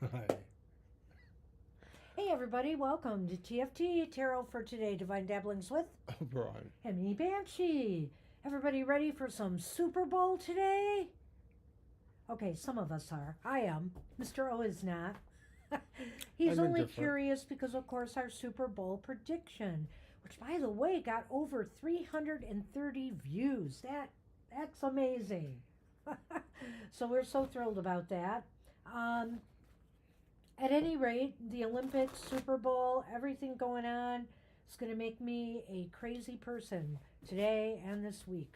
Hi. Hey everybody, welcome to TFT Tarot for today, Divine Dabblings with Oberon. Oberon and Banshee. Everybody ready for some Super Bowl today? Okay, some of us are. I am. Mr. O is not. He's I'm only indifferent. curious because, of course, our Super Bowl prediction, which, by the way, got over 330 views. That's amazing. So we're so thrilled about that. Um, at any rate, the Olympics, Super Bowl, everything going on is going to make me a crazy person today and this week.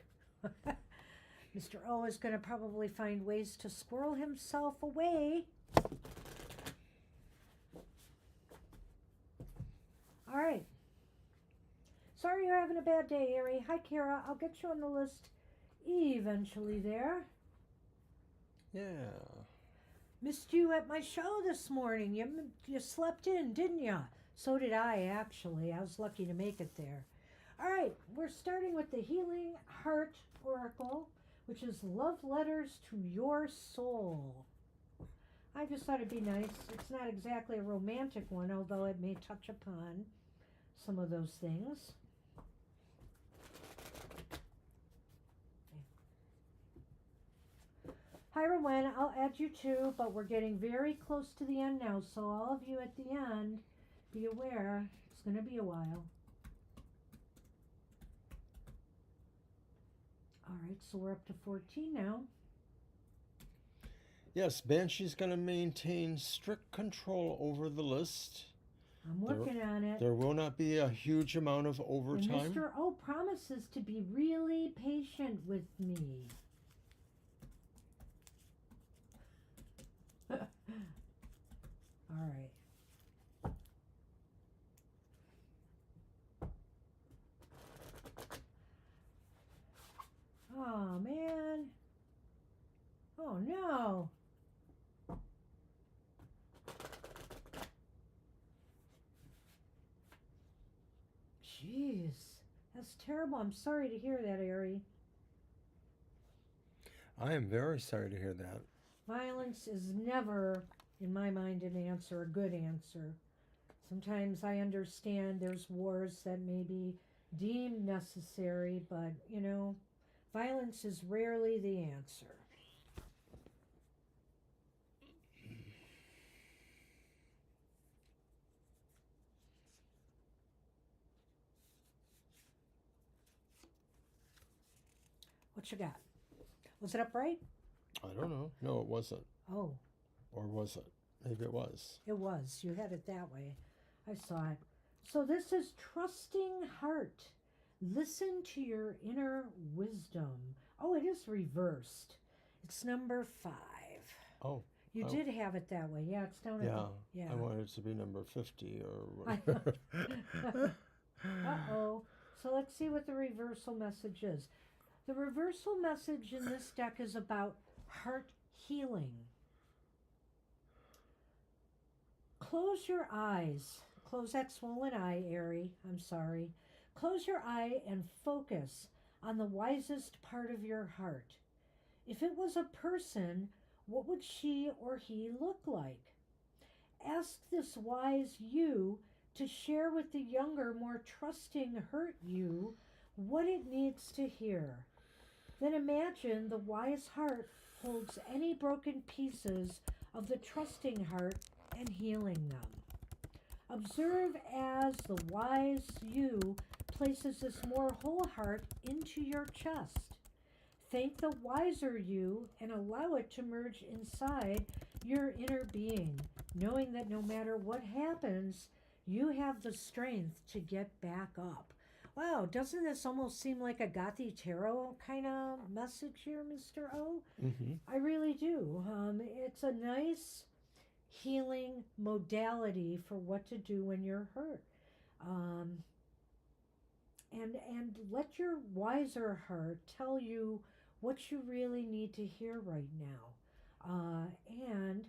Mr. O is going to probably find ways to squirrel himself away. All right. Sorry you're having a bad day, Ari. Hi, Kara. I'll get you on the list eventually there. Yeah. Missed you at my show this morning. You slept in, didn't you? So did I, actually. I was lucky to make it there. All right, we're starting with the Healing Heart Oracle, which is Love Letters to Your Soul. I just thought it'd be nice. It's not exactly a romantic one, although it may touch upon some of those things. Hi, Rowan. I'll add you too, but we're getting very close to the end now, so all of you at the end, be aware, it's going to be a while. All right, so we're up to 14 now. Yes, Banshee's going to maintain strict control over the list. I'm working on it. There will not be a huge amount of And overtime. Mr. O promises to be really patient with me. All right. Oh, man. Oh, no. Jeez. That's terrible. I'm sorry to hear that, Ari. I am very sorry to hear that. Violence is never, in my mind, an answer, a good answer. Sometimes I understand there's wars that may be deemed necessary, but, violence is rarely the answer. What you got? Was it upright? I don't know. No, it wasn't. Oh, Or was it? Maybe it was. it was. You had it that way. I saw it. So this is trusting heart. Listen to your inner wisdom. Oh, it is reversed. It's number 5. Oh. You did have it that way. Yeah, it's down at the... Yeah. I wanted it to be number 50 or whatever. Uh-oh. So let's see what the reversal message is. The reversal message in this deck is about heart healing. Close your eyes. Close that swollen eye, Ari. I'm sorry. Close your eye and focus on the wisest part of your heart. If it was a person, what would she or he look like? Ask this wise you to share with the younger, more trusting hurt you what it needs to hear. Then imagine the wise heart holds any broken pieces of the trusting heart and healing them. Observe as the wise you places this more whole heart into your chest. Thank the wiser you and allow it to merge inside your inner being, knowing that no matter what happens, you have the strength to get back up. Wow, doesn't this almost seem like a Gothy Tarot kind of message here, Mr. O? Mm-hmm. I really do. It's a nice healing modality for what to do when you're hurt. And let your wiser heart tell you what you really need to hear right now. And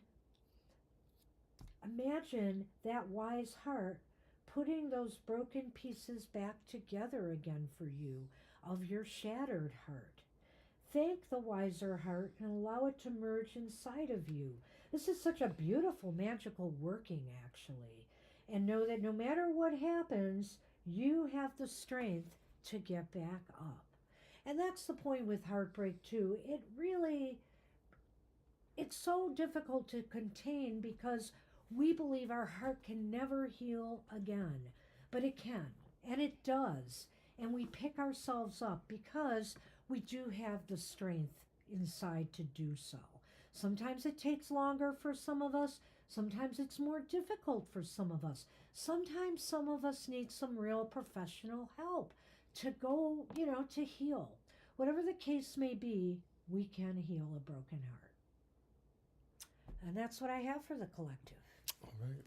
imagine that wise heart putting those broken pieces back together again for you of your shattered heart. Thank the wiser heart and allow it to merge inside of you. This is such a beautiful, magical working, actually. And know that no matter what happens, you have the strength to get back up. And that's the point with heartbreak, too. It's so difficult to contain because we believe our heart can never heal again. But it can, and it does. And we pick ourselves up because we do have the strength inside to do so. Sometimes it takes longer for some of us. Sometimes it's more difficult for some of us. Sometimes some of us need some real professional help to go, to heal. Whatever the case may be, we can heal a broken heart. And that's what I have for the collective. All right.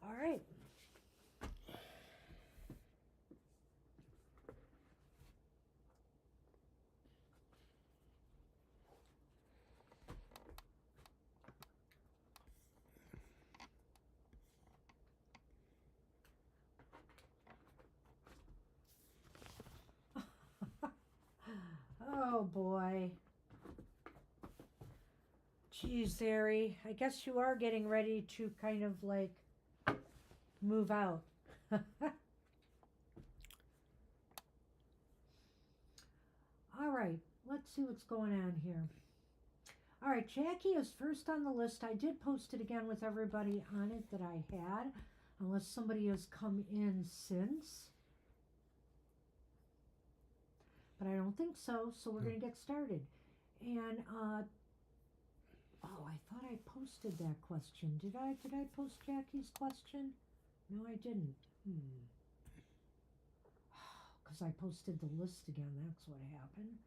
All right. Oh boy. Geez, Zeri, I guess you are getting ready to kind of like move out. All right, let's see what's going on here. All right, Jackie is first on the list. I did post it again with everybody on it that I had, unless somebody has come in since. But I don't think so, so we're going to get started. And, oh, I thought I posted that question. Did I post Jackie's question? No, I didn't. Because I posted the list again. That's what happened.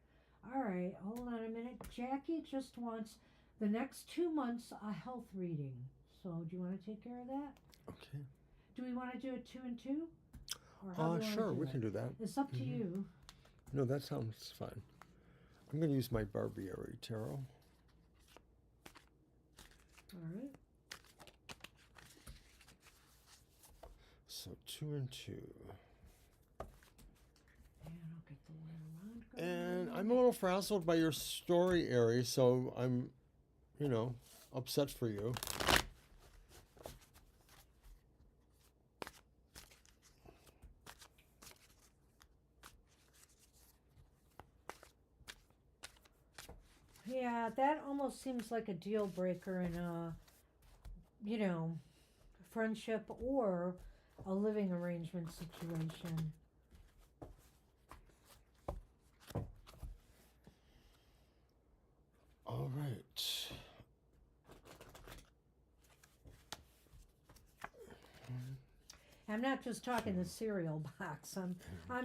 All right, hold on a minute. Jackie just wants the next 2 months a health reading. So do you want to take care of that? Okay. Do we want to do it 2 and 2? Or how do Sure, we can do that. It's up to you. No, that sounds fine. I'm going to use my Barbieri Tarot. All right. So 2 and 2. And I'll get the Lenormand And going. I'm a little frazzled by your story, Aries, so I'm, upset for you. Yeah, that almost seems like a deal breaker in a, friendship or a living arrangement situation. All right. I'm not just talking the cereal box. I'm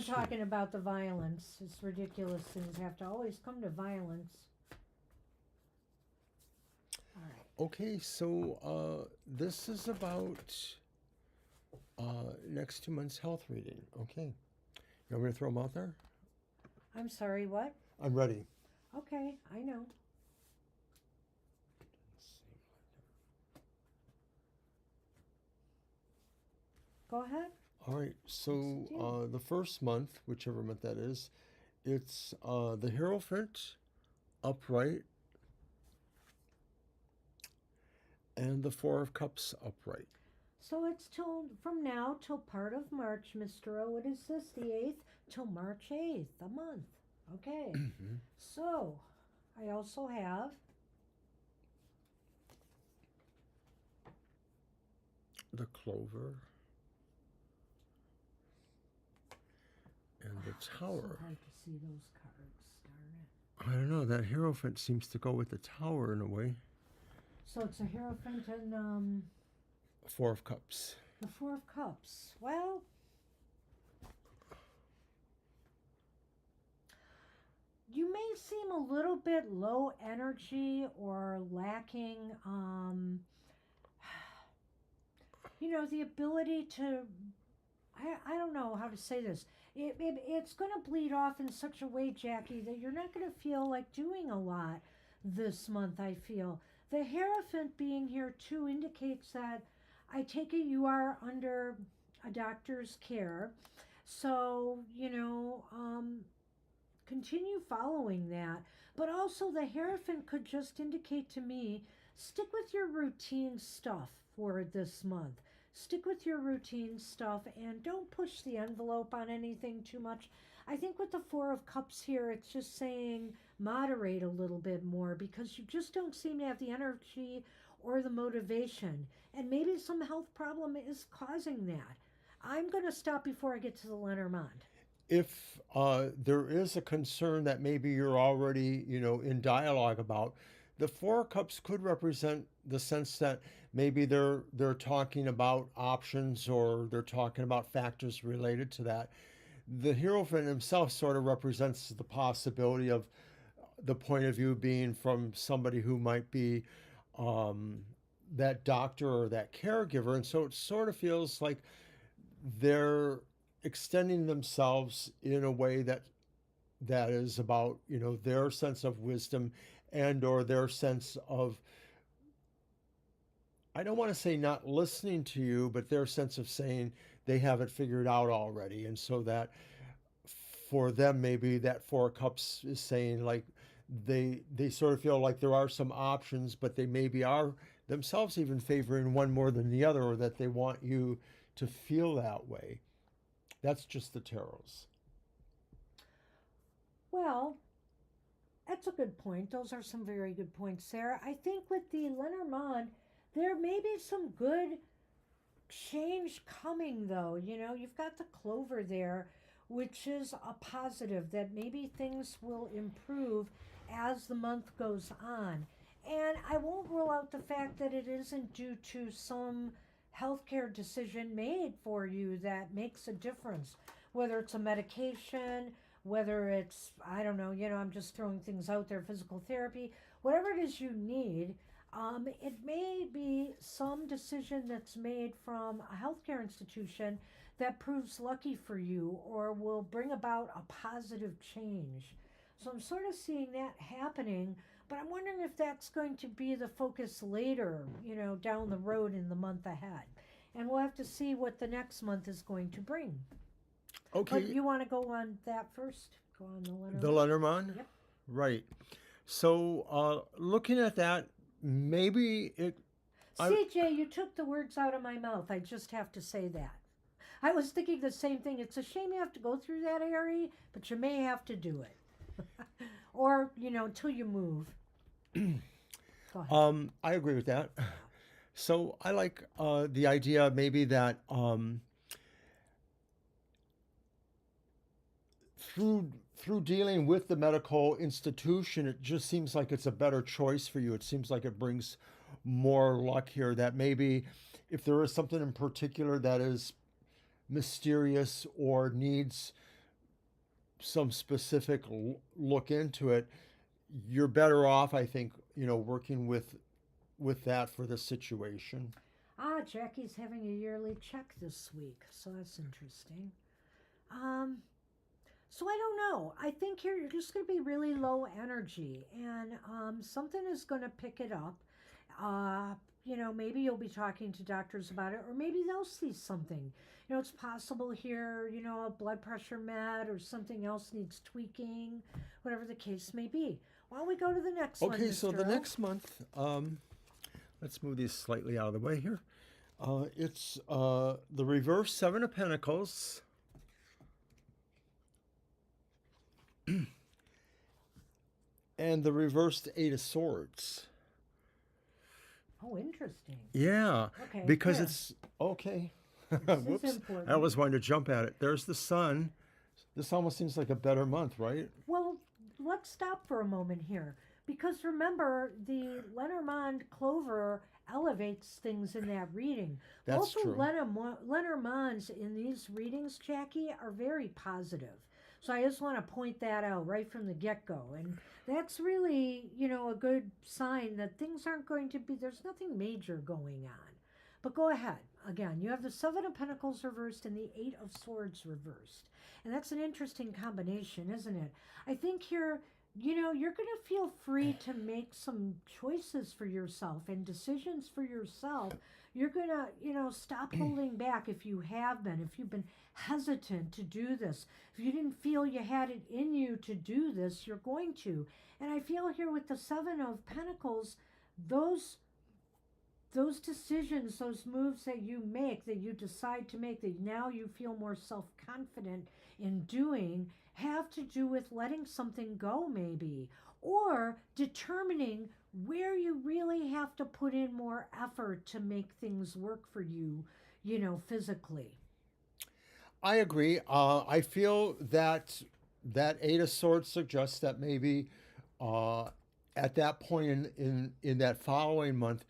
talking about the violence. It's ridiculous. Things have to always come to violence. All right. Okay, so this is about next 2 months' health reading. Okay. You want me to throw them out there? I'm sorry, what? I'm ready. Okay, I know. Go ahead. All right, so the first month, whichever month that is, it's the Hierophant upright and the Four of Cups upright. So it's from now till part of March, Mr. O. What is this? The 8th till March 8th, a month. Okay. So I also have the Clover and the Tower. So hard to see those cards, darn it. I don't know, that Hierophant seems to go with the Tower in a way. So it's a Hierophant and Four of Cups. the Four of Cups. Well, you may seem a little bit low energy or lacking, the ability to, I don't know how to say this. It's going to bleed off in such a way, Jackie, that you're not going to feel like doing a lot this month, I feel. The Hierophant being here, too, indicates that I take it you are under a doctor's care. So, continue following that. But also, the Hierophant could just indicate to me, stick with your routine stuff for this month. Stick with your routine stuff and don't push the envelope on anything too much. I think with the Four of Cups here, it's just saying moderate a little bit more because you just don't seem to have the energy or the motivation. And maybe some health problem is causing that. I'm going to stop before I get to the Lenormand. If there is a concern that maybe you're already, in dialogue about, the Four of Cups could represent the sense that maybe they're talking about options or they're talking about factors related to that. The Hierophant himself sort of represents the possibility of the point of view being from somebody who might be that doctor or that caregiver. And so it sort of feels like they're extending themselves in a way that is about, their sense of wisdom and or their sense of, I don't want to say not listening to you, but their sense of saying they have it figured out already. And so that for them, maybe that Four of Cups is saying like they sort of feel like there are some options, but they maybe are themselves even favoring one more than the other, or that they want you to feel that way. That's just the tarots. Well, that's a good point. Those are some very good points, Sarah. I think with the Lenormand, there may be some good change coming, though. You've got the clover there, which is a positive that maybe things will improve as the month goes on. And I won't rule out the fact that it isn't due to some healthcare decision made for you that makes a difference, whether it's a medication, whether it's, I don't know, I'm just throwing things out there, physical therapy, whatever it is you need. It may be some decision that's made from a healthcare institution that proves lucky for you or will bring about a positive change. So I'm sort of seeing that happening, but I'm wondering if that's going to be the focus later, down the road in the month ahead. And we'll have to see what the next month is going to bring. Okay. But you want to go on that first? Go on the Lenormand? The Lenormand? Yep. Right. So looking at that, maybe it... CJ, you took the words out of my mouth. I just have to say that. I was thinking the same thing. It's a shame you have to go through that, Ari, but you may have to do it. Or, until you move. Go ahead. I agree with that. So I like the idea maybe that through dealing with the medical institution, it just seems like it's a better choice for you. It seems like it brings more luck here, that maybe if there is something in particular that is mysterious or needs some specific look into it, you're better off, I think, working with that for the situation. Jackie's having a yearly check this week, so that's interesting. So I don't know. I think here you're just going to be really low energy, and something is going to pick it up. Maybe you'll be talking to doctors about it, or maybe they'll see something. It's possible here, a blood pressure med or something else needs tweaking, whatever the case may be. Why don't we go to the next one? Okay, so Mr. the O? next month, let's move these slightly out of the way here. It's the reverse Seven of Pentacles. And the reversed Eight of Swords. Oh, interesting. Yeah, Okay, because here. it's okay. This Whoops, is important. I always wanted to jump at it. There's the sun. This almost seems like a better month, right? Well, let's stop for a moment here. Because remember, the Lenormand clover elevates things in that reading. That's Both true. Lenormands in these readings, Jackie, are very positive. So I just want to point that out right from the get-go. And that's really, a good sign that things aren't going to be, there's nothing major going on. But go ahead. Again, you have the Seven of Pentacles reversed and the Eight of Swords reversed. And that's an interesting combination, isn't it? I think here, you're going to feel free to make some choices for yourself and decisions for yourself You're going to, stop holding back if you have been, if you've been hesitant to do this. If you didn't feel you had it in you to do this, you're going to. And I feel here with the 7 of Pentacles, those those decisions, those moves that you make, that you decide to make, that now you feel more self-confident in doing, have to do with letting something go maybe, or determining where you really have to put in more effort to make things work for you, physically. I agree. I feel that that Eight of Swords suggests that maybe uh, at that point in that following month,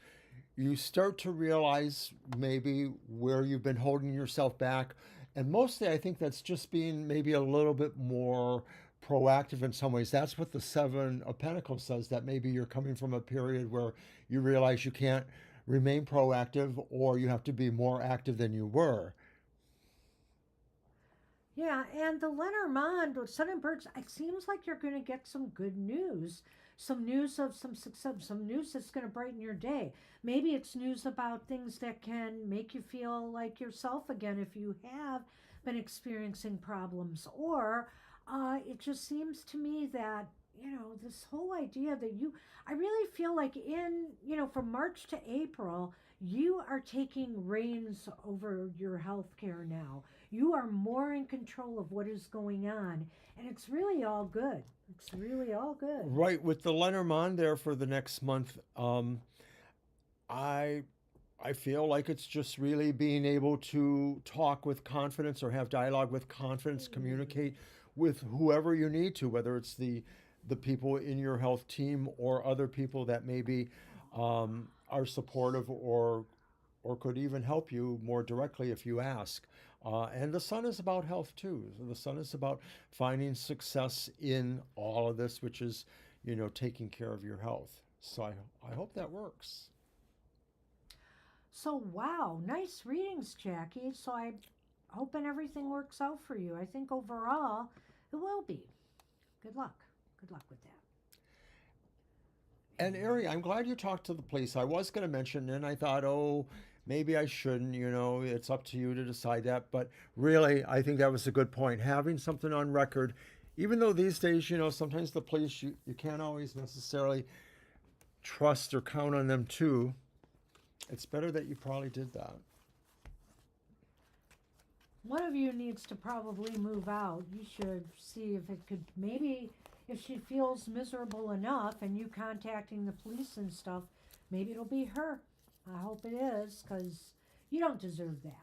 you start to realize maybe where you've been holding yourself back. And mostly, I think that's just being maybe a little bit more proactive in some ways. That's what the Seven of Pentacles says, that maybe you're coming from a period where you realize you can't remain proactive, or you have to be more active than you were. Yeah, and the Lenormand or Sun and Birds, it seems like you're going to get some good news, some news of some success, some news that's going to brighten your day. Maybe it's news about things that can make you feel like yourself again if you have been experiencing problems. Or it just seems to me that, this whole idea that I really feel like from March to April, you are taking reins over your health care now. You are more in control of what is going on, and it's really all good. It's really all good. Right, with the Lenormand there for the next month, I I feel like it's just really being able to talk with confidence, or have dialogue with confidence, communicate with whoever you need to, whether it's the people in your health team or other people that maybe are supportive, or could even help you more directly if you ask. And the sun is about health too. So the sun is about finding success in all of this, which is, taking care of your health. So I hope that works. So, wow, nice readings, Jackie. So, I'm hoping everything works out for you. I think overall it will be. Good luck. Good luck with that. And Ari, I'm glad you talked to the police. I was going to mention, and I thought, oh, maybe I shouldn't. It's up to you to decide that. But really, I think that was a good point. Having something on record, even though these days, sometimes the police, you can't always necessarily trust or count on them too. It's better that you probably did that. One of you needs to probably move out. You should see if it could maybe, if she feels miserable enough and you contacting the police and stuff, maybe it'll be her. I hope it is, because you don't deserve that.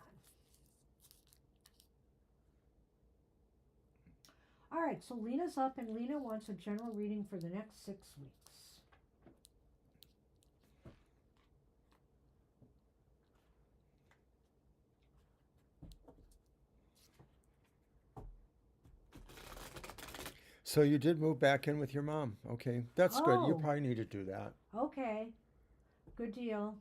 All right, so Lena's up, and Lena wants a general reading for the next 6 weeks. So you did move back in with your mom. Okay, that's good. You Oh, probably need to do that. okay. Good deal.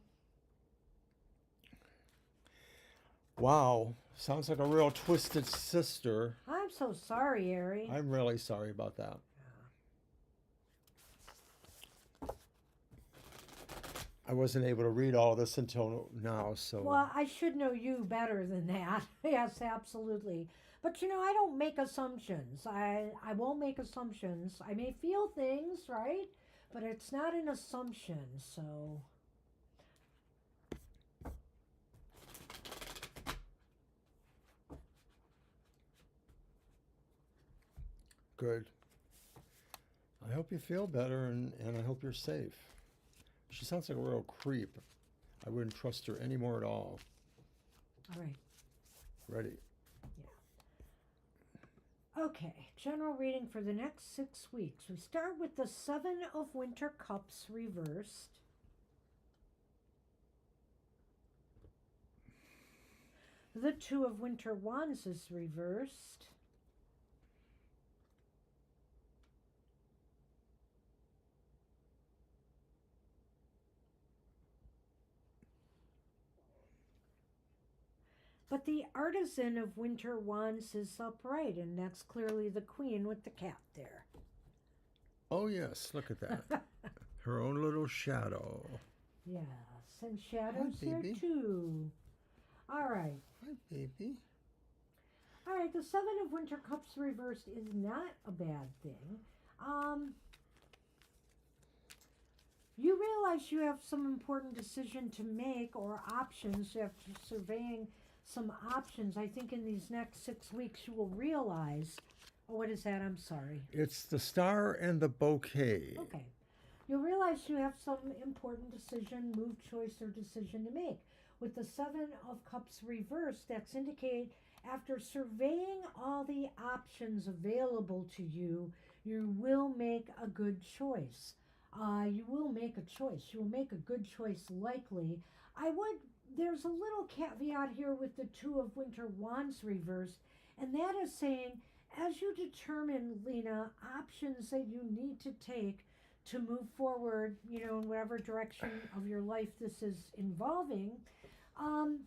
Wow, sounds like a real twisted sister. I'm so sorry, Ari. I'm really sorry about that. I wasn't able to read all this until now, so. Well, I should know you better than that. Yes, absolutely. But I don't make assumptions. I won't make assumptions. I may feel things, right? But it's not an assumption, so. Good. I hope you feel better, and I hope you're safe. She sounds like a real creep. I wouldn't trust her anymore at all. All right. Ready? Yeah. Okay. General reading for the next 6 weeks. We start with the Seven of Winter Cups reversed. The Two of Winter Wands is reversed. But the Artisan of Winter Wands is upright, and that's clearly the Queen with the cat there. Oh, yes, look at that. Her own little shadow. Yes. and shadows Hi, here baby. too. All right. Hi, baby. All right, the Seven of Winter Cups reversed is not a bad thing. Um, you realize you have some important decision to make or options. You have to surveying some options. I think in these next 6 weeks you will realize. Oh, what is that? I'm sorry. It's the star and the bouquet. Okay. You'll realize you have some important decision, move, choice, or decision to make. With the Seven of Cups reversed, that's indicate after surveying all the options available to you, you will make a good choice. You will make a choice. You will make a good choice likely. There's a little caveat here with the Two of Winter Wands reversed, and that is saying, as you determine, Lena, options that you need to take to move forward, in whatever direction of your life this is involving, um,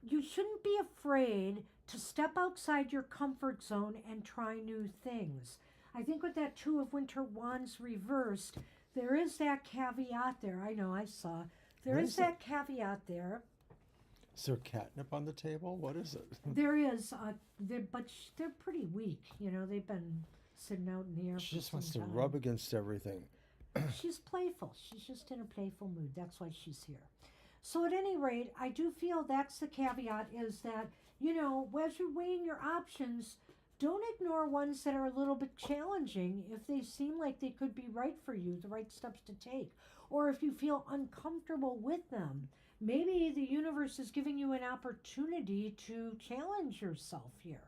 you shouldn't be afraid to step outside your comfort zone and try new things. I think with that Two of Winter Wands reversed, there is that caveat there. I know, I saw. There What is is that caveat there. Is there catnip on the table? What is it? There is, but they're pretty weak. They've been sitting out in the air She for just wants to some time. rub against everything. She's playful. She's just in a playful mood. That's why she's here. So at any rate, I do feel that's the caveat is that, as you're weighing your options, don't ignore ones that are a little bit challenging if they seem like they could be right for you, the right steps to take, or if you feel uncomfortable with them. Maybe the universe is giving you an opportunity to challenge yourself here.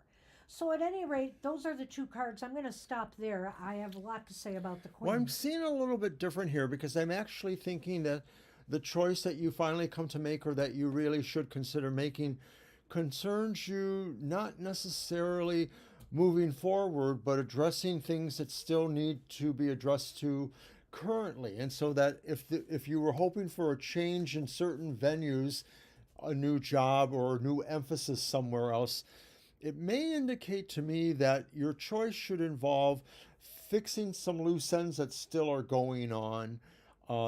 So at any rate, those are the two cards. I'm going to stop there. I have a lot to say about the Queen. Well, I'm seeing a little bit different here because I'm actually thinking that the choice that you finally come to make or that you really should consider making concerns you not necessarily moving forward, but addressing things that still need to be addressed to currently. And so that if you were hoping for a change in certain venues, a new job or a new emphasis somewhere else, it may indicate to me that your choice should involve fixing some loose ends that still are going on.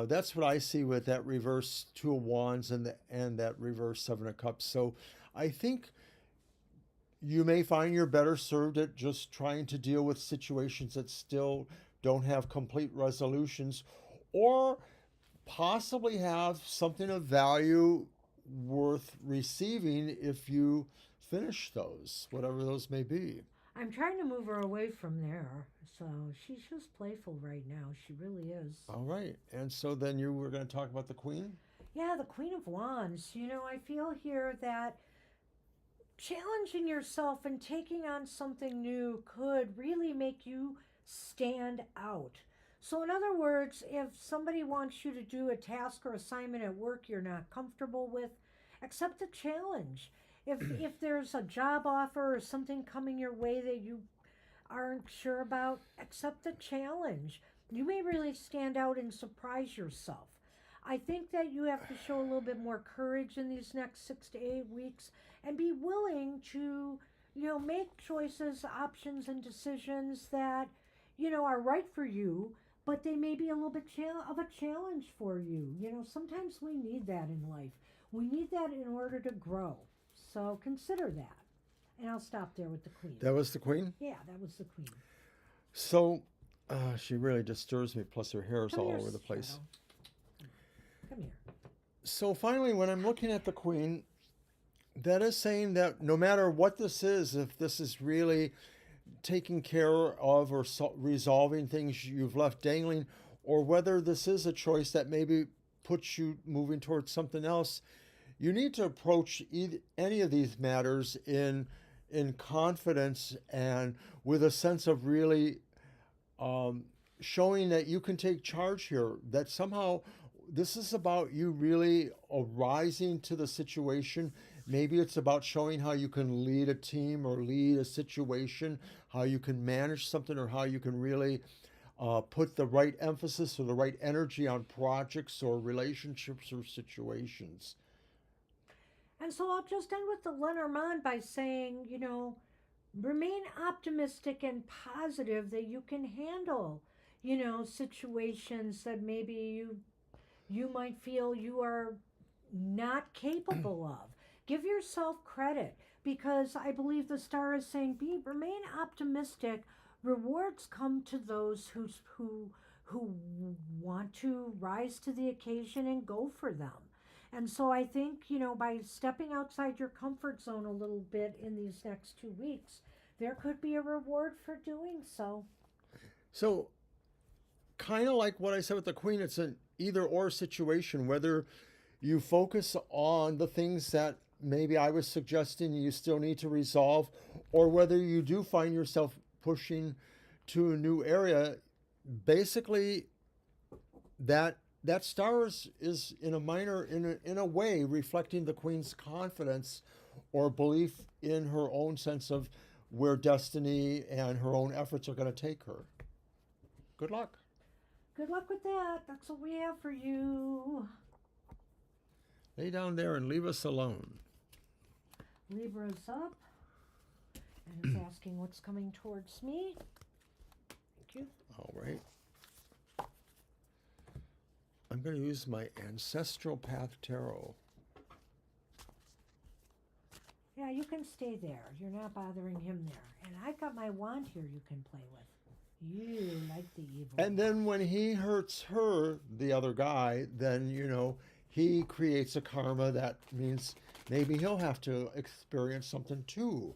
That's what I see with that reverse Two of Wands and that reverse Seven of Cups. So I think you may find you're better served at just trying to deal with situations that still don't have complete resolutions, or possibly have something of value worth receiving if you finish those, whatever those may be. I'm trying to move her away from there. So she's just playful right now. She really is. All right. And so then you were going to talk about the Queen? Yeah, the Queen of Wands. I feel here that challenging yourself and taking on something new could really make you stand out. So, in other words, if somebody wants you to do a task or assignment at work you're not comfortable with, accept the challenge. If there's a job offer or something coming your way that you aren't sure about, accept the challenge. You may really stand out and surprise yourself. I think that you have to show a little bit more courage in these next 6 to 8 weeks and be willing to, make choices, options, and decisions that, are right for you, but they may be a little bit of a challenge for you. Sometimes we need that in life. We need that in order to grow. So consider that. And I'll stop there with the Queen. That was the Queen? Yeah, that was the Queen. So she really disturbs me, plus her hair is Come all here, over the place. Shadow. Come here. So finally, when I'm looking at the Queen, that is saying that no matter what this is, if this is really taking care of or resolving things you've left dangling, or whether this is a choice that maybe puts you moving towards something else, you need to approach any of these matters in confidence and with a sense of really showing that you can take charge here, that somehow this is about you really arising to the situation. Maybe it's about showing how you can lead a team or lead a situation, how you can manage something, or how you can really put the right emphasis or the right energy on projects or relationships or situations. And so I'll just end with the Lenormand by saying, remain optimistic and positive that you can handle, situations that maybe you might feel you are not capable of. Give yourself credit, because I believe the star is saying remain optimistic. Rewards come to those who want to rise to the occasion and go for them. And so I think, by stepping outside your comfort zone a little bit in these next 2 weeks, there could be a reward for doing so. So, kind of like what I said with the Queen, it's an either or situation, whether you focus on the things that maybe I was suggesting you still need to resolve, or whether you do find yourself pushing to a new area. Basically, that star is in a minor in a way reflecting the Queen's confidence or belief in her own sense of where destiny and her own efforts are going to take her. Good luck. Good luck with that. That's what we have for you. Lay down there and leave us alone. Libra's up and is asking what's coming towards me. Thank you. All right. I'm going to use my Ancestral Path Tarot. Yeah, you can stay there. You're not bothering him there. And I've got my wand here you can play with. You like the evil. And then when he hurts her, the other guy, then, he creates a karma that means maybe he'll have to experience something too.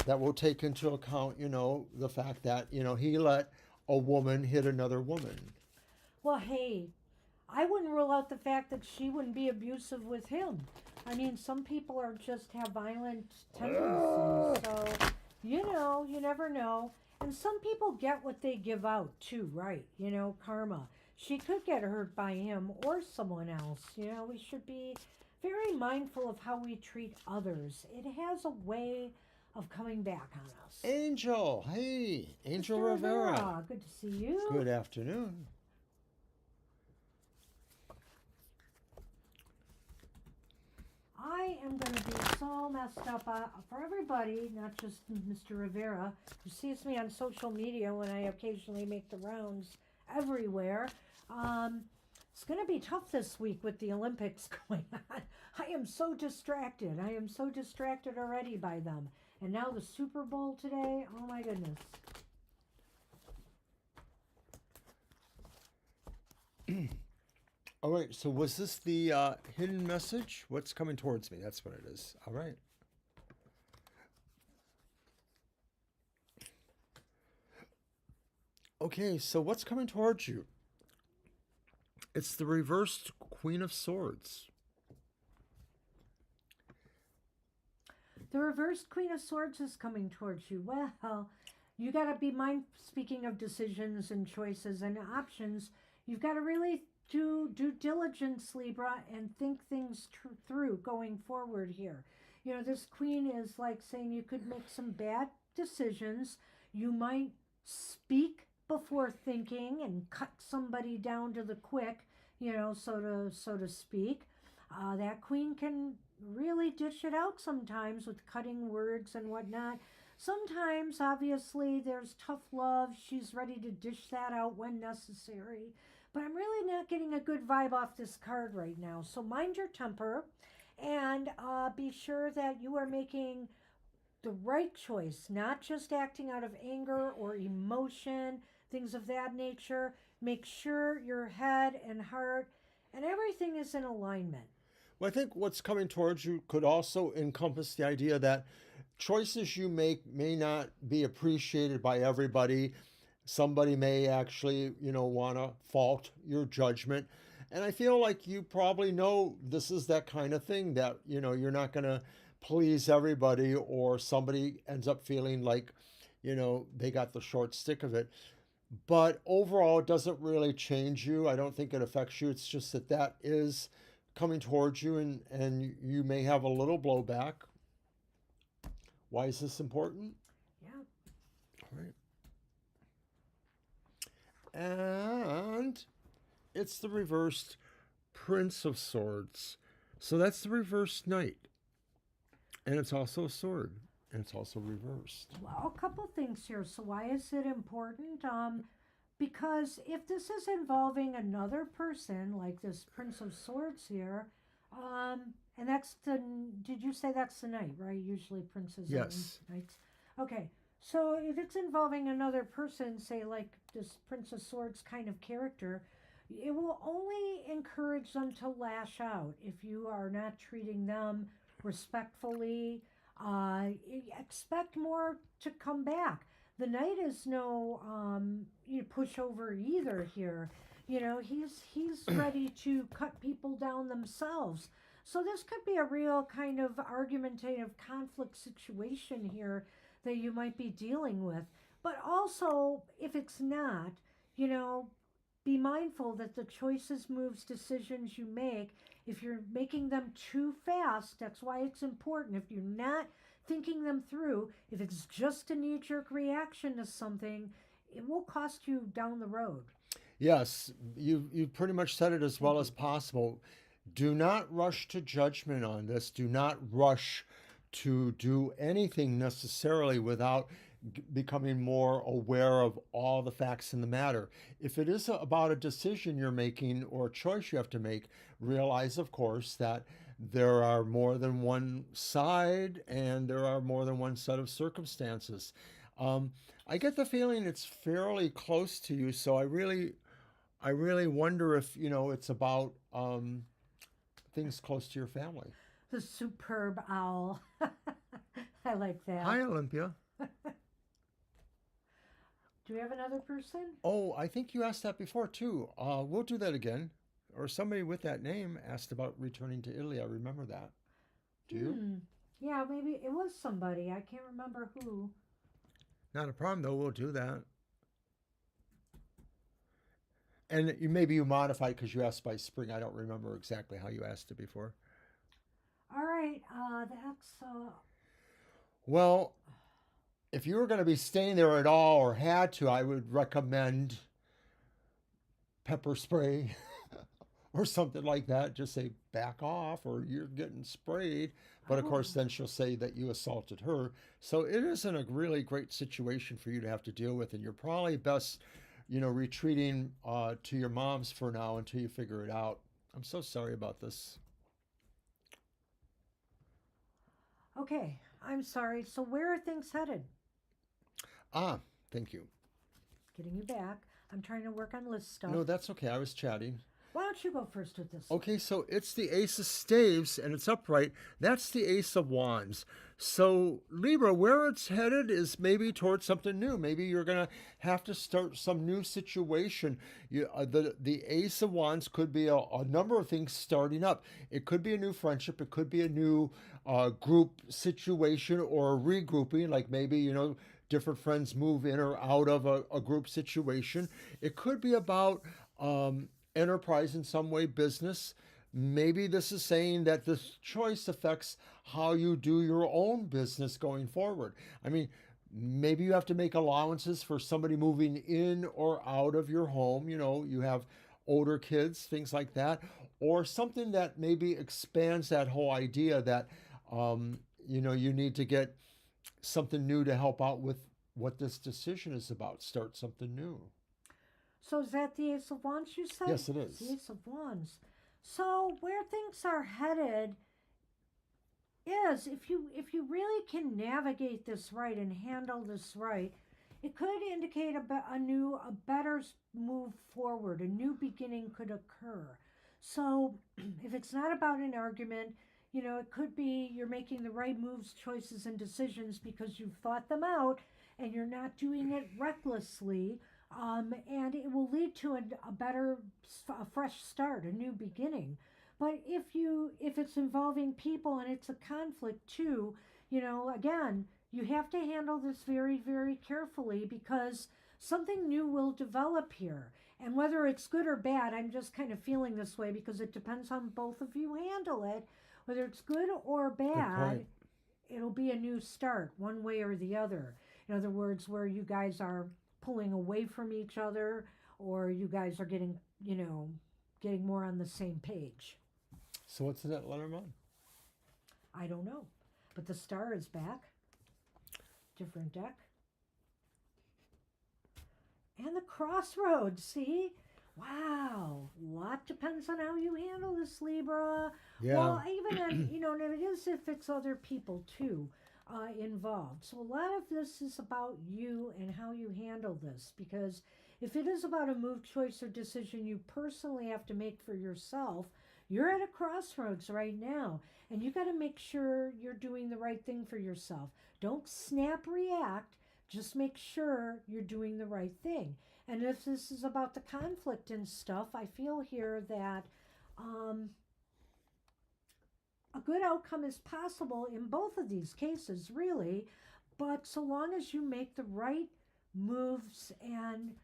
That will take into account, the fact that, he let a woman hit another woman. Well, hey, I wouldn't rule out the fact that she wouldn't be abusive with him. I mean, some people just have violent tendencies. So, you never know. And some people get what they give out too, right? Karma. She could get hurt by him or someone else. We should be very mindful of how we treat others. It has a way of coming back on us. Angel, hey, Angel Mr. Rivera. Good to see you. Good afternoon. I am going to be so messed up for everybody, not just Mr. Rivera, who sees me on social media when I occasionally make the rounds everywhere. It's going to be tough this week with the Olympics going on. I am so distracted. I am so distracted already by them. And now the Super Bowl today. Oh my goodness. All right, so was this the hidden message? What's coming towards me? That's what it is. All right. Okay, so what's coming towards you? It's the reversed Queen of Swords. The reversed Queen of Swords is coming towards you. Well, you got to be speaking of decisions and choices and options, you've got to really do due diligence, Libra, and think things through going forward here. This Queen is like saying you could make some bad decisions. You might speak before thinking and cut somebody down to the quick, so to speak. That Queen can really dish it out sometimes with cutting words and whatnot. Sometimes, obviously, there's tough love. She's ready to dish that out when necessary. But I'm really not getting a good vibe off this card right now. So mind your temper and be sure that you are making the right choice, not just acting out of anger or emotion, things of that nature. Make sure your head and heart and everything is in alignment. Well, I think what's coming towards you could also encompass the idea that choices you make may not be appreciated by everybody. Somebody may actually, want to fault your judgment. And I feel like you probably know this is that kind of thing that, you're not going to please everybody, or somebody ends up feeling like, they got the short stick of it. But overall, it doesn't really change you. I don't think it affects you. It's just that is coming towards you, and you may have a little blowback. Why is this important? Yeah. All right. And it's the reversed Prince of Swords. So that's the reversed Knight. And it's also a sword. And it's also reversed. Well, a couple things here. So why is it important? Because if this is involving another person, like this Prince of Swords here, and that's the, did you say that's the knight, right? Usually princes are Yes. knights. Okay, so if it's involving another person, say like this Prince of Swords kind of character, it will only encourage them to lash out if you are not treating them respectfully. Expect more to come back. The knight is no pushover either here. You know, he's ready to cut people down themselves. So this could be a real kind of argumentative conflict situation here that you might be dealing with. But also, if it's not, you know, be mindful that the choices, moves, decisions you make, if you're making them too fast, that's why it's important. If you're not thinking them through, if it's just a knee jerk reaction to something, it will cost you down the road. Yes, you pretty much said it as Thank well you. as possible. Do not rush to judgment on this. Do not rush to do anything necessarily without becoming more aware of all the facts in the matter. If it is about a decision you're making or a choice you have to make, realize, of course, that there are more than one side and there are more than one set of circumstances. Um, I get the feeling it's fairly close to you, so I really wonder if, it's about things close to your family. The superb owl. I like that. Hi, Olympia. Do we have another person? Oh, I think you asked that before too. We'll do that again. Or somebody with that name asked about returning to Italy. I remember that. Do you? Hmm. Yeah, maybe it was somebody. I can't remember who. Not a problem though. We'll do that. And maybe you modified because you asked by spring. I don't remember exactly how you asked it before. All right. That's Well, if you were going to be staying there at all or had to, I would recommend pepper spray or something like that. Just say back off or you're getting sprayed. But of oh. course, then she'll say that you assaulted her. So it isn't a really great situation for you to have to deal with. And you're probably best, retreating to your mom's for now until you figure it out. I'm so sorry about this. Okay. I'm sorry. So where are things headed? Ah, thank you. Getting you back. I'm trying to work on list stuff. No, that's okay. I was chatting. Why don't you go first with this? Okay, so it's the Ace of Staves and it's upright. That's the Ace of Wands. So, Libra, where it's headed is maybe towards something new. Maybe you're going to have to start some new situation. The Ace of Wands could be a number of things starting up. It could be a new friendship. It could be a new group situation or a regrouping, like maybe, different friends move in or out of a group situation. It could be about enterprise in some way, business. Maybe this is saying that this choice affects how you do your own business going forward. I mean, maybe you have to make allowances for somebody moving in or out of your home. You have older kids, things like that, or something that maybe expands that whole idea that, you need to get something new to help out with what this decision is about. Start something new. So is that the Ace of Wands you said? Yes, it It's the is. Ace of Wands. So where things are headed is if you really can navigate this right and handle this right, it could indicate a better move forward. A new beginning could occur. So if it's not about an argument, it could be you're making the right moves, choices, and decisions because you've thought them out and you're not doing it recklessly. And it will lead to a better, a fresh start, a new beginning. But if it's involving people and it's a conflict too, again, you have to handle this very, very carefully because something new will develop here. And whether it's good or bad, I'm just kind of feeling this way because it depends on both of you handle it. Whether it's good or Good bad, point. it'll be a new start, one way or the other. In other words, where you guys are pulling away from each other or you guys are getting more on the same page. So what's that, Lenormand? I don't know. But the star is back. Different deck. And the crossroads, see? Wow, a lot depends on how you handle this, Libra. Yeah. Well, even on, and it is if it's other people too involved. So a lot of this is about you and how you handle this, because if it is about a move, choice, or decision you personally have to make for yourself, you're at a crossroads right now, and you got to make sure you're doing the right thing for yourself. Don't snap react, just make sure you're doing the right thing. And if this is about the conflict and stuff, I feel here that a good outcome is possible in both of these cases, really, but so long as you make the right moves and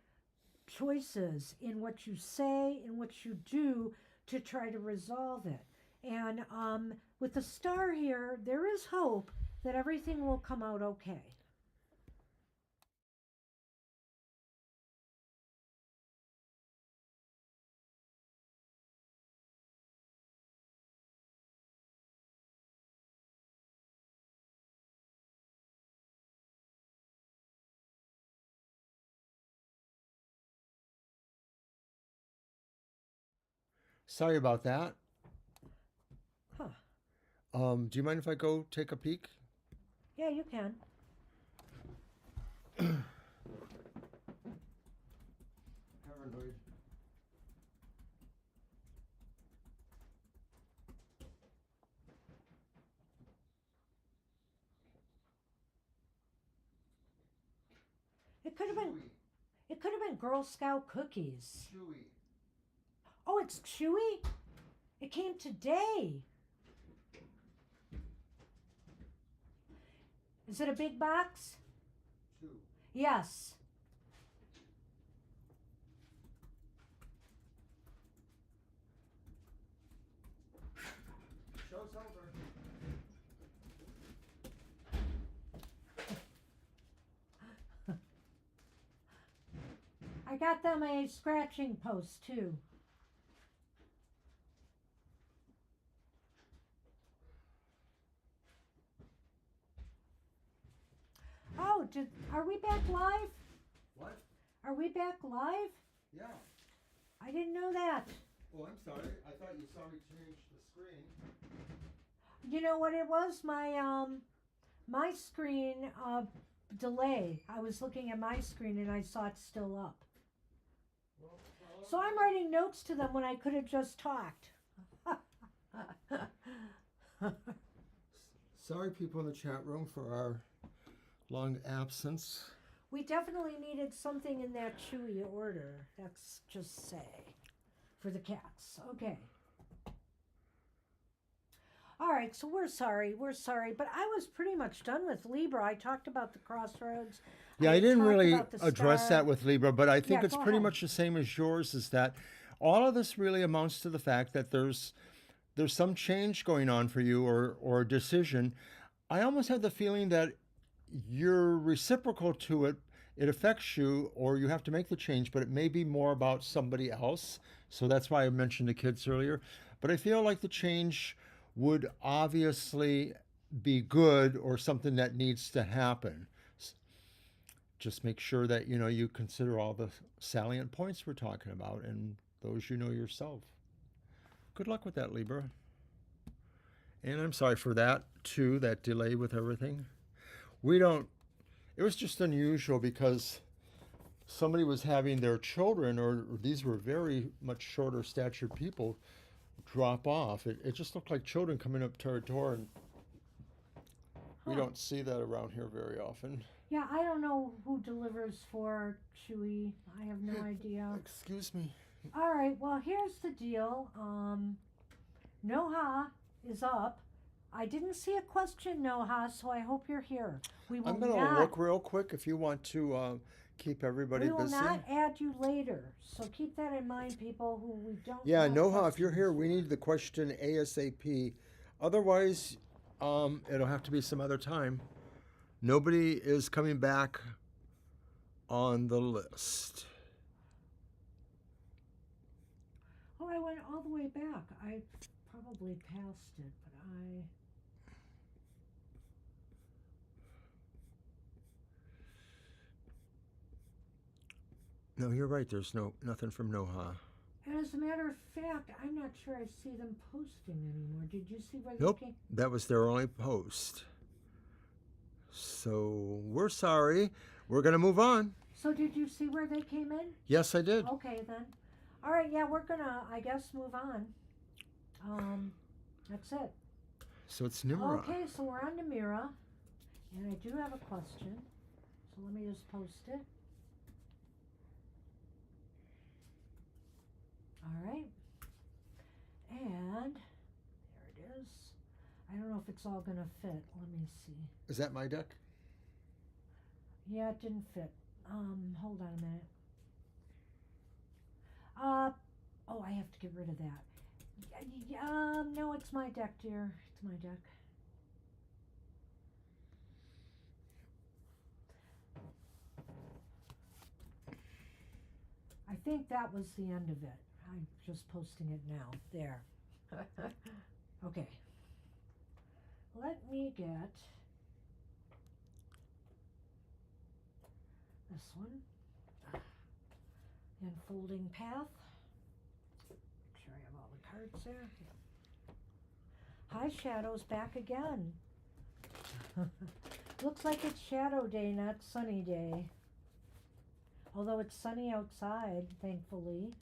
choices in what you say and what you do to try to resolve it. And with the star here, there is hope that everything will come out okay. Sorry about that. Huh. Do you mind if I go take a peek? Yeah, you can. Paranoid. It could have been. It could have been Girl Scout cookies. Chewy. Oh, it's chewy? It came today. Is it a big box? 2. Yes. Show's over. I got them a scratching post too. Oh, are we back live? What? Are we back live? Yeah. I didn't know that. Oh, I'm sorry. I thought you saw me change the screen. You know what it was? My screen delay. I was looking at my screen and I saw it still up. Well, So I'm writing notes to them when I could have just talked. sorry, people in the chat room, for our long absence. We definitely needed something in that chewy order. Let's just say. For the cats. Okay. All right, so we're sorry. But I was pretty much done with Libra. I talked about the crossroads. Yeah, I didn't talked really about the address star. that with Libra, but I think Yeah, it's go pretty ahead. much the same as yours, is that all of this really amounts to the fact that there's some change going on for you, or a decision. I almost have the feeling that you're reciprocal to it. It affects you, or you have to make the change, but it may be more about somebody else. So that's why I mentioned the kids earlier. But I feel like the change would obviously be good, or something that needs to happen. Just make sure that you consider all the salient points we're talking about, and those you know yourself. Good luck with that, Libra. And I'm sorry for that too, that delay with everything. We don't It was just unusual because somebody was having their children, or these were very much shorter statured people, drop off. It just looked like children coming up to our door, and we don't see that around here very often. Yeah, I don't know who delivers for Chewy. I have no idea. Excuse me. All right, well, here's the deal. Noha is up. I didn't see a question, Noha, so I hope you're here. I'm going to look real quick if you want to keep everybody busy. We will not add you later, so keep that in mind, people who we don't. Yeah, Noha, if you're here, we need the question ASAP. Otherwise, it'll have to be some other time. Nobody is coming back on the list. Oh, I went all the way back. I probably passed it, but No, you're right. There's nothing from Noha. And as a matter of fact, I'm not sure I see them posting anymore. Did you see where they Nope, came? that was their only post. So we're sorry. We're gonna move on. So did you see where they came in? Yes, I did. Okay then. All right, yeah, we're gonna, I guess, move on. That's it. So it's Nimra. Okay, so we're on to Mira, and I do have a question. So let me just post it. All right. And there it is. I don't know if it's all gonna fit. Let me see. Is that my deck? Yeah, it didn't fit. Hold on a minute. Oh, I have to get rid of that. No, it's my deck, dear. It's my deck. I think that was the end of it. I'm just posting it now. There. Okay. Let me get this one. The unfolding path. Make sure I have all the cards there. Hi, Shadows, back again. Looks like it's shadow day, not sunny day. Although it's sunny outside, thankfully.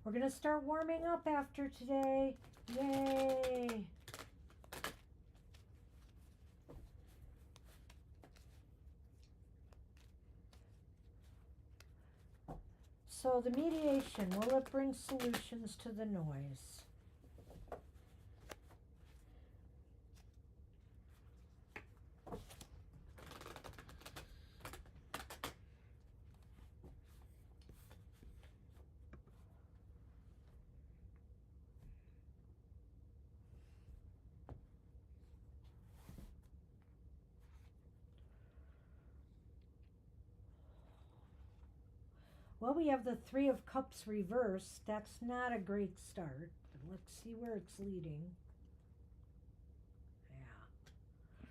We're going to start warming up after today. Yay! So the mediation, will it bring solutions to the noise? Well, we have the Three of Cups reversed. That's not a great start. But let's see where it's leading. Yeah.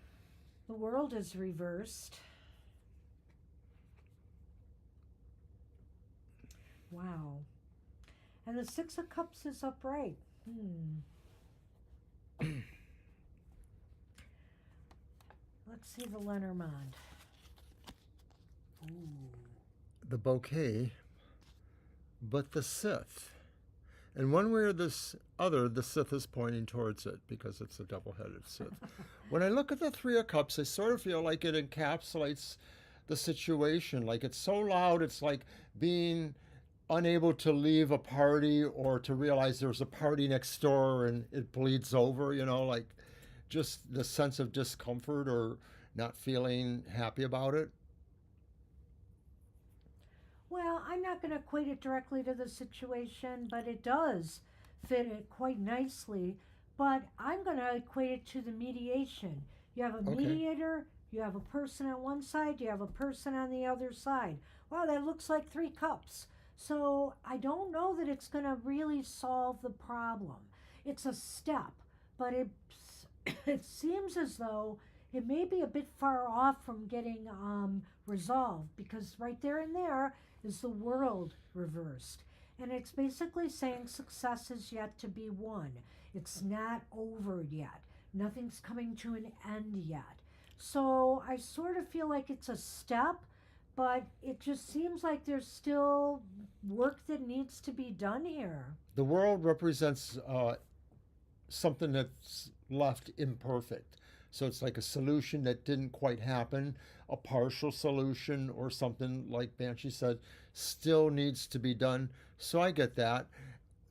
The World is reversed. Wow. And the Six of Cups is upright. Let's see the Lenormand. Ooh. The bouquet, but the Sith. And one way or this other, the Sith is pointing towards it because it's a double-headed Sith. When I look at the Three of Cups, I sort of feel like it encapsulates the situation. Like it's so loud, it's like being unable to leave a party or to realize there's a party next door and it bleeds over, like just the sense of discomfort or not feeling happy about it. Well, I'm not going to equate it directly to the situation, but it does fit it quite nicely. But I'm going to equate it to the mediation. You have a Okay. mediator, you have a person on one side, you have a person on the other side. Wow, that looks like three cups. So I don't know that it's going to really solve the problem. It's a step, but it seems as though it may be a bit far off from getting resolved, because right there and there is the World reversed. And it's basically saying success is yet to be won. It's not over yet. Nothing's coming to an end yet. So I sort of feel like it's a step, but it just seems like there's still work that needs to be done here. The World represents something that's left imperfect. So it's like a solution that didn't quite happen, a partial solution, or something like Banshee said, still needs to be done. So I get that.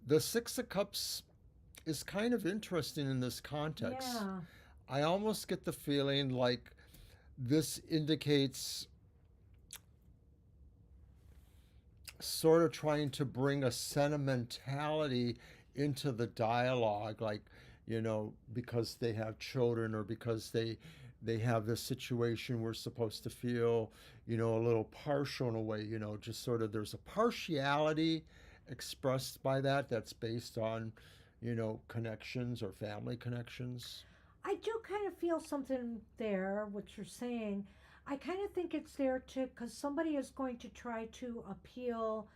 The Six of Cups is kind of interesting in this context. Yeah. I almost get the feeling like this indicates sort of trying to bring a sentimentality into the dialogue, like, because they have children or because they have this situation we're supposed to feel, a little partial in a way, just sort of there's a partiality expressed by that's based on, connections or family connections. I do kind of feel something there, what you're saying. I kind of think it's there to, because somebody is going to try to appeal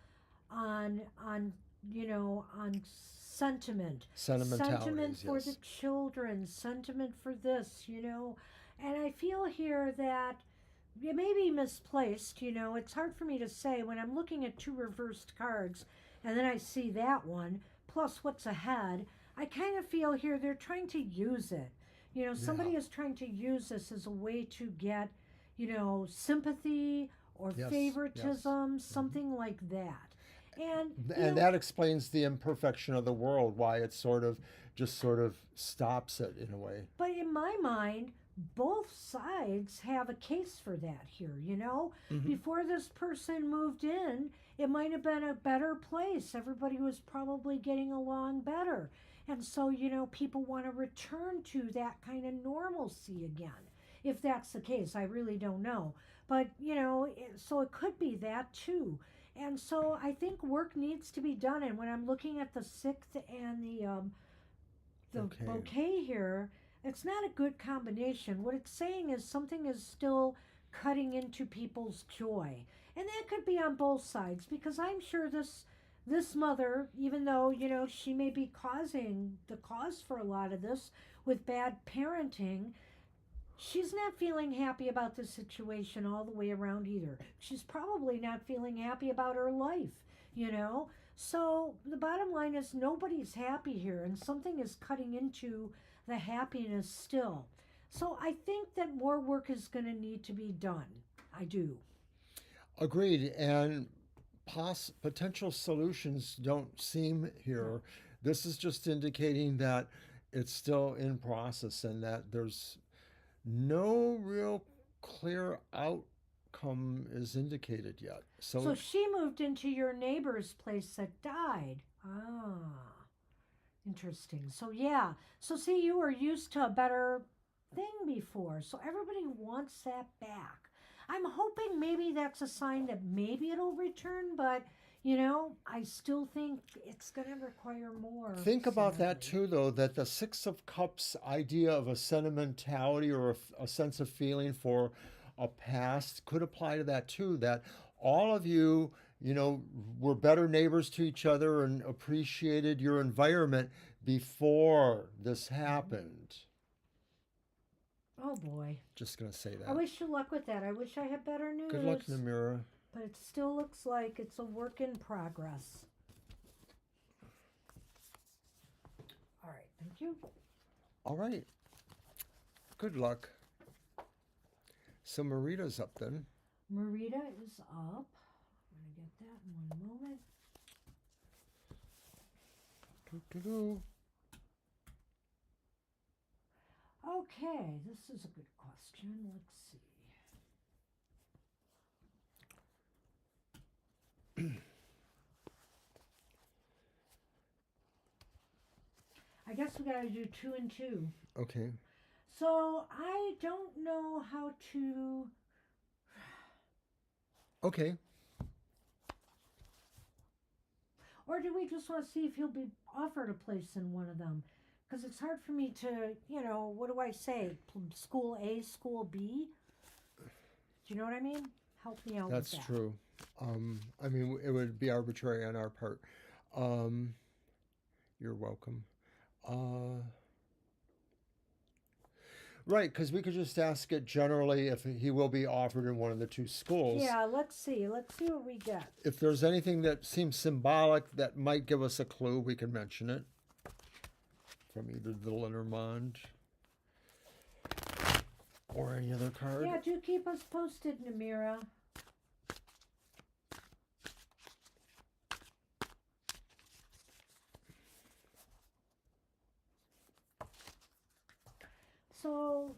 on on sentiment Sentimentalities, for the yes. children, sentiment for this. And I feel here that it may be misplaced. It's hard for me to say when I'm looking at two reversed cards and then I see that one plus what's ahead. I kind of feel here they're trying to use it. Yeah. Somebody is trying to use this as a way to get, sympathy or Yes. Yes. favoritism, Mhm. something like that. And, And that explains the imperfection of the world, why it sort of stops it in a way. but in my mind, both sides have a case for that here. Hmm. Before this person moved in, it might have been a better place. Everybody was probably getting along better. And so, people want to return to that kind of normalcy again. If that's the case, I really don't know. But, so it could be that too. And so I think work needs to be done. And when I'm looking at the sixth and the Okay. bouquet here, it's not a good combination. What it's saying is something is still cutting into people's joy. And that could be on both sides because I'm sure this mother, even though, she may be causing the cause for a lot of this with bad parenting, she's not feeling happy about the situation all the way around either. She's probably not feeling happy about her life, you know? So the bottom line is nobody's happy here, and something is cutting into the happiness still. So I think that more work is going to need to be done. I do. Agreed. And potential solutions don't seem No. here. This is just indicating that it's still in process and that there's no real clear outcome is indicated yet. So So she moved into your neighbor's place that died. Ah. Interesting. So yeah. So see, you were used to a better thing before. So everybody wants that back. I'm hoping maybe that's a sign that maybe it'll return, but I still think it's going to require more, think about that sadly. too, though, that the Six of Cups idea of a sentimentality or a sense of feeling for a past could apply to that too. That all of you, were better neighbors to each other and appreciated your environment before this Mhm. happened. Oh boy. Just going to say I that. wish you luck with that. I wish I had better Good luck, news, Namira. but it still looks like it's a work in progress. All right. Thank you. All right. Good luck. So Marita's up then. Marita is up. I'm going to get that in one moment. Doo-doo-doo. Okay, this is a good question. Let's see. I guess we got to do two and two. Okay. So I don't know how to. Okay. Or do we just want to see if he'll be offered a place in one of them? Because it's hard for me to, what do I say? School A, school B? Do you know what I mean? Help me out with That's that. true. I mean, it would be arbitrary on our part. Um, you're welcome. Uh, right, because we could just ask it generally if he will be offered in one of the two schools. Yeah, let's see. Let's see what we get. If there's anything that seems symbolic that might give us a clue, we can mention it from either the Lenormand or any other card. Yeah, do keep us posted, Namira. So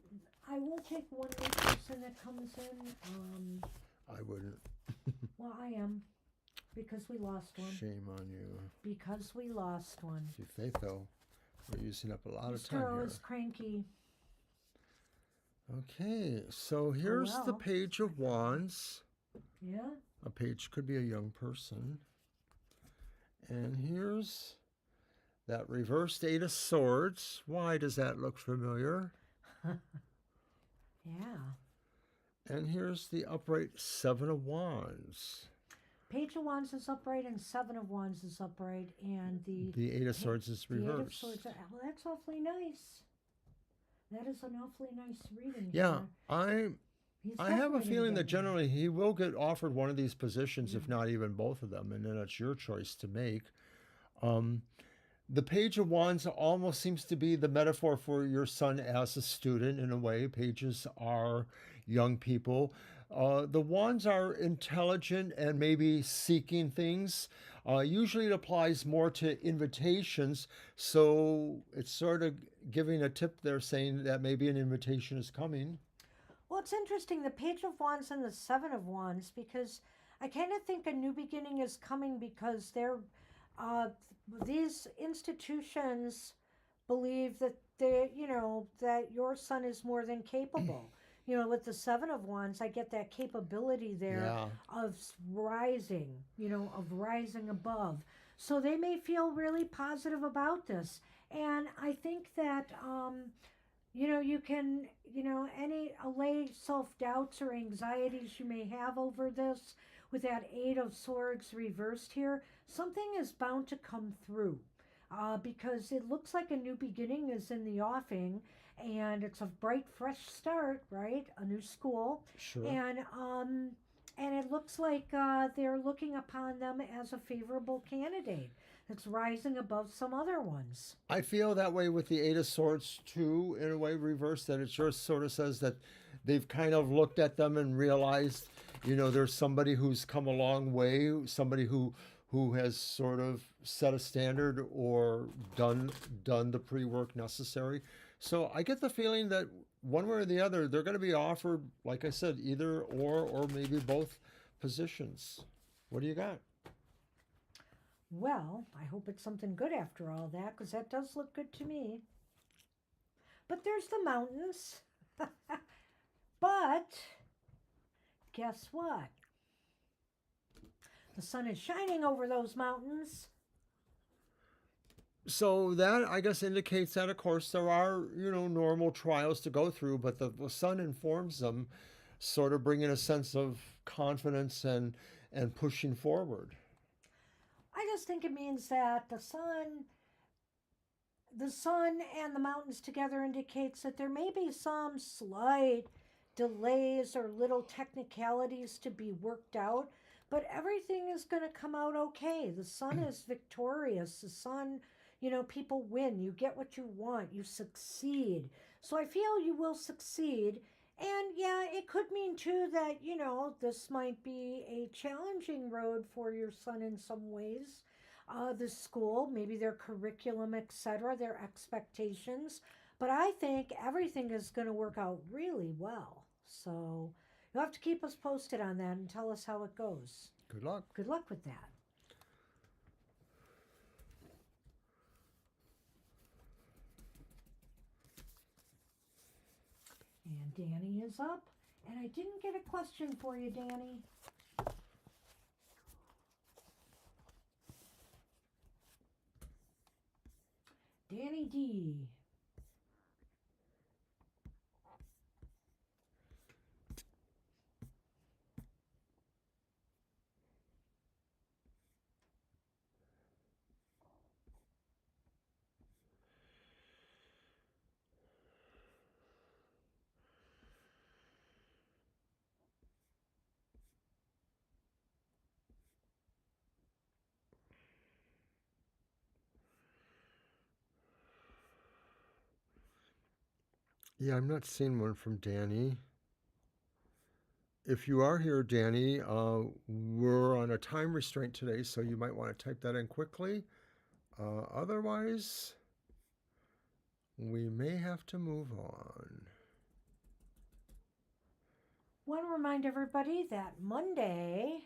I will take one new person that comes in. I wouldn't. Well, I am because we lost one. Shame on you. Because we lost one. See, Faith, though, we're using up a lot of This time tarot here. is cranky. Okay, so Oh here's the well. Page of Wands. Yeah. A page could be a young person. And here's that reversed Eight of Swords. Why does that look familiar? Yeah. And here's the upright Seven of Wands. Page of Wands is upright and Seven of Wands is upright, and The Eight of Swords is the Eight of reversed. Swords. Well, that's awfully nice. That is an awfully nice reading Yeah, here. He's I have a definitely gonna feeling that get one. generally he will get offered one of these positions, if Yeah. not even both of them, and then it's your choice to make. Um, the Page of Wands almost seems to be the metaphor for your son as a student in a way. Pages are young people. The wands are intelligent and maybe seeking things. Usually it applies more to invitations, so it's sort of giving a tip there saying that maybe an invitation is coming. Well, it's interesting, the Page of Wands and the Seven of Wands, because I kind of think a new beginning is coming because uh, these institutions believe that that your son is more than capable. With the Seven of Wands, I get that capability there Yeah. of rising, of rising above. So they may feel really positive about this. And I think that you can, any allay self doubts or anxieties you may have over this with that Eight of Swords reversed here. Something is bound to come through because it looks like a new beginning is in the offing, and it's a bright, fresh start, right? A new school, Sure. and it looks like they're looking upon them as a favorable candidate that's rising above some other ones. I feel that way with the Eight of Swords too, in a way reversed, that it just sort of says that they've kind of looked at them and realized, there's somebody who's come a long way, somebody who has sort of set a standard or done the pre-work necessary. So I get the feeling that one way or the other, they're going to be offered, like I said, either or maybe both positions. What do you got? Well, I hope it's something good after all that, because that does look good to me. But there's the mountains. But guess what? The sun is shining over those mountains. So that, I guess, indicates that, of course, there are, normal trials to go through, but the sun informs them, sort of bringing a sense of confidence and pushing forward. I just think it means that the sun and the mountains together indicates that there may be some slight delays or little technicalities to be worked out, but everything is going to come out okay. The sun is victorious. The sun, people win. You get what you want. You succeed. So I feel you will succeed. And yeah, it could mean too that, this might be a challenging road for your son in some ways. The school, maybe their curriculum, etc., their expectations. But I think everything is going to work out really well. So you'll have to keep us posted on that and tell us how it goes. Good luck. Good luck with that. And Danny is up. And I didn't get a question for you, Danny. Danny D. Yeah, I'm not seeing one from Danny. If you are here, Danny, we're on a time restraint today, so you might want to type that in quickly. Otherwise, we may have to move on. Want to remind everybody that Monday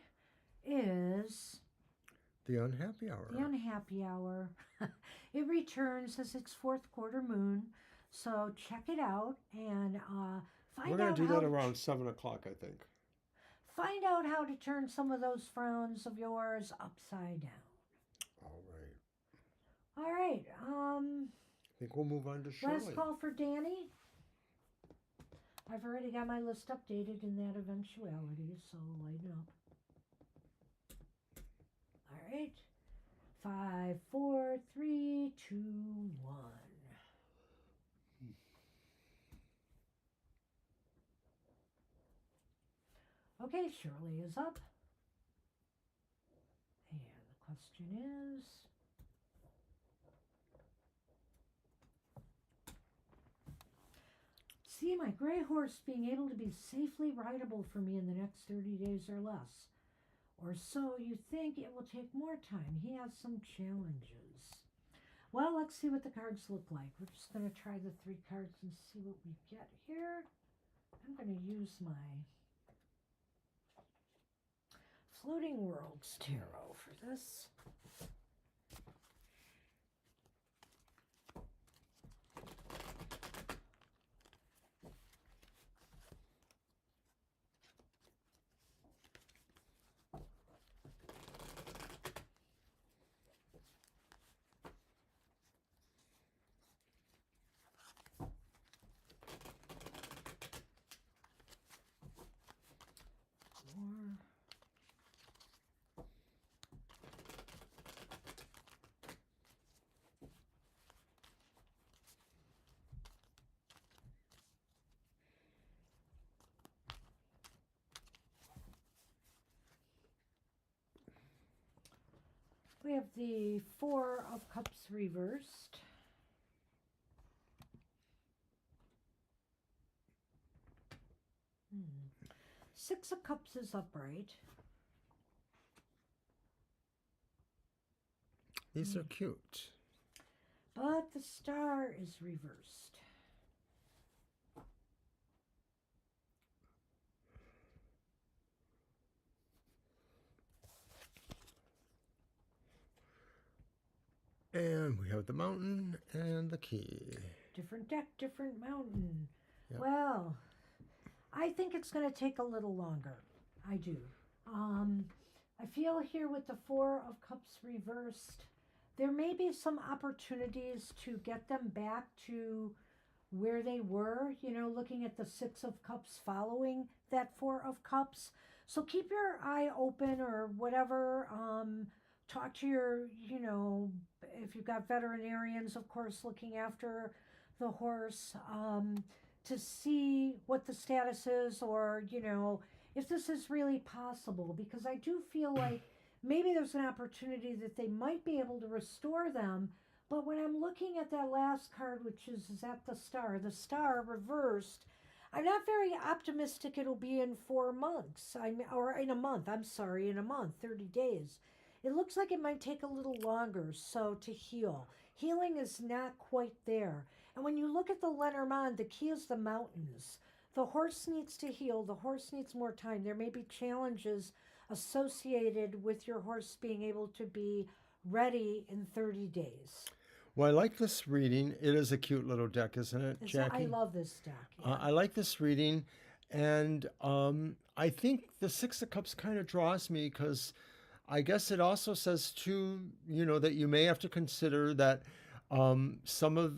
is The unhappy hour. the unhappy hour. It returns as its fourth quarter moon. So check it out and find We're going out to do how that around 7 o'clock, I think. find out how to turn some of those frowns of yours upside down. All right. All right. I think we'll move on to Shirley. Last call for Danny. I've already got my list updated in that eventuality, so lighten up. 5, 4, 3, 2, 1. Okay, Shirley is up. And the question is, see my gray horse being able to be safely rideable for me in the next 30 days or less. Or so you think. It will take more time. He has some challenges. Well, let's see what the cards look like. We're just going to try the 3 cards and see what we get here. I'm going to use my Floating Worlds Tarot for this. Four. We have the 4 of Cups reversed. Six of Cups is upright. These are cute. But the Star is reversed. And we have the Mountain and the Key. Different deck, different mountain. Yep. Well, I think it's going to take a little longer. I do. I feel here with the 4 of Cups reversed, there may be some opportunities to get them back to where they were, you know, looking at the 6 of Cups following that 4 of Cups. So keep your eye open or whatever. Talk to your, you know, if you've got veterinarians, of course, looking after the horse, to see what the status is, or, you know, if this is really possible, because I do feel like maybe there's an opportunity that they might be able to restore them. But when I'm looking at that last card, which is that the Star reversed, I'm not very optimistic it'll be in 4 months. Or in a month, I'm sorry, in a month, 30 days. It looks like it might take a little longer, so to heal. Healing is not quite there. And when you look at the Lenormand, the key is the mountains. The horse needs to heal. The horse needs more time. There may be challenges associated with your horse being able to be ready in 30 days. Well, I like this reading. It is a cute little deck, isn't it, Jackie? I love this deck. Yeah. I like this reading. And I think the 6 of Cups kind of draws me because I guess it also says, too, you know, that you may have to consider that some of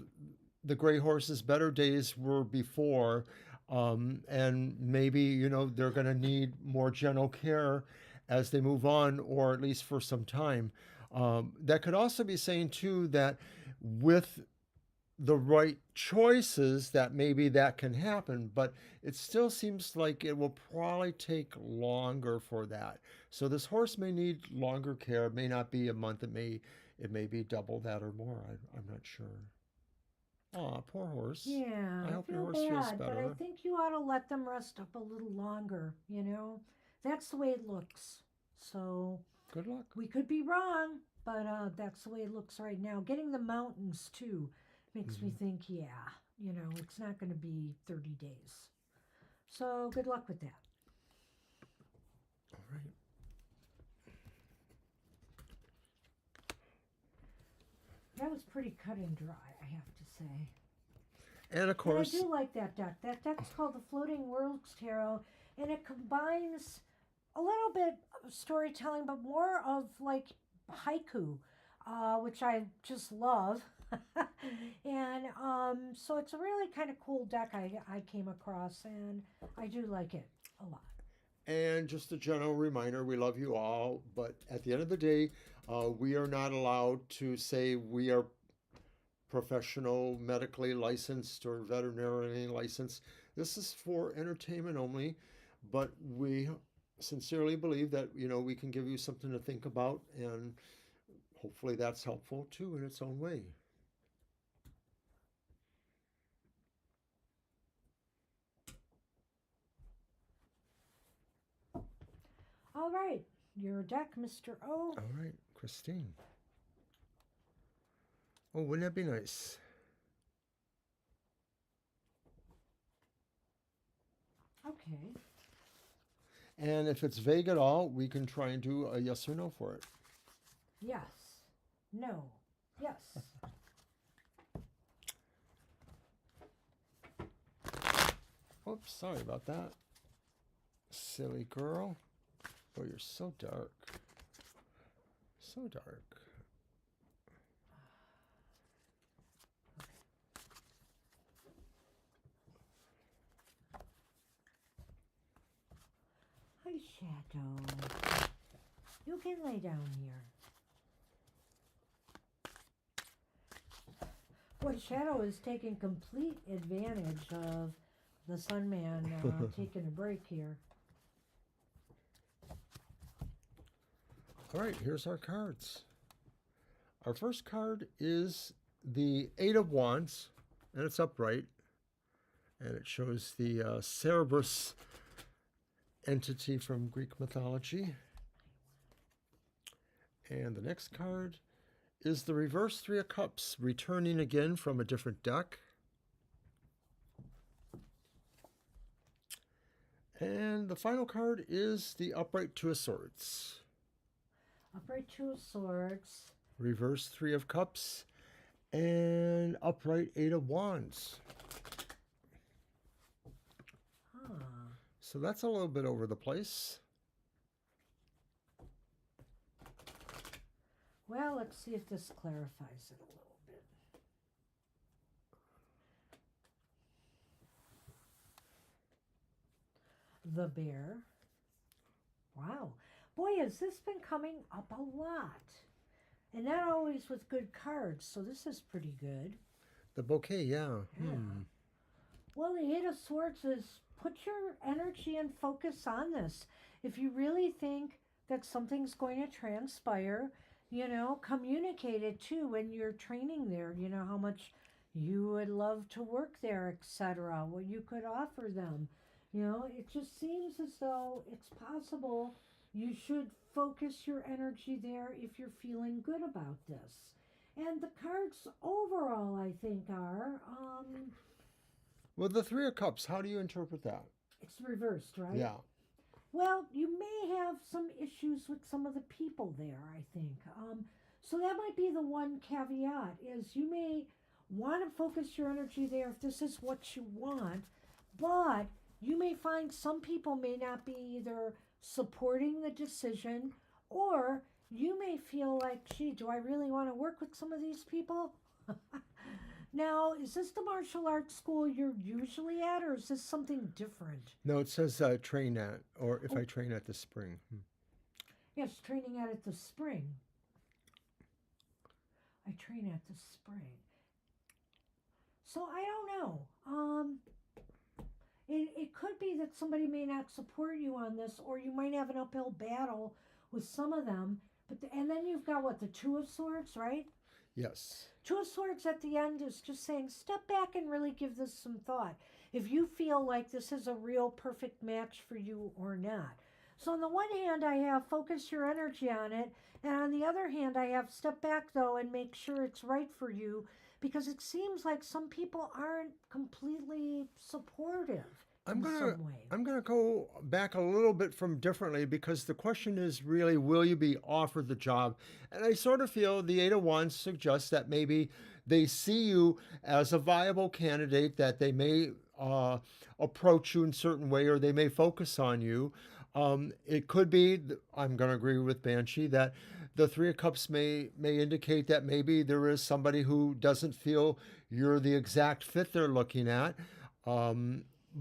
the gray horse's better days were before, and maybe, you know, they're going to need more gentle care as they move on, or at least for some time. That could also be saying, too, that with the right choices that maybe that can happen, but it still seems like it will probably take longer for that. So this horse may need longer care. It may not be a month. It may be double that or more. I'm not sure. Aw, poor horse. Yeah, I hope your feel horse feels bad, but I better. think you ought to let them rest up a little longer, you know? That's the way it looks. So Good luck. we could be wrong, but that's the way it looks right now. Getting the mountains, too, makes me think, yeah, you know, it's not going to be 30 days. So good luck with that. All right. That was pretty cut and dry, I have to say. And of course, And I do like that deck. That deck's called the Floating Worlds Tarot, and it combines a little bit of storytelling, but more of like haiku, which I just love. And so it's a really kind of cool deck I came across, and I do like it a lot. And just a general reminder, we love you all, but at the end of the day, we are not allowed to say we are professional, medically licensed, or veterinarian licensed. This is for entertainment only, but we sincerely believe that, we can give you something to think about, and hopefully that's helpful too in its own way. All right, your deck, Mr. O. All right, Christine. Oh, wouldn't that be nice? Okay. And if it's vague at all, we can try and do a yes or no for it. Yes. No. Yes. Oops, sorry about that. Silly girl. Oh, you're so dark. So dark. Hi, Shadow. You can lay down here. Boy, Shadow is taking complete advantage of the Sun Man taking a break here. All right, here's our cards. Our first card is the Eight of Wands, and it's upright. And it shows the Cerberus entity from Greek mythology. And the next card is the reverse Three of Cups, returning again from a different deck. And the final card is the upright Two of Swords. Upright Two of Swords. Reverse Three of Cups and upright Eight of Wands. Huh. So that's a little bit over the place. Well, let's see if this clarifies it a little bit. The Bear. Wow. Boy, has this been coming up a lot. And not always with good cards, so this is pretty good. The bouquet, yeah. Yeah. Well, the Eight of Swords is put your energy and focus on this. If you really think that something's going to transpire, communicate it too when you're training there. How much you would love to work there, etc. What you could offer them. It just seems as though it's possible you should focus your energy there if you're feeling good about this. And the cards overall, I think, are Well, the Three of Cups, how do you interpret that? it's reversed, right? Yeah. Well, you may have some issues with some of the people there, I think. So that might be the one caveat is you may want to focus your energy there if this is what you want, but you may find some people may not be either supporting the decision or you may feel like, gee, do I really want to work with some of these people? Now, is this the martial arts school you're usually at, or is this something different? No, it says train at, or if I train at the spring. Yes, training at it this spring. I train at the spring. So I don't know. It could be that somebody may not support you on this, or you might have an uphill battle with some of them. And then you've got what, the Two of Swords, right? Yes. Two of Swords at the end is just saying, step back and really give this some thought. If you feel like this is a real perfect match for you or not. So on the one hand, I have focus your energy on it. And on the other hand, I have step back though and make sure it's right for you. Because it seems like some people aren't completely supportive I'm in some way. gonna go back a little bit from differently because the question is really, will you be offered the job? And I sort of feel the Eight of Wands suggests that maybe they see you as a viable candidate, that they may approach you in a certain way, or they may focus on you. It could be, I'm going to agree with Banshee, that the Three of Cups may indicate that maybe there is somebody who doesn't feel you're the exact fit they're looking at.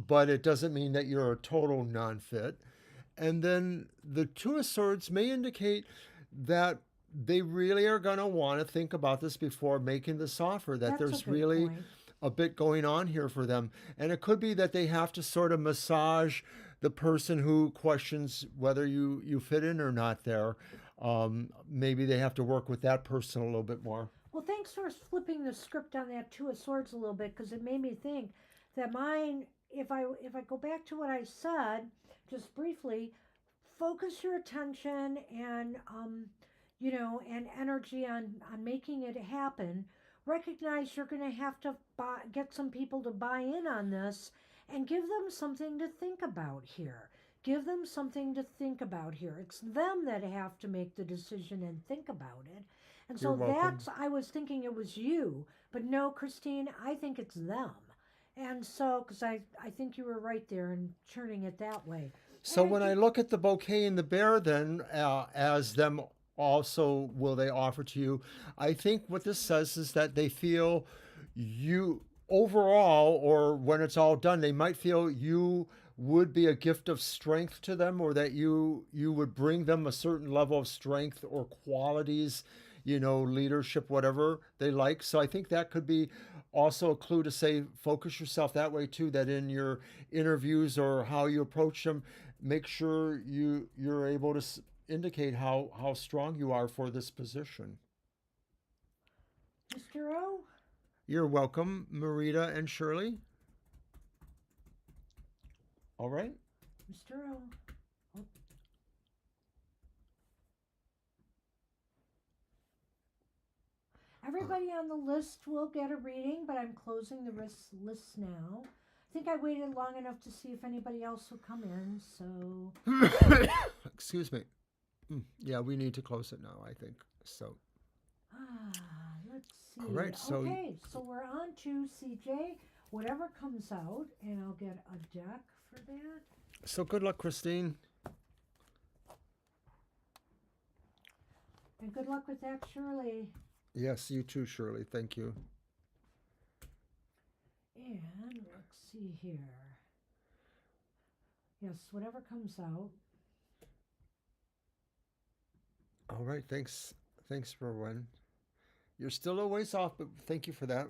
But it doesn't mean that you're a total non-fit. And then the Two of Swords may indicate that they really are going to want to think about this before making this offer, that That's a there's good really point. a bit going on here for them. And it could be that they have to sort of massage the person who questions whether you fit in or not there. Maybe they have to work with that person a little bit more. Well, thanks for flipping the script on that Two of Swords a little bit because it made me think that mine. If I go back to what I said just briefly, focus your attention and and energy on making it happen. Recognize you're going to have to get some people to buy in on this and give them something to think about here. Give them something to think about here. It's them that have to make the decision and think about it. And You're so welcome. that's, I was thinking it was you, but no, Christine, I think it's them. And so, because I think you were right there in turning it that way. And So I when I do, look at the bouquet and the bear, then as them also will they offer to you, I think what this says is that they feel you overall, or when it's all done, they might feel you would be a gift of strength to them, or that you would bring them a certain level of strength or qualities, leadership, whatever they like. So I think that could be also a clue to say focus yourself that way too, that in your interviews or how you approach them, make sure you're able to indicate how strong you are for this position. Mr. O, You're welcome, Marita and Shirley. All right. Mr. O. Oh, everybody on the list will get a reading, but I'm closing the list now. I think I waited long enough to see if anybody else would come in, so. Excuse me. Yeah, we need to close it now, I think. So, Let's all see. right. So, Okay, so we're on to CJ. Whatever comes out, and I'll get a deck for that. so good luck, Christine. And good luck with that, Shirley. Yes, you too, Shirley. Thank you. And let's see here. Yes, whatever comes out. All right. Thanks. Thanks, Rowan. You're still a ways off, but thank you for that.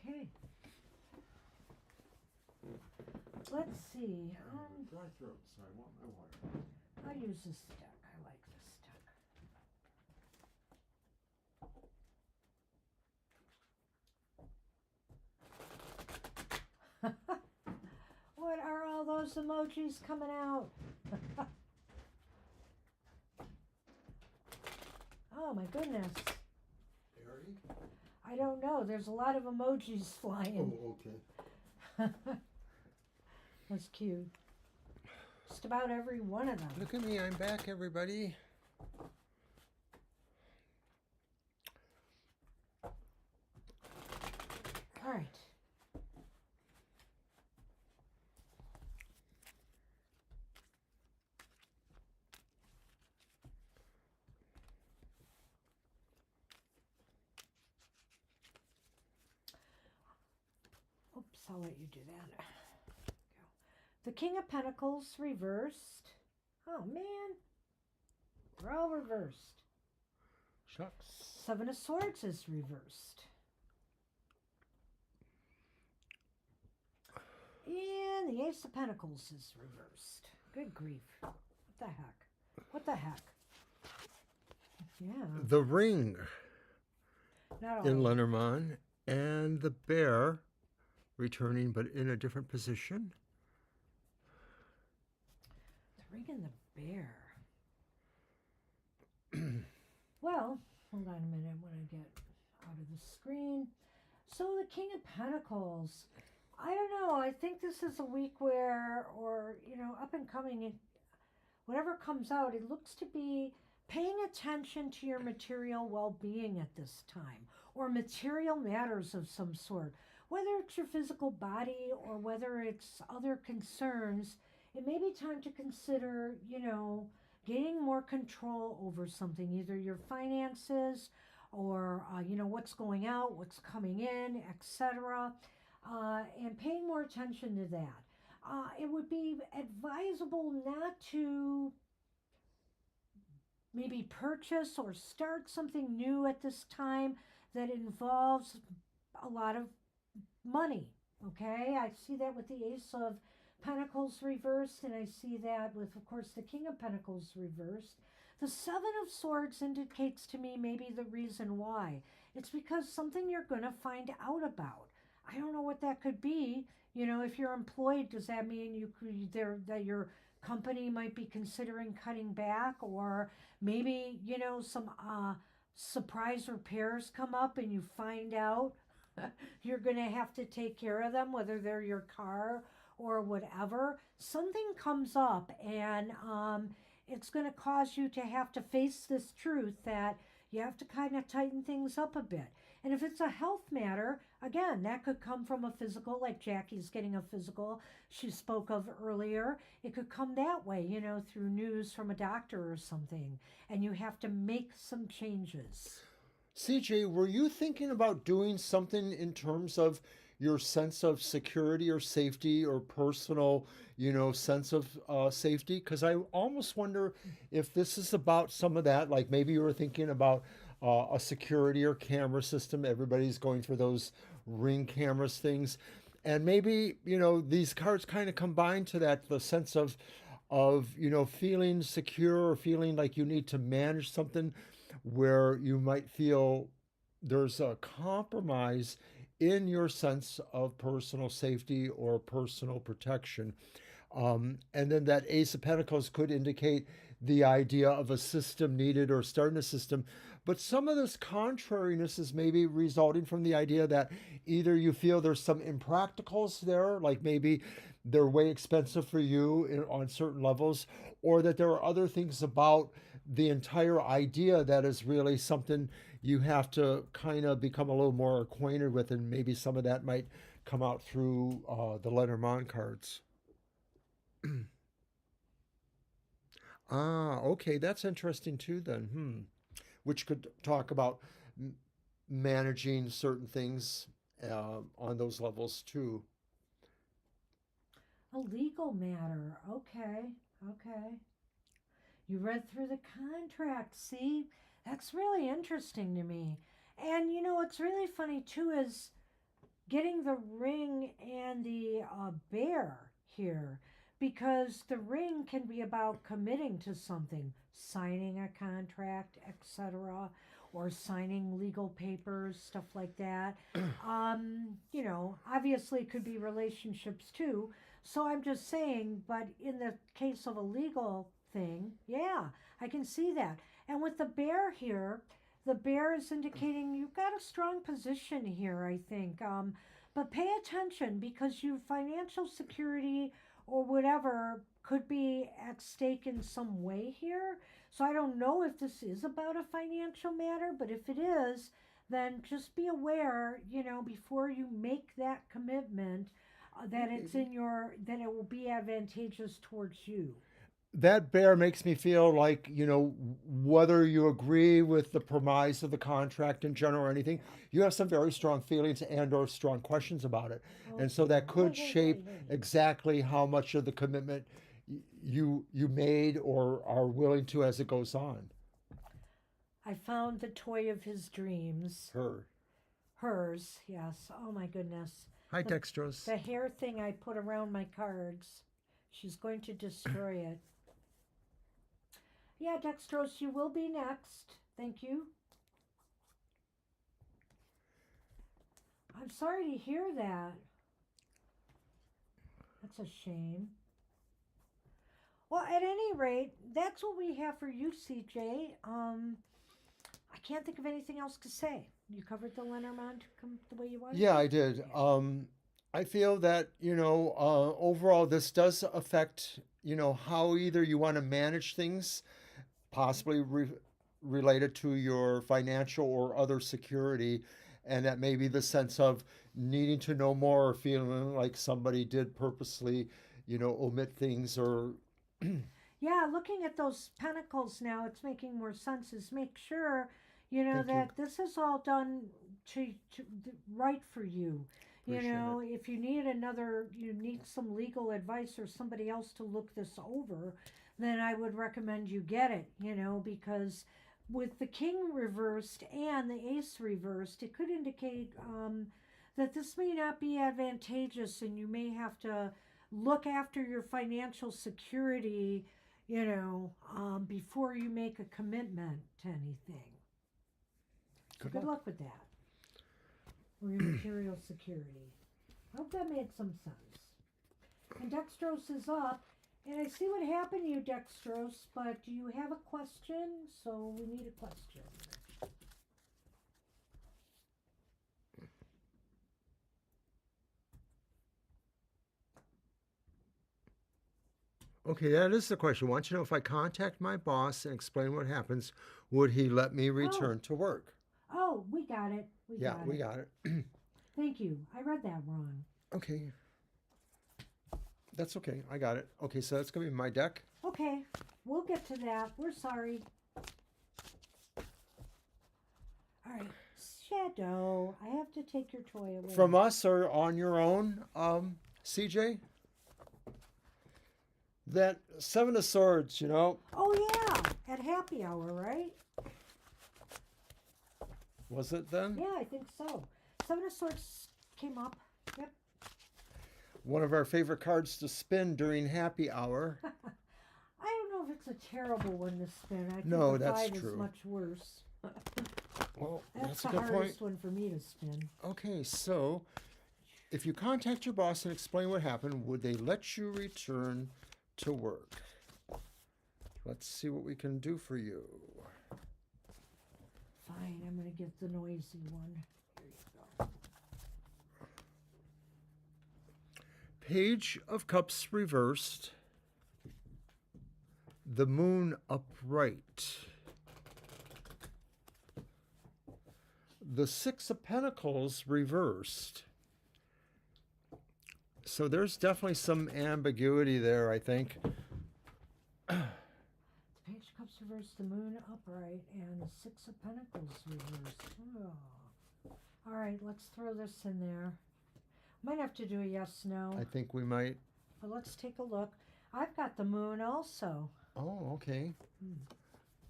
Okay. Let's see. Dry throat, so I want my water. I'll use this deck. I like this deck. What are all those emojis coming out? Oh my goodness. Harry? I don't know. There's a lot of emojis flying. Oh, okay. That's cute. Just about every one of them. Look at me. I'm back, everybody. All right. Oops, I'll let you do that. The King of Pentacles reversed. Oh man, we're all reversed. Shucks. Seven of Swords is reversed. And the Ace of Pentacles is reversed. Good grief. What the heck? What the heck? Yeah. The ring Not all. in Lenormand and the bear returning, but in a different position. The ring and the bear. Well, hold on a minute when I get out of the screen. So the King of Pentacles. I don't know. I think this is a week where, up and coming, whatever comes out, it looks to be paying attention to your material well-being at this time, or material matters of some sort. Whether it's your physical body or whether it's other concerns, it may be time to consider, gaining more control over something, either your finances or what's going out, what's coming in, etc., and paying more attention to that. It would be advisable not to maybe purchase or start something new at this time that involves a lot of money. Okay, I see that with the Ace of Pentacles reversed, and I see that with, of course, the King of Pentacles reversed. The Seven of Swords indicates to me maybe the reason why. It's because something you're going to find out about. I don't know what that could be. If you're employed, does that mean that your company might be considering cutting back, or maybe some surprise repairs come up and you find out you're going to have to take care of them, whether they're your car or whatever. Something comes up, and it's going to cause you to have to face this truth that you have to kind of tighten things up a bit. And if it's a health matter, again, that could come from a physical, like Jackie's getting a physical she spoke of earlier. It could come that way, through news from a doctor or something, and you have to make some changes. CJ, were you thinking about doing something in terms of your sense of security or safety or personal, sense of safety? Because I almost wonder if this is about some of that. Like maybe you were thinking about a security or camera system. Everybody's going for those ring cameras things. And maybe, these cards kind of combine to that, the sense of feeling secure or feeling like you need to manage something where you might feel there's a compromise in your sense of personal safety or personal protection. And then that Ace of Pentacles could indicate the idea of a system needed or starting a system. But some of this contrariness is maybe resulting from the idea that either you feel there's some impracticals there, like maybe they're way expensive for you on certain levels, or that there are other things about the entire idea that is really something you have to kind of become a little more acquainted with, and maybe some of that might come out through the Lenormand cards. Ah, okay, that's interesting too. Then, which could talk about managing certain things on those levels too. A legal matter. Okay. Okay. You read through the contract. See, that's really interesting to me. And what's really funny too is getting the ring and the bear here, because the ring can be about committing to something, signing a contract, etc., or signing legal papers, stuff like that. Obviously it could be relationships too. So I'm just saying, but in the case of a legal thing, yeah, I can see that. And with the bear here, the bear is indicating you've got a strong position here, I think. But pay attention, because your financial security or whatever could be at stake in some way here. So I don't know if this is about a financial matter, but if it is, then just be aware, before you make that commitment, that it will be advantageous towards you. That bear makes me feel like, whether you agree with the premise of the contract in general or anything, Yeah. you have some very strong feelings and or strong questions about it. And so Okay. that Hey, could hey, hey, shape hey. exactly how much of the commitment you made or are willing to as it goes on. I found the toy of his dreams. Her. Hers, yes. Oh my goodness. Hi, The Dextrose. the hair thing I put around my cards. She's going to destroy it. Yeah, Dextrose, you will be next. Thank you. I'm sorry to hear that. That's a shame. Well, at any rate, that's what we have for you, CJ. I can't think of anything else to say. You covered the Lenormand the way you wanted Yeah, to? I did. Yeah. I feel that, overall, this does affect, how either you want to manage things, possibly related to your financial or other security, and that maybe the sense of needing to know more or feeling like somebody did purposely, omit things or. Yeah, looking at those pentacles now, it's making more sense. Is make sure, Thank you. that this is all done right for you. Appreciate it. If you need some legal advice or somebody else to look this over, then I would recommend you get it, because with the king reversed and the ace reversed, it could indicate that this may not be advantageous and you may have to look after your financial security, before you make a commitment to anything. So Good good luck. luck with that, or your material security. I hope that made some sense. And Dextrose is up, and I see what happened to you, Dextrose, but do you have a question? So we need a question. Okay, that is the question. I want you to know if I contact my boss and explain what happens, would he let me Oh, return to work? oh, we got it. We Yeah, got we it. got it. Thank you. I read that wrong. Okay, that's okay. I got it. Okay, so that's going to be my deck. Okay, we'll get to that. We're sorry. All right, Shadow. I have to take your toy away. From us or on your own, CJ? That Seven of Swords, Oh yeah, at happy hour, right? was it then? Yeah, I think so. Seven of Swords came up. Yep. One of our favorite cards to spin during happy hour. I don't know if it's a terrible one to spin. I think No, the that's five is true. much worse. Well, That's that's a the good point. hardest one for me to spin. Okay, so if you contact your boss and explain what happened, would they let you return to work? Let's see what we can do for you. Fine, I'm going to get the noisy one. Here you go. Page of Cups reversed. The Moon upright. The Six of Pentacles reversed. So there's definitely some ambiguity there, I think. The Page of Cups reversed, the Moon upright, and the Six of Pentacles reversed. Oh. All right, let's throw this in there. Might have to do a yes, no. I think we might. But let's take a look. I've got the Moon also. Oh, okay.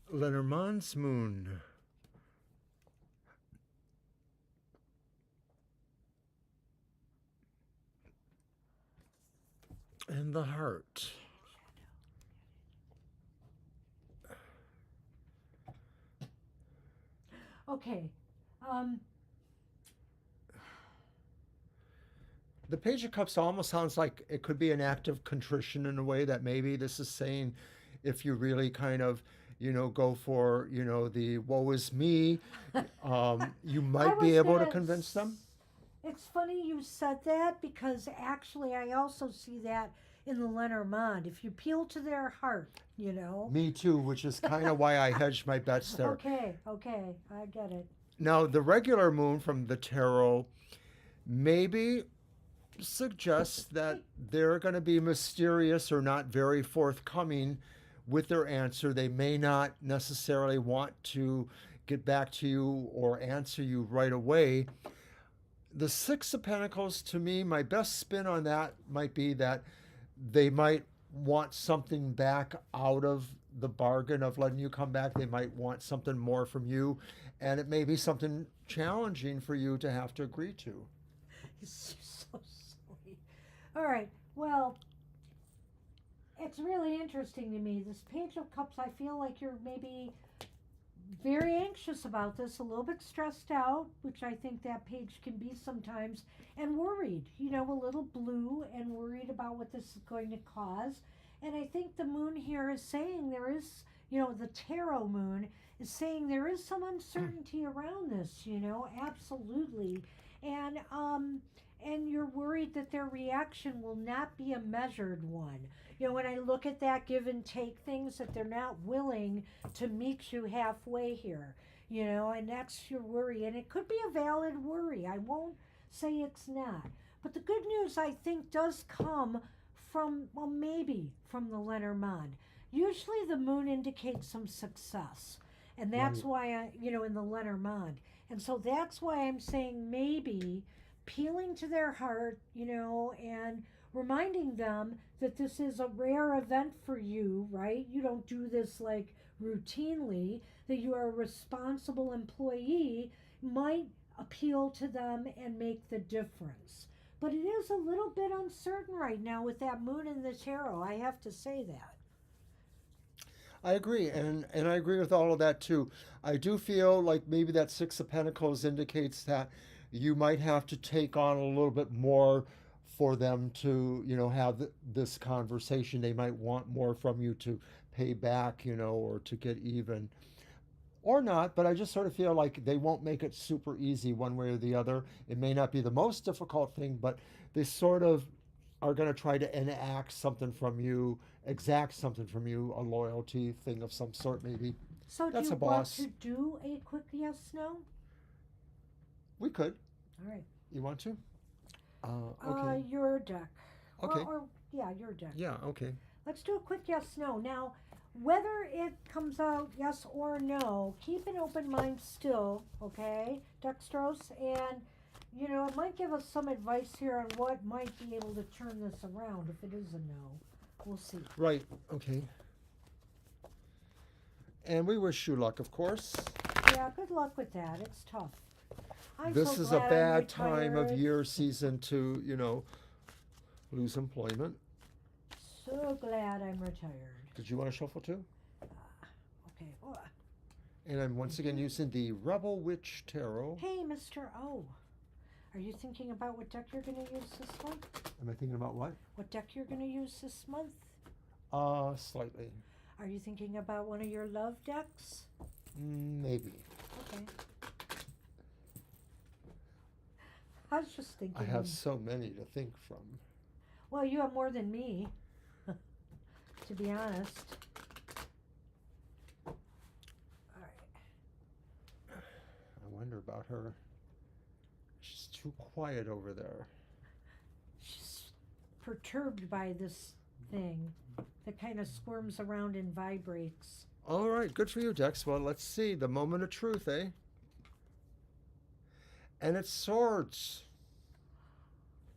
Lenormand's Moon. And the Heart. Okay. The Page of Cups almost sounds like it could be an act of contrition in a way that maybe this is saying if you really kind of, go for, the woe is me, you I might be was able to gonna. convince them. It's funny you said that because actually I also see that in the Lenormand. If you appeal to their heart. Me too, which is kind of why I hedged my bets there. Okay, I get it. Now, the regular moon from the tarot maybe suggests that they're going to be mysterious or not very forthcoming with their answer. They may not necessarily want to get back to you or answer you right away. The Six of Pentacles, to me, my best spin on that might be that they might want something back out of the bargain of letting you come back. They might want something more from you, and it may be something challenging for you to have to agree to. It's so silly. All right, well, it's really interesting to me. This Page of Cups, I feel like you're maybe very anxious about this, a little bit stressed out, which I think that page can be sometimes, and worried, a little blue and worried about what this is going to cause. And I think the moon here is saying there is, the tarot moon is saying there is some uncertainty around this, absolutely. And you're worried that their reaction will not be a measured one. When I look at that give and take things, that they're not willing to meet you halfway here, and that's your worry. And it could be a valid worry. I won't say it's not. But the good news, I think, does come from, well, maybe from the Lenormand. Usually the moon indicates some success. And that's Right. why in the Lenormand. And so that's why I'm saying maybe peeling to their heart, and reminding them that this is a rare event for you, right? You don't do this like routinely, that you are a responsible employee might appeal to them and make the difference. But it is a little bit uncertain right now with that moon in the tarot. I have to say that. I agree, and I agree with all of that too. I do feel like maybe that Six of Pentacles indicates that you might have to take on a little bit more for them to, have this conversation. They might want more from you to pay back, or to get even, or not. But I just sort of feel like they won't make it super easy one way or the other. It may not be the most difficult thing, but they sort of are going to try to enact something from you, exact something from you, a loyalty thing of some sort, maybe. So, do That's you a want boss. to do a quick yes no? We could. All right. You want to? Okay. Your deck. Well, Okay. or yeah, your deck. Yeah, okay. Let's do a quick yes no. Now, whether it comes out yes or no, keep an open mind still, okay, Dextrose? And, it might give us some advice here on what might be able to turn this around if it is a no. We'll see. Right, okay. And we wish you luck, of course. Yeah, good luck with that. It's tough. I'm This so is a glad I'm bad time of retired. year season to, lose employment. So glad I'm retired. Did you want to shuffle too? Okay. Oh, And I'm once again using the Rebel Witch Tarot. hey, Mr. O. Are you thinking about what deck you're going to use this month? Am I thinking about what? What deck you're going to use this month? Slightly. Are you thinking about one of your love decks? Maybe. Okay. I was just thinking. I have so many to think from. Well, you have more than me, to be honest. All right. I wonder about her. She's too quiet over there. She's perturbed by this thing that kind of squirms around and vibrates. All right, good for you, Dex. Well, let's see. The moment of truth, eh? And it's swords.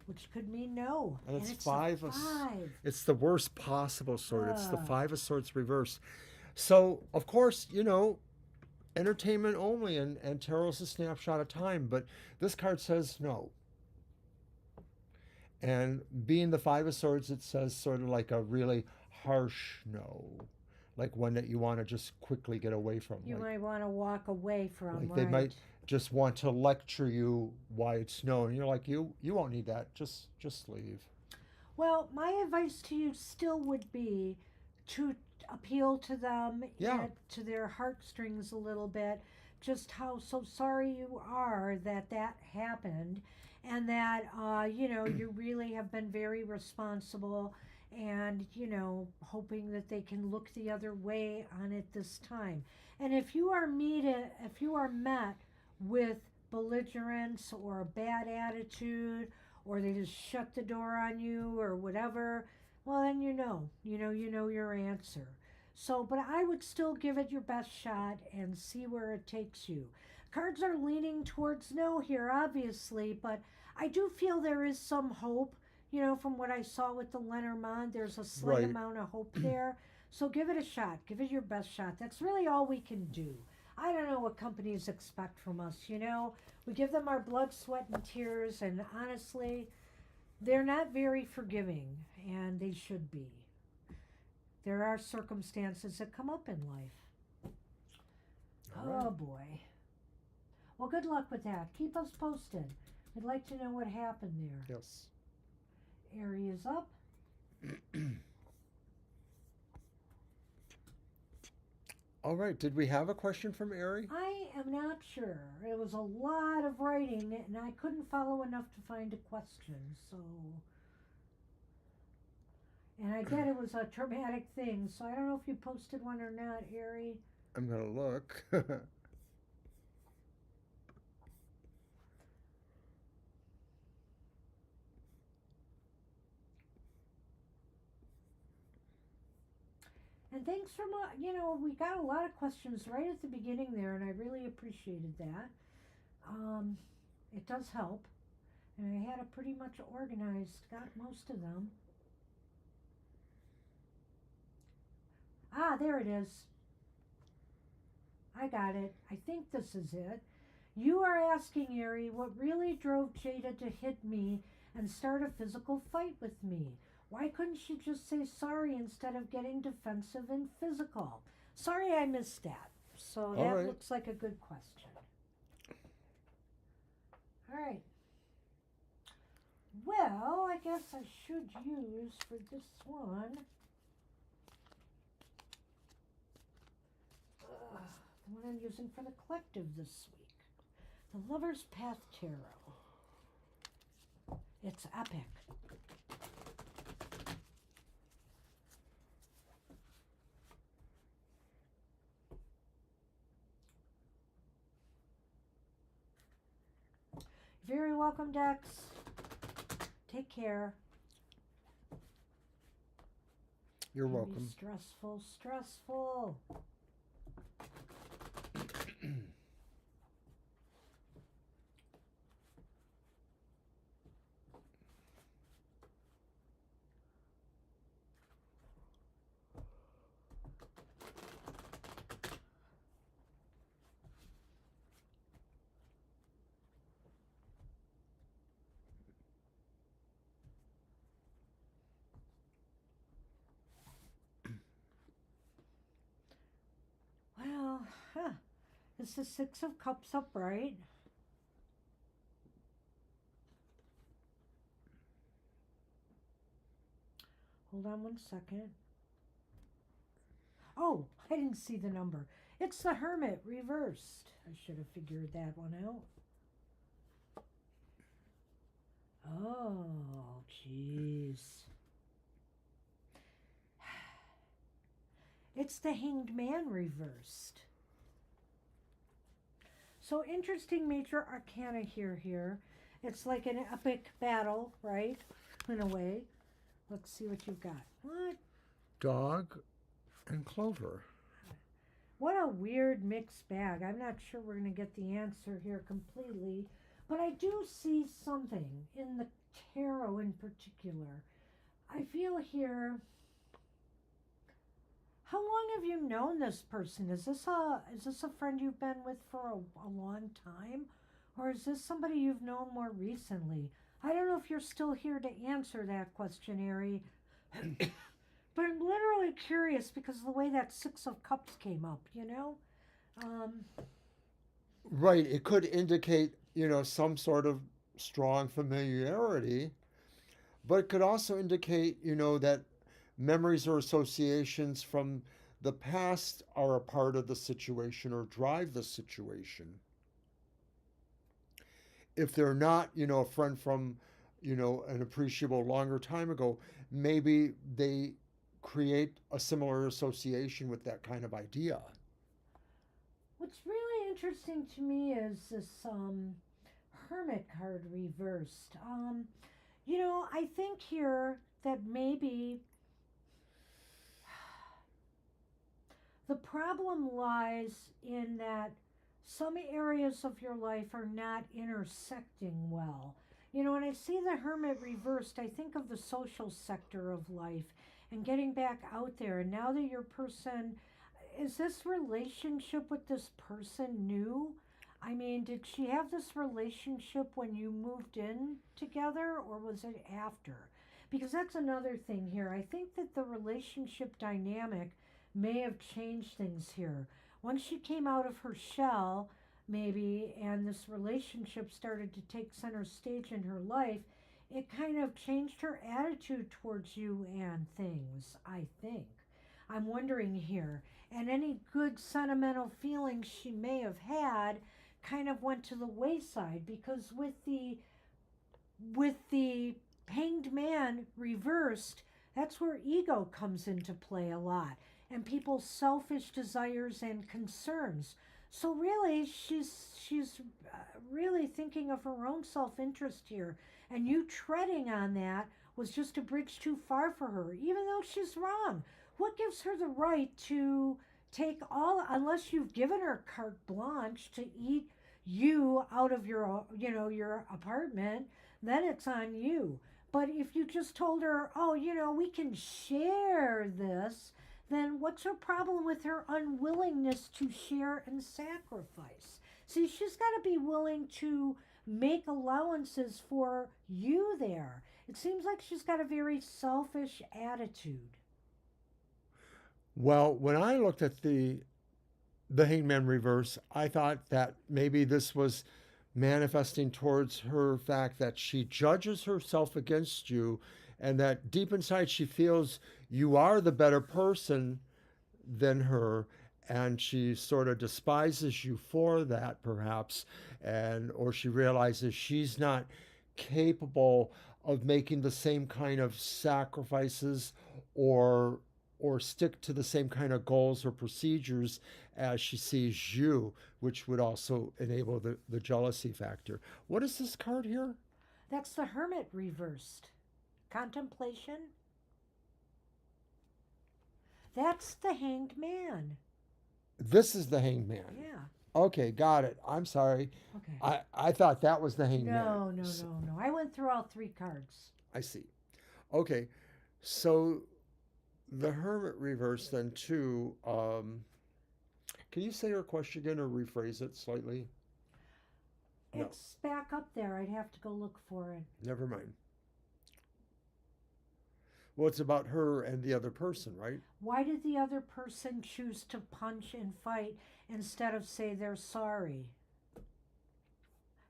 Which could mean no. And it's a five. five. It's the worst possible sword. It's the Five of Swords reversed. So, of course, entertainment only, and tarot's a snapshot of time. But this card says no. And being the Five of Swords, it says sort of like a really harsh no. Like one that you want to just quickly get away from. You like, might want to walk away from, like right? they might just want to lecture you why it's no, and you're like, you won't need that. Just leave. Well, my advice to you still would be to appeal to them, Yeah. and to their heartstrings a little bit, just how so sorry you are that happened, and that you really have been very responsible, and hoping that they can look the other way on it this time. And if you are met with belligerence or a bad attitude, or they just shut the door on you or whatever, well, then you know your answer. So, but I would still give it your best shot and see where it takes you. Cards are leaning towards no here, obviously, but I do feel there is some hope. From what I saw with the Lenormand, there's a slight Right. amount of hope there. So give it a shot. Give it your best shot. That's really all we can do. I don't know what companies expect from us, We give them our blood, sweat, and tears, and honestly, they're not very forgiving, and they should be. There are circumstances that come up in life. All Oh boy. Well, good luck with that. Keep us posted. I'd like to know what happened there. Yes. Area's up. All right. Did we have a question from Ari? I am not sure. It was a lot of writing, and I couldn't follow enough to find a question, so. And I get it was a traumatic thing, so I don't know if you posted one or not, Ari. I'm gonna look. And thanks for we got a lot of questions right at the beginning there, and I really appreciated that. Um, it does help, and I had it pretty much organized, got most of them. Ah, there it is. I got it. I think this is it. You are asking, Ari, what really drove Jada to hit me and start a physical fight with me? Why couldn't she just say sorry instead of getting defensive and physical? Sorry I missed that. So All that right. looks like a good question. All right. Well, I guess I should use for this one the one I'm using for the collective this week, the Lover's Path Tarot. It's epic. Very welcome, Dex. Take care. You're Can welcome. be stressful, stressful. Well, is the Six of Cups upright? Hold on one second. Oh, I didn't see the number. It's the Hermit reversed. I should have figured that one out. Oh, jeez. It's the Hanged Man reversed. So interesting major arcana here. It's like an epic battle, right? In a way. Let's see what you've got. What? Dog and clover. What a weird mixed bag. I'm not sure we're going to get the answer here completely, but I do see something in the tarot in particular. I feel here. How long have you known this person? Is this a friend you've been with for a long time, or is this somebody you've known more recently? I don't know if you're still here to answer that question, Ari. But I'm literally curious because of the way that Six of Cups came up, Um, Right. It could indicate, some sort of strong familiarity, but it could also indicate, that memories or associations from the past are a part of the situation or drive the situation. If they're not, a friend from, an appreciable longer time ago, maybe they create a similar association with that kind of idea. what's really interesting to me is this Hermit card reversed. I think here that maybe the problem lies in that some areas of your life are not intersecting well. When I see the Hermit reversed, I think of the social sector of life and getting back out there. And now that your person, is this relationship with this person new? I mean, did she have this relationship when you moved in together or was it after? Because that's another thing here. I think that the relationship dynamic may have changed things here. Once she came out of her shell, maybe, and this relationship started to take center stage in her life, it kind of changed her attitude towards you and things, I think. I'm wondering here. And any good sentimental feelings she may have had kind of went to the wayside because with the hanged man reversed, that's where ego comes into play a lot and people's selfish desires and concerns. So really, she's really thinking of her own self-interest here, and you treading on that was just a bridge too far for her, even though she's wrong. what gives her the right to take all, unless you've given her carte blanche to eat you out of your, your apartment, then it's on you. But if you just told her, oh, we can share this, then what's her problem with her unwillingness to share and sacrifice? See, she's got to be willing to make allowances for you there. It seems like she's got a very selfish attitude. Well, when I looked at the Hangman reverse, I thought that maybe this was manifesting towards her fact that she judges herself against you, and that deep inside she feels you are the better person than her, and she sort of despises you for that, perhaps, and or she realizes she's not capable of making the same kind of sacrifices, or stick to the same kind of goals or procedures as she sees you, which would also enable the jealousy factor. What is this card here? That's the Hermit reversed. Contemplation. That's the Hanged Man. This is the Hangman. Yeah. Okay, got it. I'm sorry. Okay. I thought that was the Hangman. No. I went through all three cards. I see. Okay, so the Hermit reverse then too. Can you say your question again or rephrase it slightly? No, It's back up there. I'd have to go look for it. never mind. Well, it's about her and the other person, right? Why did the other person choose to punch and fight instead of say they're sorry?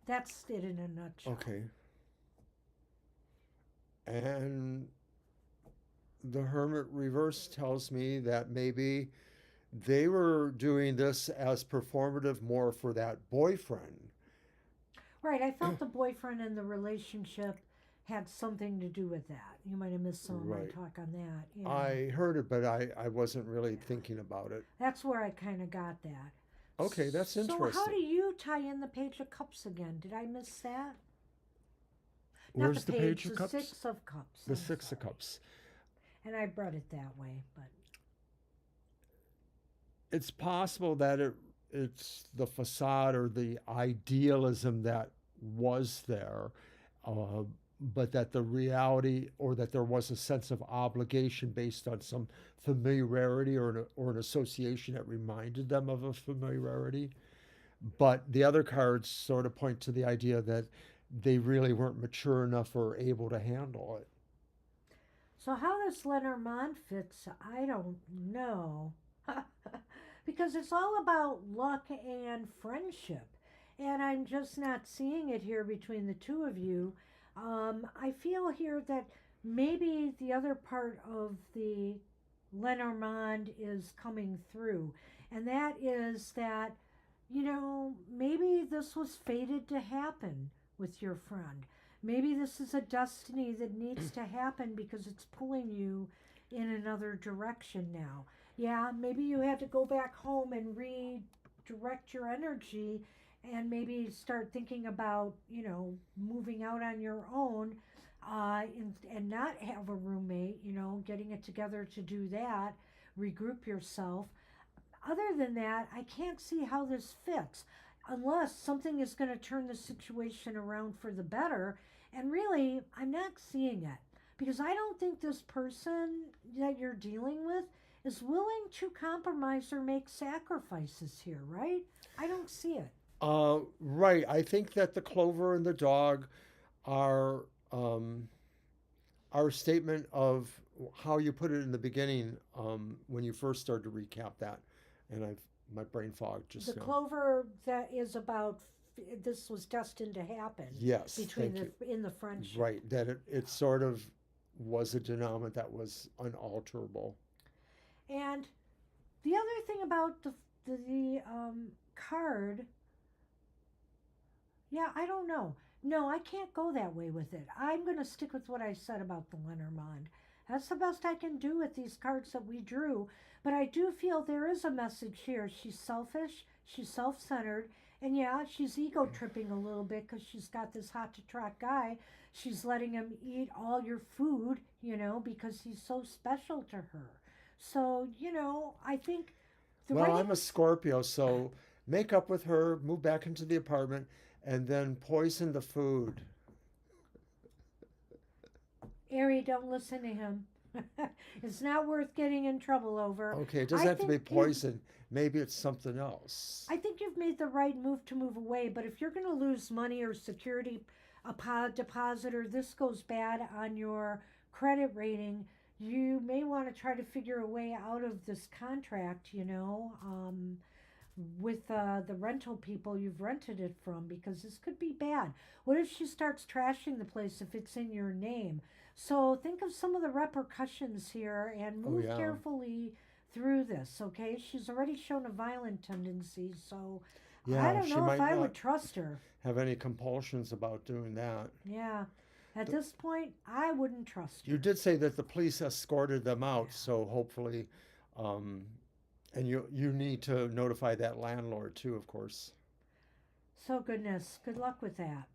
That's it in a nutshell. Okay. And the Hermit reverse tells me that maybe they were doing this as performative more for that boyfriend. Right, I felt the boyfriend and the relationship had something to do with that. You might have missed some of my Right. talk on that. Yeah. I heard it, but I wasn't really thinking about it. That's where I kind of got that. Okay, that's So how interesting. do you tie in the Page of Cups again? Did I miss that? Where's Not the the Page of the Cups? Six of Cups. The I'm Six of sorry. Cups. And I brought it that way, but It's possible that it's the facade or the idealism that was there, uh, but that the reality, or that there was a sense of obligation based on some familiarity, or an association that reminded them of a familiarity. But the other cards sort of point to the idea that they really weren't mature enough or able to handle it. so how this Lenormand fits, I don't know. Because it's all about luck and friendship. And I'm just not seeing it here between the two of you. I feel here that maybe the other part of the Lenormand is coming through. And that is that, maybe this was fated to happen with your friend. Maybe this is a destiny that needs to happen because it's pulling you in another direction now. Yeah, maybe you had to go back home and redirect your energy and maybe start thinking about, moving out on your own, and not have a roommate, getting it together to do that, regroup yourself. Other than that, I can't see how this fits unless something is going to turn the situation around for the better. And really, I'm not seeing it because I don't think this person that you're dealing with is willing to compromise or make sacrifices here, right? I don't see it. Right. I think that the clover and the dog are our statement of how you put it in the beginning, when you first started to recap that, and my brain fog just The now. clover that is about this was destined to happen Yes, between thank you. in the friendship. Right, that it sort of was a denouement that was unalterable. And the other thing about the card, yeah, I don't know. No, I can't go that way with it. I'm going to stick with what I said about the Lenormand. That's the best I can do with these cards that we drew. But I do feel there is a message here. She's selfish, she's self centered, and yeah, she's ego tripping a little bit because she's got this hot to trot guy. She's letting him eat all your food, because he's so special to her. So, I think the Well, writing I'm a Scorpio, so make up with her, move back into the apartment, and then poison the food. Ari, don't listen to him. It's not worth getting in trouble over. Okay, it doesn't I have to think be you've poison. Maybe it's something else. I think you've made the right move to move away, but if you're going to lose money or security a deposit or this goes bad on your credit rating, you may want to try to figure a way out of this contract, with the rental people you've rented it from because this could be bad. What if she starts trashing the place if it's in your name? So think of some of the repercussions here and Oh, move yeah. carefully through this, okay? She's already shown a violent tendency, so I Yeah, don't she know if might I not would trust her. have any compulsions about doing that. Yeah. At The, this point, I wouldn't trust you her. did say that the police escorted them out, Yeah. so hopefully, um, and you need to notify that landlord too, of course. So, goodness, good luck with that.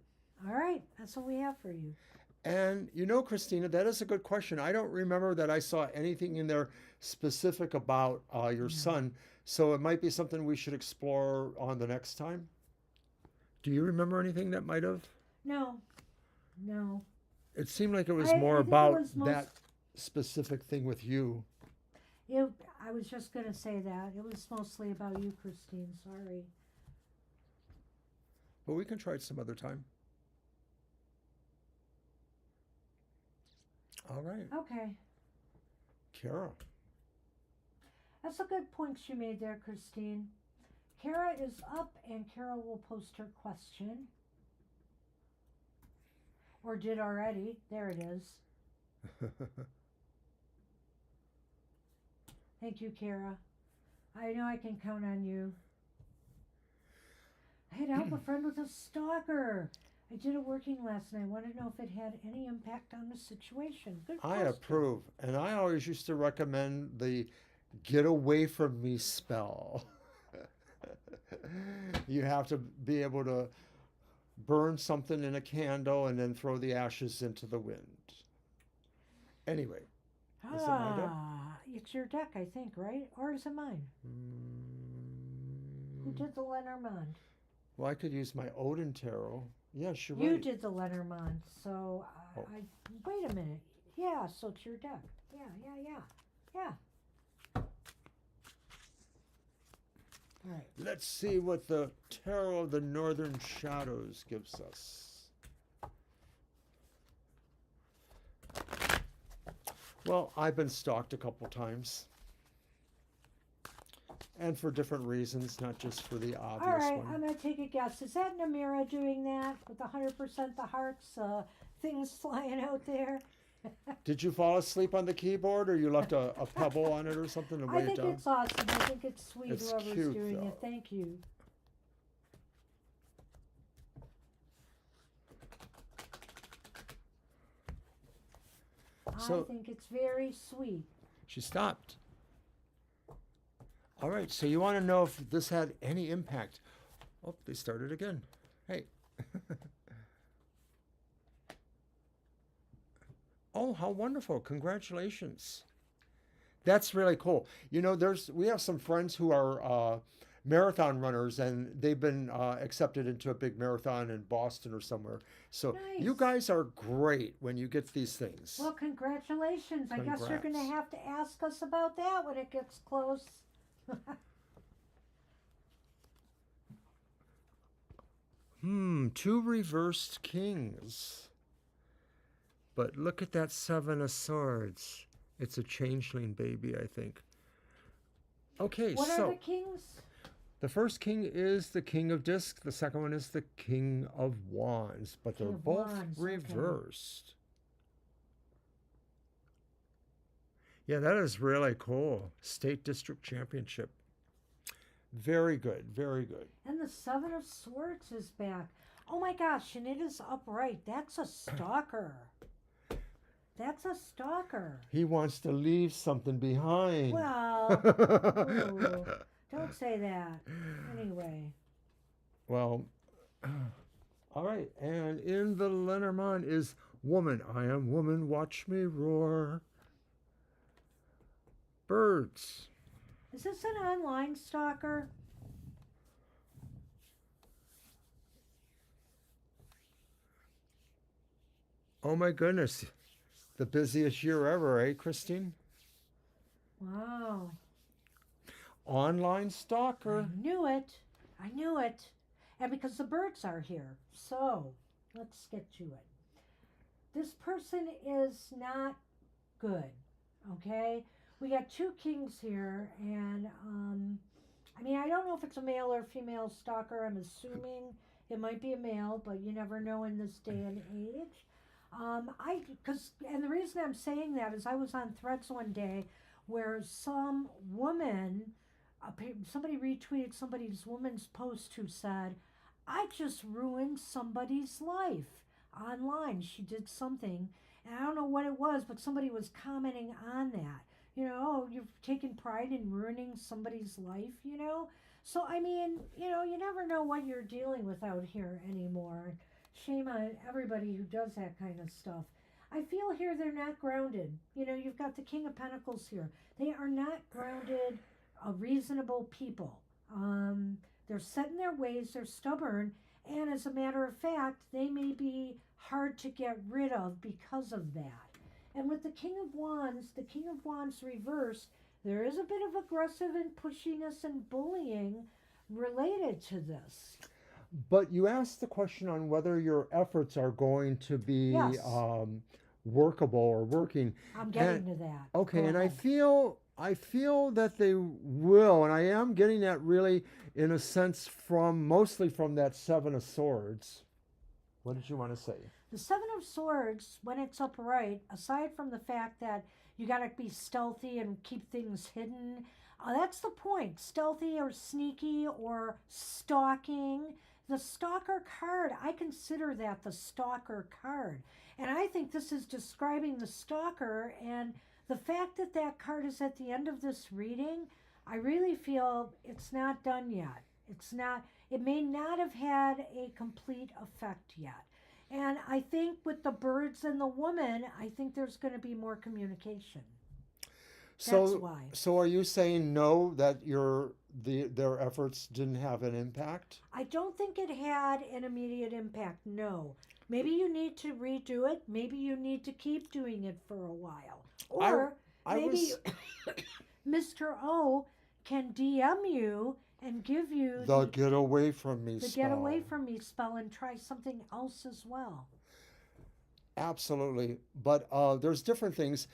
All right, that's what we have for you. And Christina, that is a good question. I don't remember that I saw anything in there specific about your No. son, so it might be something we should explore on the next time. Do you remember anything that might have? No, no. It seemed like it was more I think it about was most that specific thing with you. It, I was just going to say that. It was mostly about you, Christine. Sorry. But we can try it some other time. All right. Okay. Kara. That's a good point you made there, Christine. Kara is up and Kara will post her question. Or did already. There it is. Thank you, Kara. I know I can count on you. I had to help a friend with a stalker. I did it working last night. I wanted to know if it had any impact on the situation. Good I question. approve. And I always used to recommend the get away from me spell. You have to be able to burn something in a candle and then throw the ashes into the wind. Anyway, is it my deck? It's your deck, I think, right? Or is it mine? Who Mm, did the Lenormand? well, I could use my Odin tarot. Yes, you're You right. did the Lenormand. So Oh, wait a minute. Yeah, so it's your deck. Yeah. All right. let's see what the Tarot of the Northern Shadows gives us. Well, I've been stalked a couple times. And for different reasons, not just for the All obvious right, one. I'm going to take a guess. Is that Namira doing that with 100% the hearts, things flying out there? Did you fall asleep on the keyboard or you left a pebble on it or something and I weigh it think down? it's awesome. I think it's sweet, It's whoever's cute, doing though. it. Thank you. I So think it's very sweet. she stopped. All right, so you want to know if this had any impact. Oh, they started again. Hey. Oh, how wonderful. Congratulations. That's really cool. We have some friends who are marathon runners, and they've been accepted into a big marathon in Boston or somewhere. So you Nice. guys are great when you get these things. Well, congratulations. I guess you're going to Congrats. have to ask us about that when it gets close. Two reversed kings. But look at that Seven of Swords. It's a changeling baby, I think. Okay, What are so the kings? the first king is the King of Discs. The second one is the King of Wands. But King they're of both Wands, okay. reversed. Yeah, that is really cool. State District Championship. Very good, very good. And the Seven of Swords is back. Oh my gosh, and it is upright. That's a stalker. That's a stalker. He wants to leave something behind. Well, ooh, don't say that. Anyway. Well, all right. And in the Lenormand is Woman. I am woman, watch me roar. Birds. Is this an online stalker? Oh my goodness. The busiest year ever, eh, Christine? Wow. Online I stalker. knew it. I knew it. And because the birds are here. So, let's get to it. This person is not good. Okay? We got two kings here, and I mean, I don't know if it's a male or female stalker. I'm assuming it might be a male, but you never know in this day and age. And the reason I'm saying that is I was on Threads one day where some woman, somebody retweeted somebody's woman's post who said, I just ruined somebody's life online. She did something, and I don't know what it was, but somebody was commenting on that. Oh, you've taken pride in ruining somebody's life. So, I mean, you never know what you're dealing with out here anymore. Shame on everybody who does that kind of stuff. I feel here they're not grounded. You've got the King of Pentacles here. They are not grounded, reasonable people. They're set in their ways, they're stubborn, and as a matter of fact, they may be hard to get rid of because of that. And with the King of Wands reversed, there is a bit of aggressive and pushiness and bullying related to this. But you asked the question on whether your efforts are going to be Yes, workable or working. I'm And getting to that. okay, Go and ahead. I feel that they will, and I am getting that really in a sense from mostly from that Seven of Swords. What did you want to say? The Seven of Swords, when it's upright, aside from the fact that you got to be stealthy and keep things hidden, that's the point. Stealthy or sneaky or stalking. The stalker card, I consider that the stalker card. And I think this is describing the stalker. And the fact that that card is at the end of this reading, I really feel it's not done yet. It may not have had a complete effect yet. And I think with the birds and the woman, I think there's going to be more communication. That's So, why. so are you saying no that their efforts didn't have an impact? I don't think it had an immediate impact, no. Maybe you need to redo it. Maybe you need to keep doing it for a while. I Or I maybe was Mr. O can DM you and give you the get away from me the get away spell. from me spell and try something else as well. Absolutely. But there's different things.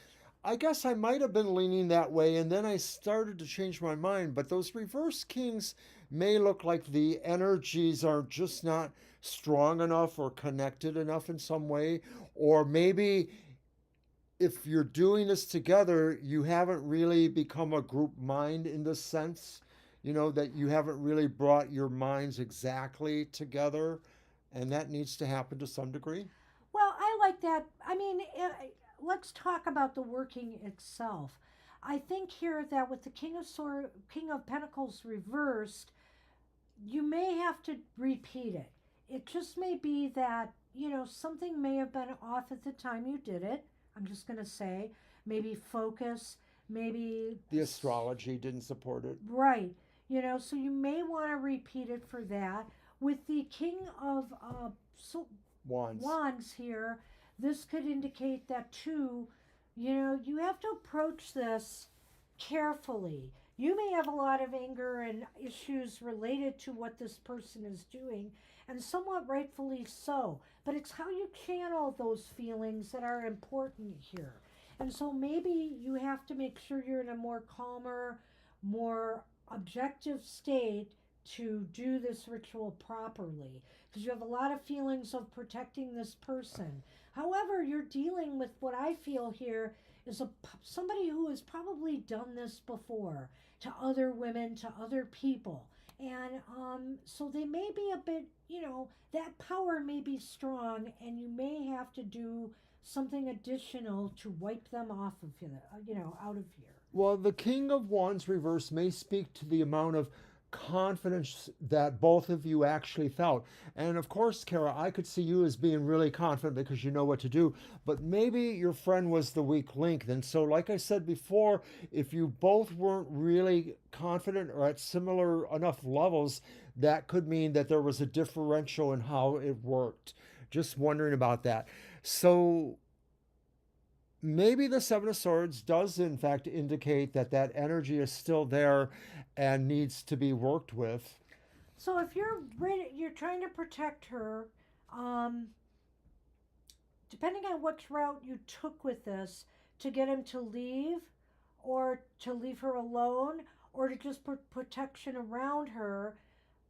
I guess I might have been leaning that way, and then I started to change my mind. But those reverse kings may look like the energies are just not strong enough or connected enough in some way. Or maybe if you're doing this together, you haven't really become a group mind in the sense, that you haven't really brought your minds exactly together. And that needs to happen to some degree. Well, I like that. I mean, let's talk about the working itself. I think here that with the King of Pentacles reversed, you may have to repeat it. It just may be that something may have been off at the time you did it. I'm just going to say maybe focus, maybe The astrology didn't support it. right. So you may want to repeat it for that. With the King of Wands. Wands here, this could indicate that too, you have to approach this carefully. You may have a lot of anger and issues related to what this person is doing, and somewhat rightfully so. But it's how you channel those feelings that are important here. And so maybe you have to make sure you're in a more calmer, more objective state to do this ritual properly because you have a lot of feelings of protecting this person. However, you're dealing with what I feel here is somebody who has probably done this before to other women, to other people. And so they may be a bit, that power may be strong, and you may have to do something additional to wipe them off of out of here. Well, the King of Wands reverse may speak to the amount of confidence that both of you actually felt. And of course, Kara, I could see you as being really confident because you know what to do, but maybe your friend was the weak link. And so, like I said before, if you both weren't really confident or at similar enough levels, that could mean that there was a differential in how it worked. Just wondering about that. So, maybe the Seven of Swords does, in fact, indicate that that energy is still there and needs to be worked with. So if you're trying to protect her, um, depending on which route you took with this, to get him to leave, or to leave her alone, or to just put protection around her,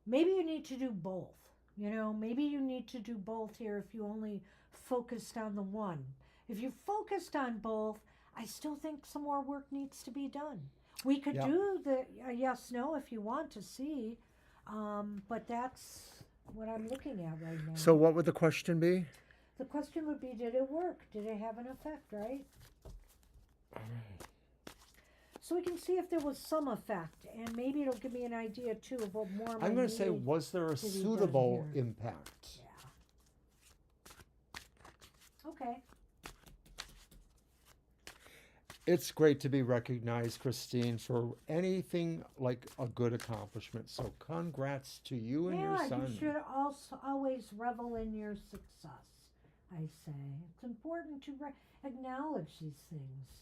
maybe you need to do both. Maybe you need to do both here if you only focused on the one. If you focused on both, I still think some more work needs to be done. We could Yeah. do the yes, no if you want to see, but that's what I'm looking at right So, now. what would the question be? The question would be, did it work? Did it have an effect, right? So we can see if there was some effect, and maybe it'll give me an idea too of what more I'm I going to say, need was there a to be done suitable here. impact? Yeah. Okay. It's great to be recognized, Christine, for anything like a good accomplishment. So, congrats to you and your Yeah, you son. should also always revel in your success. I say it's important to acknowledge these things.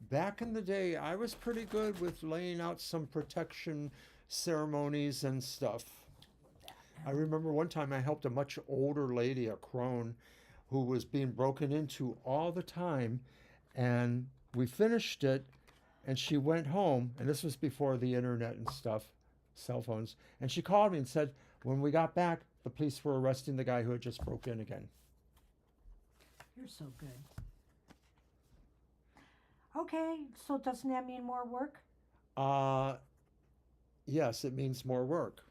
Back in the day, I was pretty good with laying out some protection ceremonies and stuff. I remember one time I helped a much older lady, a crone, who was being broken into all the time, and we finished it, and she went home, and this was before the internet and stuff, cell phones, and she called me and said, when we got back, the police were arresting the guy who had just broke in again. You're so good. Okay, so doesn't that mean more work? Uh, yes, it means more work.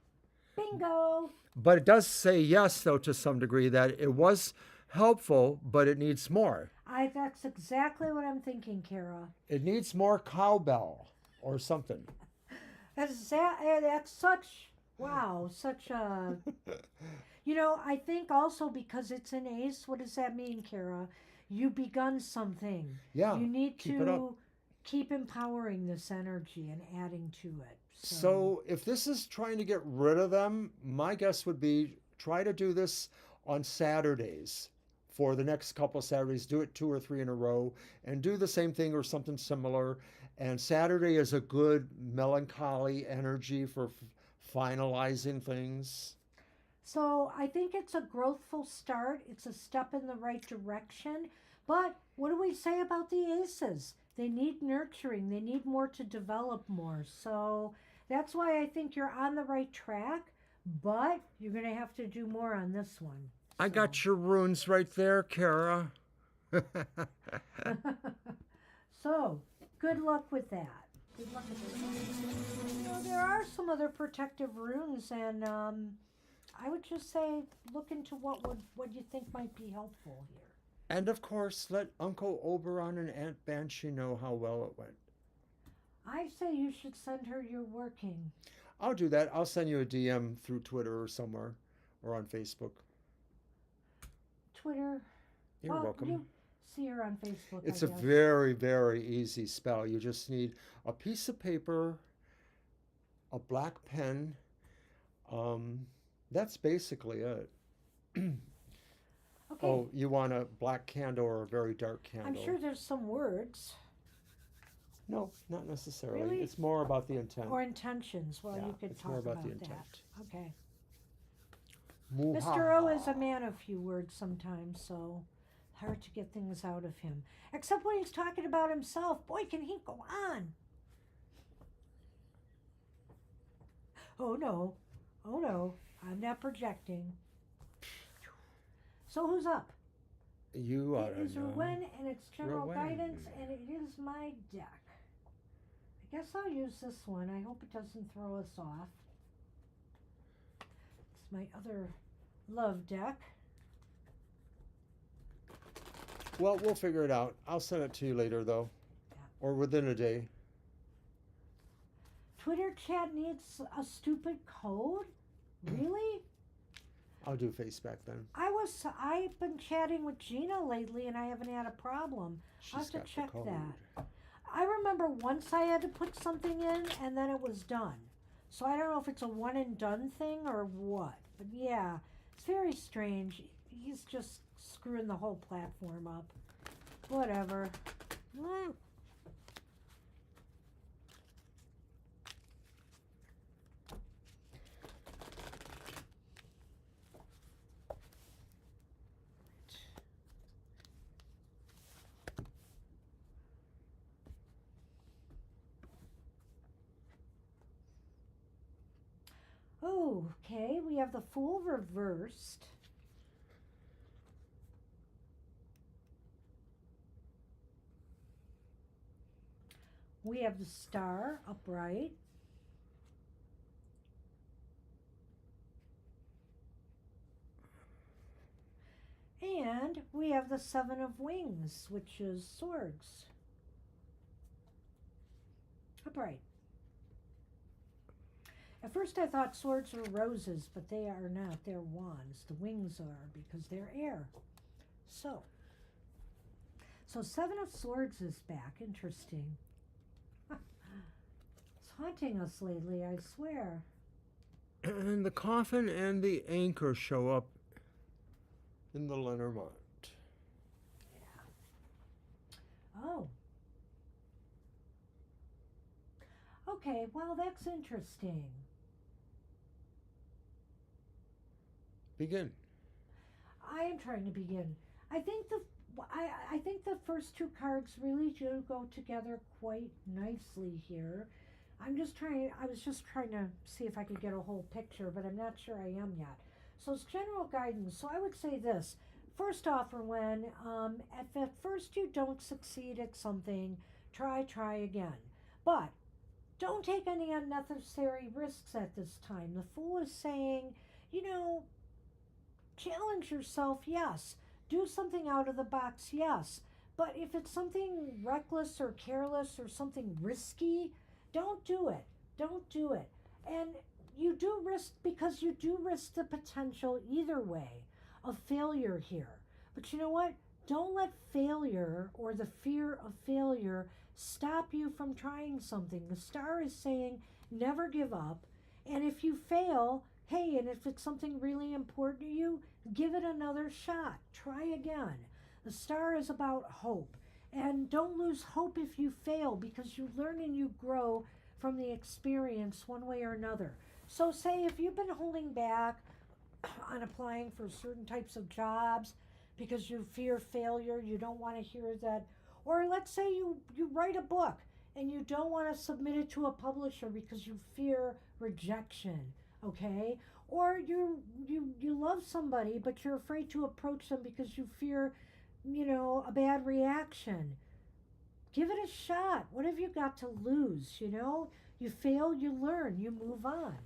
Bingo! But it does say yes, though, to some degree, that it was helpful, but it needs more. That's exactly what I'm thinking, Kara. It needs more cowbell or something. That's such wow, such a I think also because it's an ace, what does that mean, Kara? You begun something. Yeah, You need keep it up. to keep empowering this energy and adding to it. So, So, if this is trying to get rid of them, my guess would be try to do this on Saturdays for the next couple of Saturdays. Do it 2 or 3 in a row and do the same thing or something similar. And Saturday is a good melancholy energy for finalizing things. so I think it's a growthful start. It's a step in the right direction. But what do we say about the aces? They need nurturing. They need more to develop more. So that's why I think you're on the right track. But you're going to have to do more on this one. I So. got your runes right there, Kara. So, good luck with that. Good luck with that. There are some other protective runes, and I would just say look into what you think might be helpful here. And of course, let Uncle Oberon and Aunt Banshee know how well it went. I say you should send her your working. I'll do that. I'll send you a DM through Twitter or somewhere or on Facebook. Twitter. You're Well, welcome. you see her on Facebook. It's I a guess. very, very easy spell. You just need a piece of paper, a black pen. Um, that's basically it. Okay. Oh, you want a black candle or a very dark I'm candle? sure there's some words No, not necessarily. Really? It's more about the intent. or intentions. Well, Yeah, you could it's talk more about about the that. intent. Okay. Mr. O is a Muhaha. man of few words sometimes, so hard to get things out of him. Except when he's talking about himself. Boy, can he go on. Oh no. Oh no. I'm not projecting. So who's up? You ought It to is know. Rowan, and it's general Rowan. guidance, and it is my deck. I Guess I'll use this one. I hope it doesn't throw us off. It's my other love deck. Well, we'll figure it out. I'll send it to you later, though, Yeah. or within a day. Twitter chat needs a stupid code? Really? I'll do face back then. I've been chatting with Gina lately and I haven't had a problem. I'll She's have to got the check code. that. I remember once I had to put something in and then it was done. So I don't know if it's a one and done thing or what. But yeah, it's very strange. He's just screwing the whole platform up. Whatever. Mm. Okay, we have the Fool reversed. We have the Star upright. And we have the Seven of Wings, which is swords. Upright. At first I thought swords were roses, but they are not. They're wands. The wings are because they're air. So Seven of Swords is back. Interesting. It's haunting us lately, I swear. And the coffin and the anchor show up in the Lenormand. Yeah. Oh. Okay, well, that's interesting. Begin. I am trying to begin. I think I think the first two cards really do go together quite nicely here. I was just trying to see if I could get a whole picture, but I'm not sure I am yet. So it's general guidance. So I would say this. First off, when at first you don't succeed at something, try again. But don't take any unnecessary risks at this time. The Fool is saying, you know, challenge yourself, yes. Do something out of the box, yes. But if it's something reckless or careless or something risky, don't do it. Don't do it. And you do risk, because you do risk the potential either way of failure here. But you know what? Don't let failure or the fear of failure stop you from trying something. The Star is saying never give up. And if you fail, hey, and if it's something really important to you, give it another shot. Try again. The Star is about hope. And don't lose hope if you fail, because you learn and you grow from the experience one way or another. So say if you've been holding back on applying for certain types of jobs because you fear failure, you don't want to hear that, or let's say you write a book and you don't want to submit it to a publisher because you fear rejection, okay? Or you love somebody but you're afraid to approach them because you fear, a bad reaction. Give it a shot. What have you got to lose, You fail, you learn, you move on.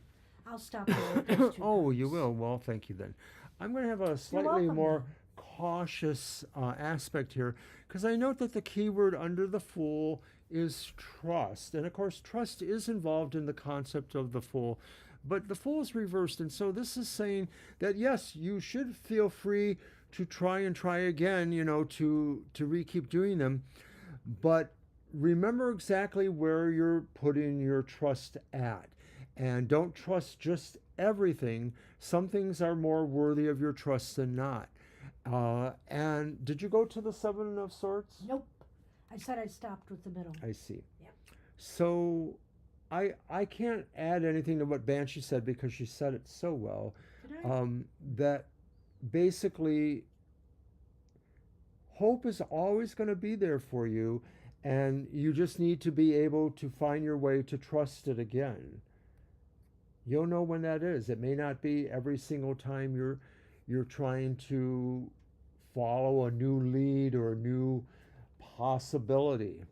I'll stop there with those two Oh, cards. you will. Well, thank you then. I'm going to have a You're slightly welcome, more then. cautious aspect here, because I note that the keyword under the Fool is trust. And of course, trust is involved in the concept of the Fool. But the Fool is reversed. And so this is saying that, yes, you should feel free to try and try again, to keep doing them. But remember exactly where you're putting your trust at. And don't trust just everything. Some things are more worthy of your trust than not. And did you go to the Seven of Swords? Nope. I said I stopped with the middle. I see. Yeah. So I can't add anything to what Banshee said because she said it so well. Did I? That basically hope is always going to be there for you, and you just need to be able to find your way to trust it again. You'll know when that is. It may not be every single time you're trying to follow a new lead or a new possibility.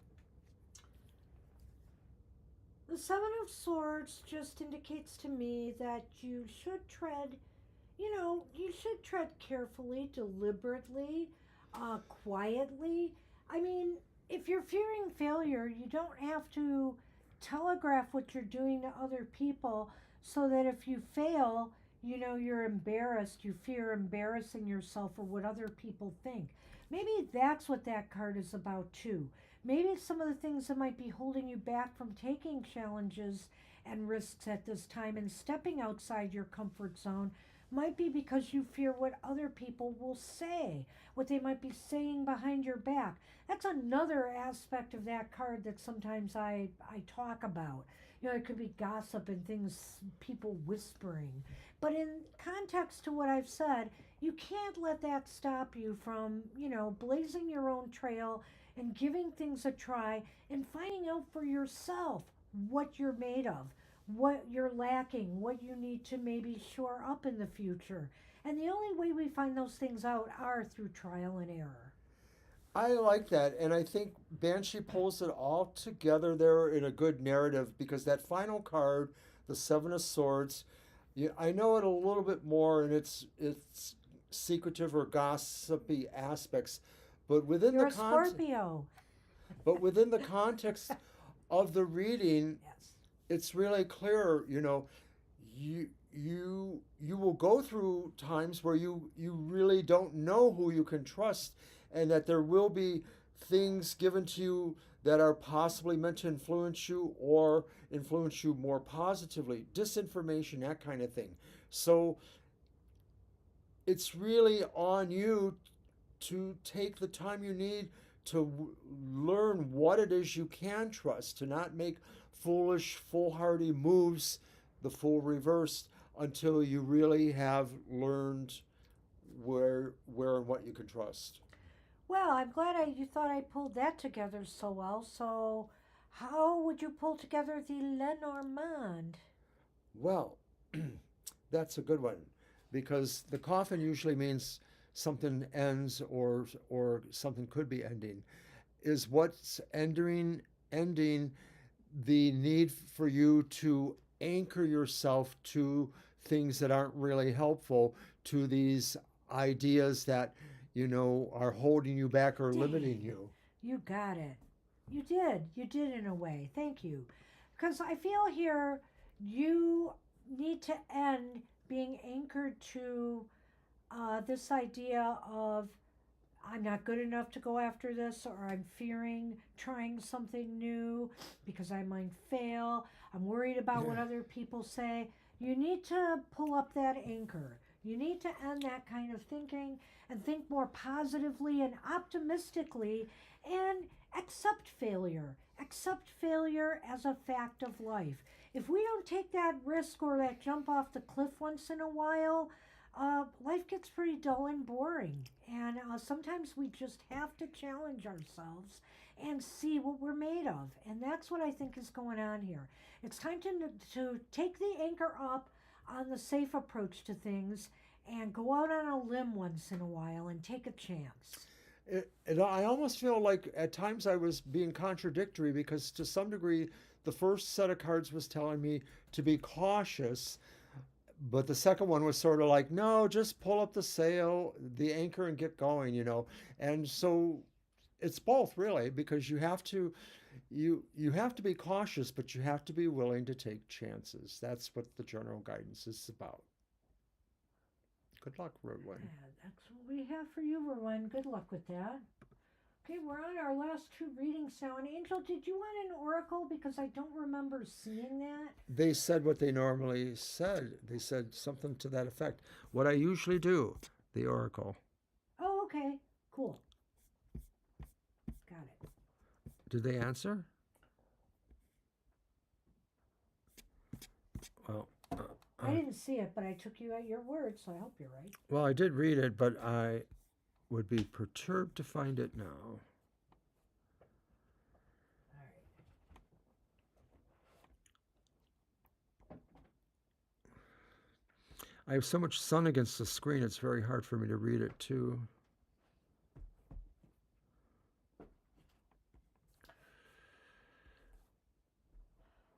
The Seven of Swords just indicates to me that you should tread, you should tread carefully, deliberately, quietly. I mean, if you're fearing failure, you don't have to telegraph what you're doing to other people so that if you fail, you're embarrassed. You fear embarrassing yourself or what other people think. Maybe that's what that card is about, too. Maybe some of the things that might be holding you back from taking challenges and risks at this time and stepping outside your comfort zone might be because you fear what other people will say, what they might be saying behind your back. That's another aspect of that card that sometimes I talk about. It could be gossip and things, people whispering. But in context to what I've said, you can't let that stop you from, blazing your own trail and giving things a try and finding out for yourself what you're made of, what you're lacking, what you need to maybe shore up in the future. And the only way we find those things out are through trial and error. I like that, and I think Banshee pulls it all together there in a good narrative because that final card, the Seven of Swords, I know it a little bit more in its secretive or gossipy aspects, but within You're the a context, Scorpio. but within the context of the reading, Yes. it's really clear. You will go through times where you really don't know who you can trust, and that there will be things given to you that are possibly meant to influence you or influence you more positively, disinformation, that kind of thing. So it's really on you to take the time you need to learn what it is you can trust, to not make foolish, foolhardy moves, the full reversed, until you really have learned where and what you can trust. Well, I'm glad you thought I pulled that together so well. So, how would you pull together the Lenormand? Well, that's a good one because the coffin usually means something ends or something could be ending. Is what's ending the need for you to anchor yourself to things that aren't really helpful, to these ideas that are holding you back or limiting Dang, you. you got it. You did. You did in a way. Thank you. Because I feel here you need to end being anchored to this idea of I'm not good enough to go after this, or I'm fearing trying something new because I might fail. I'm worried about what other people say. You need to pull up that anchor. You need to end that kind of thinking and think more positively and optimistically and accept failure. Accept failure as a fact of life. If we don't take that risk or that jump off the cliff once in a while, life gets pretty dull and boring. And sometimes we just have to challenge ourselves and see what we're made of. And that's what I think is going on here. It's time to take the anchor up on the safe approach to things and go out on a limb once in a while and take a chance. I almost feel like at times I was being contradictory because to some degree the first set of cards was telling me to be cautious, but the second one was sort of like, no, just pull up the sail, the anchor, and get going. And so it's both really because you have to be cautious, but you have to be willing to take chances. That's what the general guidance is about. Good luck, Road One. Yeah, that's what we have for you, Rowan. Good luck with that. Okay, we're on our last two readings now. And Angel, did you want an oracle? Because I don't remember seeing that. They said what they normally said. They said something to that effect. What I usually do, the oracle. Oh, okay. Cool. Got it. Did they answer? Well, I didn't see it, but I took you at your word, so I hope you're right. well, I did read it, but I would be perturbed to find it now. All right. I have so much sun against the screen, it's very hard for me to read it too.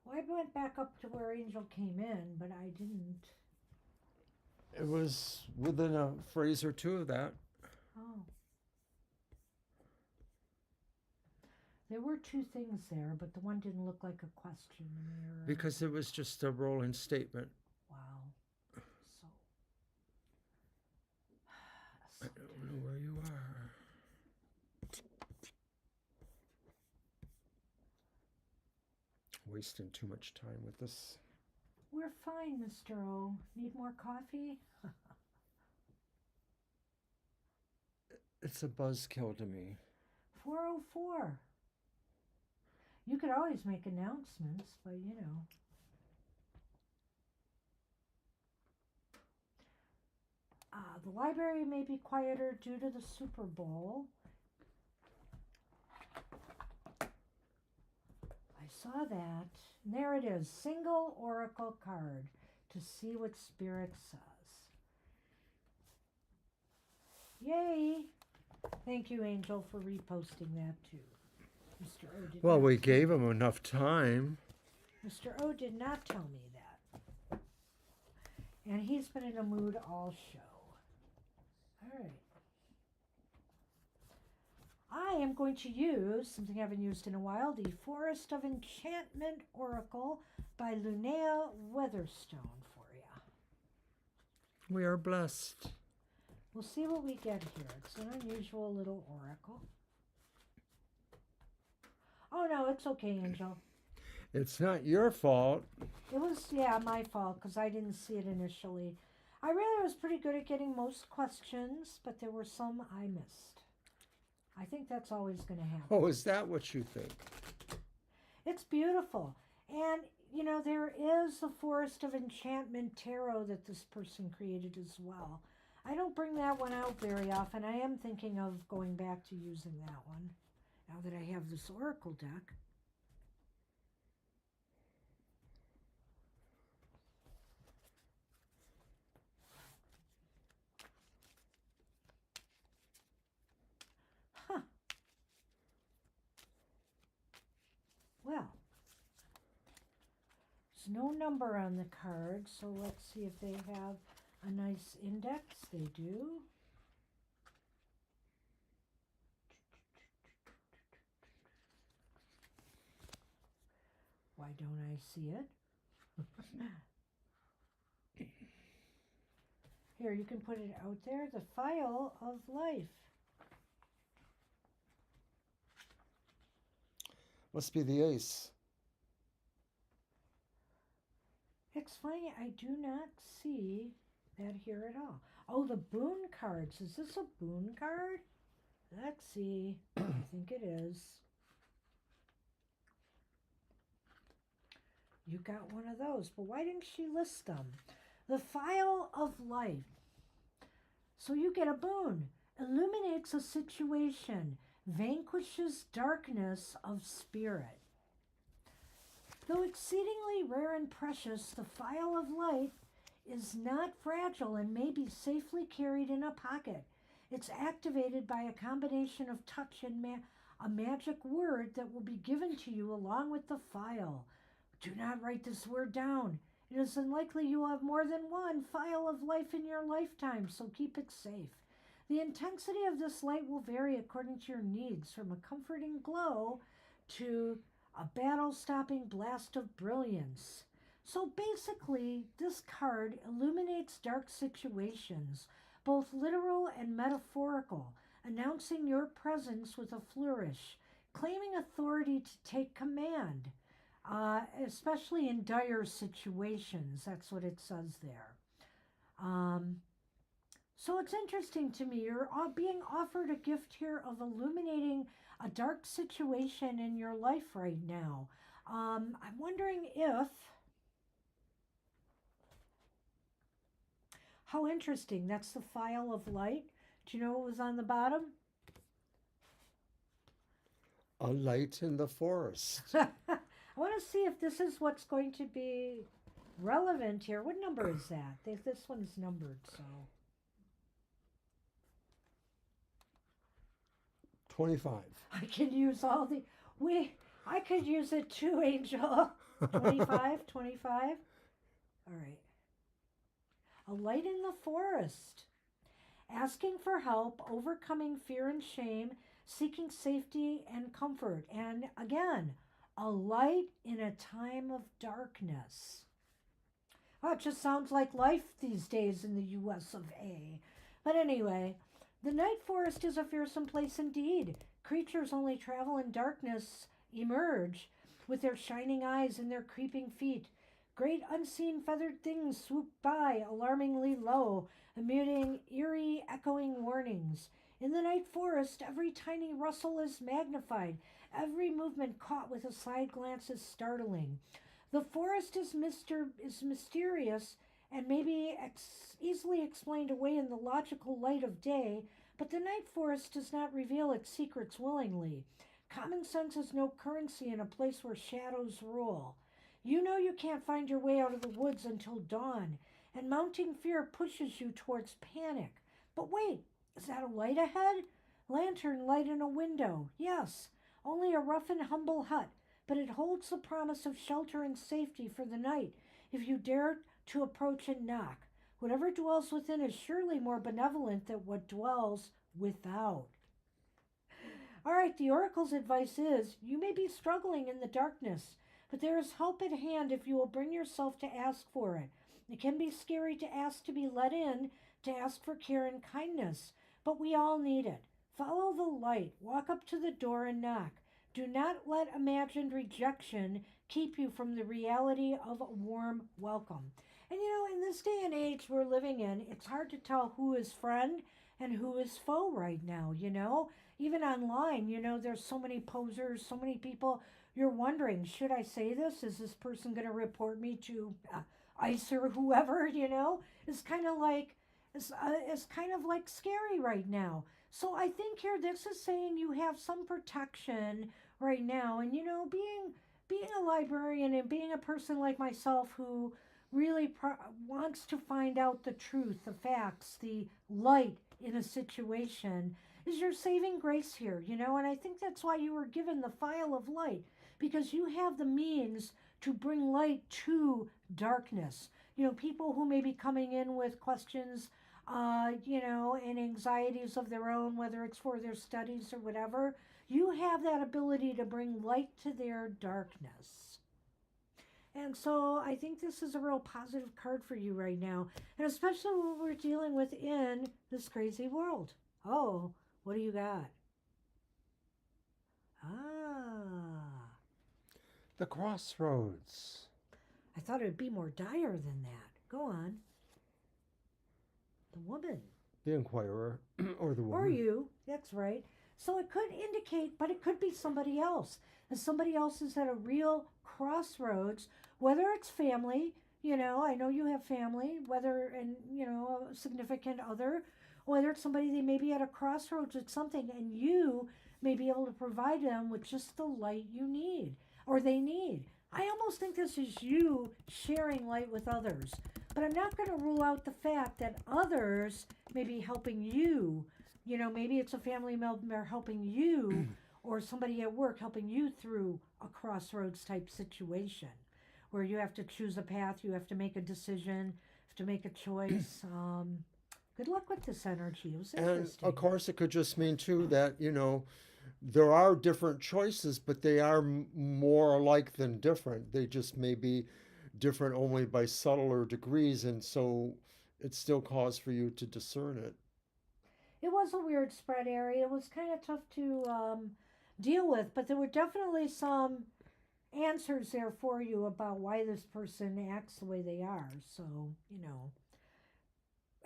Well, I went back up to where Angel came in, but I didn't. It was within a phrase or two of that. Oh. There were two things there, but the one didn't look like a question. Because it was just a rolling statement. Wow. So. I don't know where you are. Wasting too much time with this. We're fine, Mr. O. Need more coffee? It's a buzzkill to me. 4:04. You could always make announcements, but you know. The library may be quieter due to the Super Bowl. I saw that. And there it is. Single oracle card to see what Spirit says. Yay! Thank you, Angel, for reposting that too. Mr. O did Well, not we tell gave me. him enough time. Mr. O did not tell me that. And he's been in a mood all show. All right. I am going to use something I haven't used in a while, the Forest of Enchantment Oracle by Linnea Weatherstone for you. We are blessed. We'll see what we get here. It's an unusual little oracle. Oh, no, it's okay, Angel. It's not your fault. It was, yeah, my fault because I didn't see it initially. I really was pretty good at getting most questions, but there were some I missed. I think that's always going to happen. Oh, is that what you think? It's beautiful. And, you know, there is a Forest of Enchantment tarot that this person created as well. I don't bring that one out very often. I am thinking of going back to using that one now that I have this oracle deck. Huh. Well, there's no number on the card, so let's see if they have a nice index. They do. Why don't I see it? Here, you can put it out there. The File of Life. Must be the ace. It's funny, I do not see that here at all. Oh, the boon cards. Is this a boon card? Let's see. I think it is. You got one of those, but why didn't she list them? The File of Life. So you get a boon. Illuminates a situation. Vanquishes darkness of spirit. Though exceedingly rare and precious, the File of Life is not fragile and may be safely carried in a pocket. It's activated by a combination of touch and a magic word that will be given to you along with the file. Do not write this word down. It is unlikely you will have more than one File of Life in your lifetime, so keep it safe. The intensity of this light will vary according to your needs, from a comforting glow to a battle-stopping blast of brilliance. So basically, this card illuminates dark situations, both literal and metaphorical, announcing your presence with a flourish, claiming authority to take command, especially in dire situations. That's what it says there. So it's interesting to me. You're being offered a gift here of illuminating a dark situation in your life right now. I'm wondering if... How interesting. That's the File of Light. Do you know what was on the bottom? A light in the forest. I want to see if this is what's going to be relevant here. What number is that? This one's numbered, so... 25. I can use all the... I could use it too, Angel. 25, 25. All right. A light in the forest. Asking for help, overcoming fear and shame, seeking safety and comfort. And again, a light in a time of darkness. Oh, it just sounds like life these days in the US of A. But anyway, the night forest is a fearsome place indeed. Creatures only travel in darkness, emerge with their shining eyes and their creeping feet. Great unseen feathered things swoop by, alarmingly low, emitting eerie, echoing warnings. In the night forest, every tiny rustle is magnified, every movement caught with a side glance is startling. The forest is mysterious and may be easily explained away in the logical light of day, but the night forest does not reveal its secrets willingly. Common sense has no currency in a place where shadows rule. You know you can't find your way out of the woods until dawn, and mounting fear pushes you towards panic. But wait, is that a light ahead? Lantern light in a window. Yes, only a rough and humble hut, but it holds the promise of shelter and safety for the night if you dare to approach and knock. Whatever dwells within is surely more benevolent than what dwells without. All right, the oracle's advice is you may be struggling in the darkness, but there is help at hand if you will bring yourself to ask for it. It can be scary to ask to be let in, to ask for care and kindness, but we all need it. Follow the light, walk up to the door and knock. Do not let imagined rejection keep you from the reality of a warm welcome. And in this day and age we're living in, it's hard to tell who is friend and who is foe right now. Even online, there's so many posers, so many people. You're wondering, should I say this? Is this person going to report me to ICE or whoever? It's kind of like it's kind of like scary right now. So I think here this is saying you have some protection right now, and being a librarian and being a person like myself who really wants to find out the truth, the facts, the light in a situation is your saving grace here. And I think that's why you were given the file of light, because you have the means to bring light to darkness. People who may be coming in with questions, and anxieties of their own, whether it's for their studies or whatever, you have that ability to bring light to their darkness. And so I think this is a real positive card for you right now, and especially what we're dealing with in this crazy world. Oh, what do you got? Ah, The crossroads. I thought it would be more dire than that. Go on. The woman. The inquirer or the woman. Or you. That's right. So it could indicate, but it could be somebody else. And somebody else is at a real crossroads, whether it's family, I know you have family, whether, and, a significant other, whether it's somebody they may be at a crossroads with something, and you may be able to provide them with just the light you need or they need. I almost think this is you sharing light with others, but I'm not going to rule out the fact that others may be helping you. Maybe it's a family member helping you or somebody at work helping you through a crossroads type situation where you have to choose a path, you have to make a decision, you have to make a choice. Good luck with this energy. It was interesting. And of course, it could just mean too that, there are different choices, but they are more alike than different. They just may be different only by subtler degrees, and so it's still cause for you to discern it. It was a weird spread area. It was kind of tough to deal with, but there were definitely some answers there for you about why this person acts the way they are. So,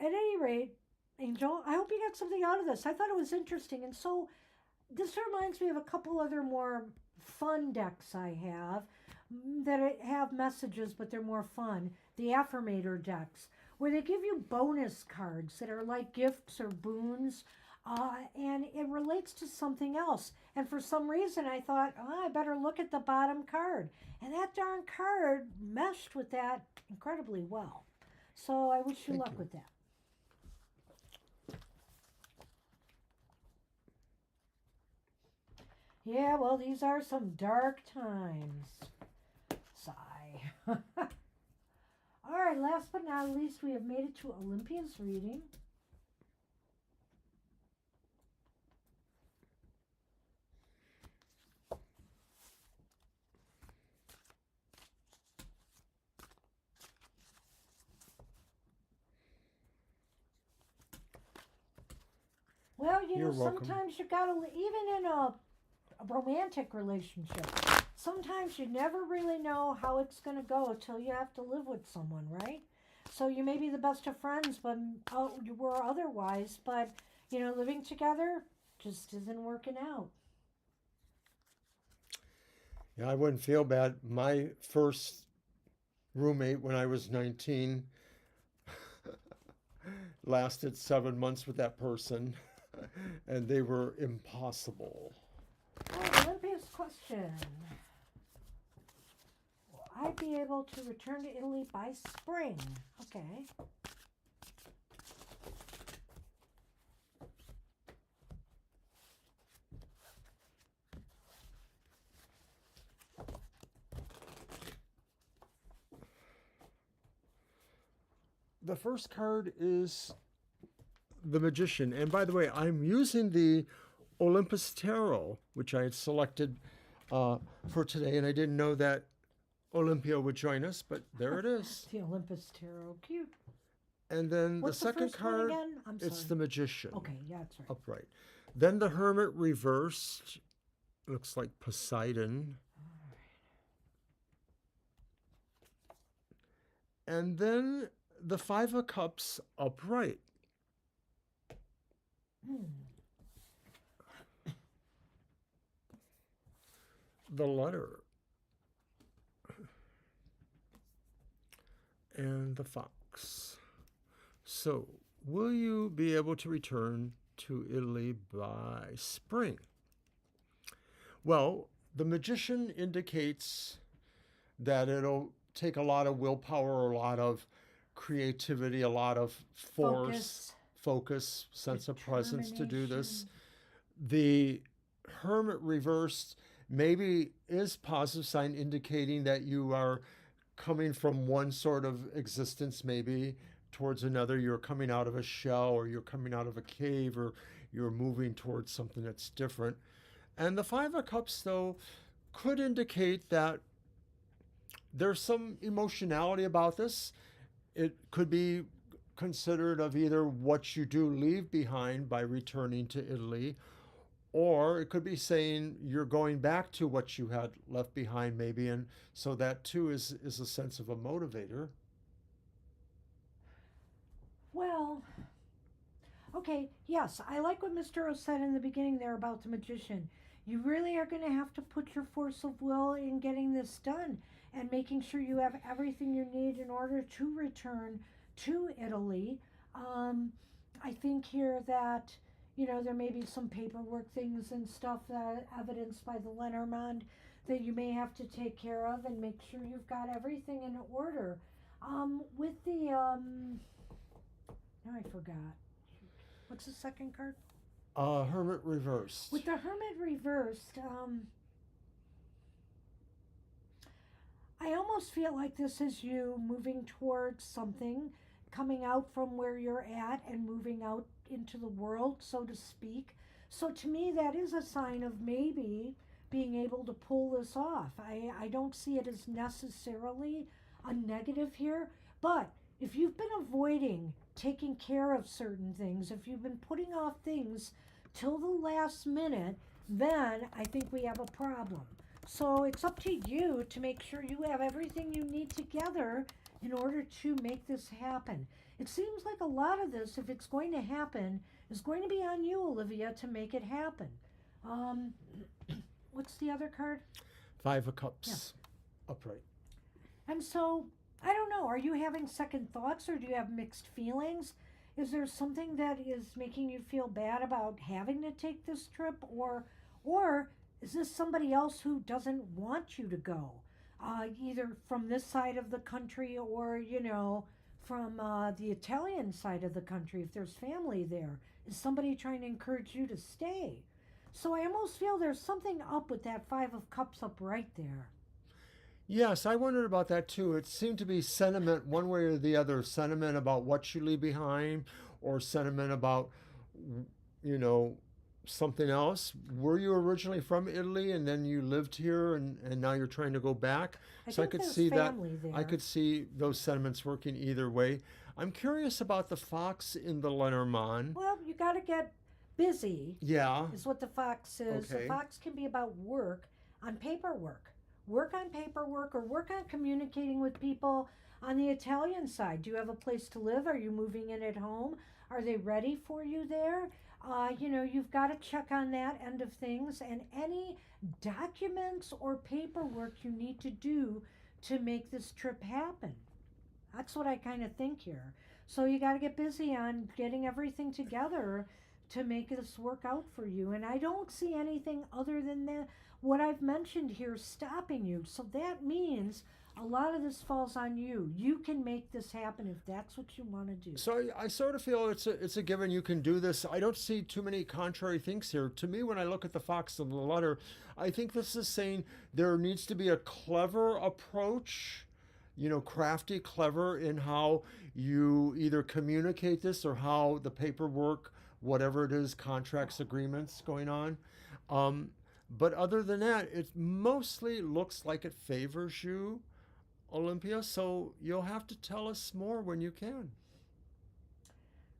at any rate, Angel, I hope you got something out of this. I thought it was interesting. And so this reminds me of a couple other more fun decks I have that have messages, but they're more fun. The Affirmator decks, where they give you bonus cards that are like gifts or boons, and it relates to something else. And for some reason, I thought, I better look at the bottom card. And that darn card meshed with that incredibly well. So I wish you Thank luck you. with that. Yeah, well, these are some dark times. Sigh. All right, last but not least, we have made it to Olympia's reading. Well, You're welcome. sometimes you gotta, even in a romantic relationship, sometimes you never really know how it's gonna go until you have to live with someone, right? So you may be the best of friends, but you were otherwise, but living together just isn't working out. Yeah, I wouldn't feel bad. My first roommate when I was 19 lasted 7 months with that person, and they were impossible. Olympia's question. Will I be able to return to Italy by spring? Okay. The first card is the Magician. And by the way, I'm using the Olympus Tarot, which I had selected for today, and I didn't know that Olympia would join us, but there it is. The Olympus Tarot. Cute. And then What's the second first one card, again? I'm it's sorry. the Magician. Okay, yeah, that's right. Upright. Then the Hermit reversed. Looks like Poseidon. And then the Five of Cups upright. The Letter. And the Fox. So, will you be able to return to Italy by spring? Well, the Magician indicates that it'll take a lot of willpower, a lot of creativity, a lot of force, focus, sense of presence to do this. The Hermit reversed maybe is positive sign indicating that you are coming from one sort of existence maybe towards another. You're coming out of a shell, or you're coming out of a cave, or you're moving towards something that's different. And the Five of Cups, though, could indicate that there's some emotionality about this. It could be considered of either what you do leave behind by returning to Italy, or it could be saying you're going back to what you had left behind, maybe. And so that too is a sense of a motivator. Well, okay, yes, I like what Mr. O said in the beginning there about the Magician. You really are going to have to put your force of will in getting this done and making sure you have everything you need in order to return to Italy. I think here that, there may be some paperwork things and stuff that evidenced by the Lenormand that you may have to take care of and make sure you've got everything in order. With the, now I forgot. What's the second card? Hermit reversed. With the Hermit reversed, I almost feel like this is you moving towards something, coming out from where you're at and moving out into the world, so to speak. So to me, that is a sign of maybe being able to pull this off. I don't see it as necessarily a negative here, but if you've been avoiding taking care of certain things, if you've been putting off things till the last minute, then I think we have a problem. So it's up to you to make sure you have everything you need together in order to make this happen. It seems like a lot of this, if it's going to happen, is going to be on you, Olivia, to make it happen. What's the other card? Five of Cups upright. And so, I don't know, are you having second thoughts or do you have mixed feelings? Is there something that is making you feel bad about having to take this trip, or is this somebody else who doesn't want you to go? Either from this side of the country or, from the Italian side of the country, if there's family there. Is somebody trying to encourage you to stay? So I almost feel there's something up with that Five of Cups up right there. Yes, I wondered about that too. It seemed to be sentiment one way or the other, sentiment about what you leave behind, or sentiment about, you know, something else. Were you originally from Italy and then you lived here and now you're trying to go back? I So I think could there's see that. family I there. could see those sentiments working either way. I'm curious about the fox in the Lenormand. Well, you got to get busy, Yeah, is what the fox is. The okay. fox can be about work on paperwork. Work on paperwork or work on communicating with people on the Italian side. Do you have a place to live? Are you moving in at home? Are they ready for you there? You've got to check on that end of things and any documents or paperwork you need to do to make this trip happen. That's what I kind of think here. So you got to get busy on getting everything together to make this work out for you. And I don't see anything other than what I've mentioned here stopping you. So that means a lot of this falls on you. You can make this happen if that's what you want to do. So I sort of feel it's a given you can do this. I don't see too many contrary things here. To me, when I look at the fox and the letter, I think this is saying there needs to be a clever approach, crafty, clever in how you either communicate this or how the paperwork, whatever it is, contracts, agreements going on. Um, but other than that, it mostly looks like it favors you, Olympia. So you'll have to tell us more when you can.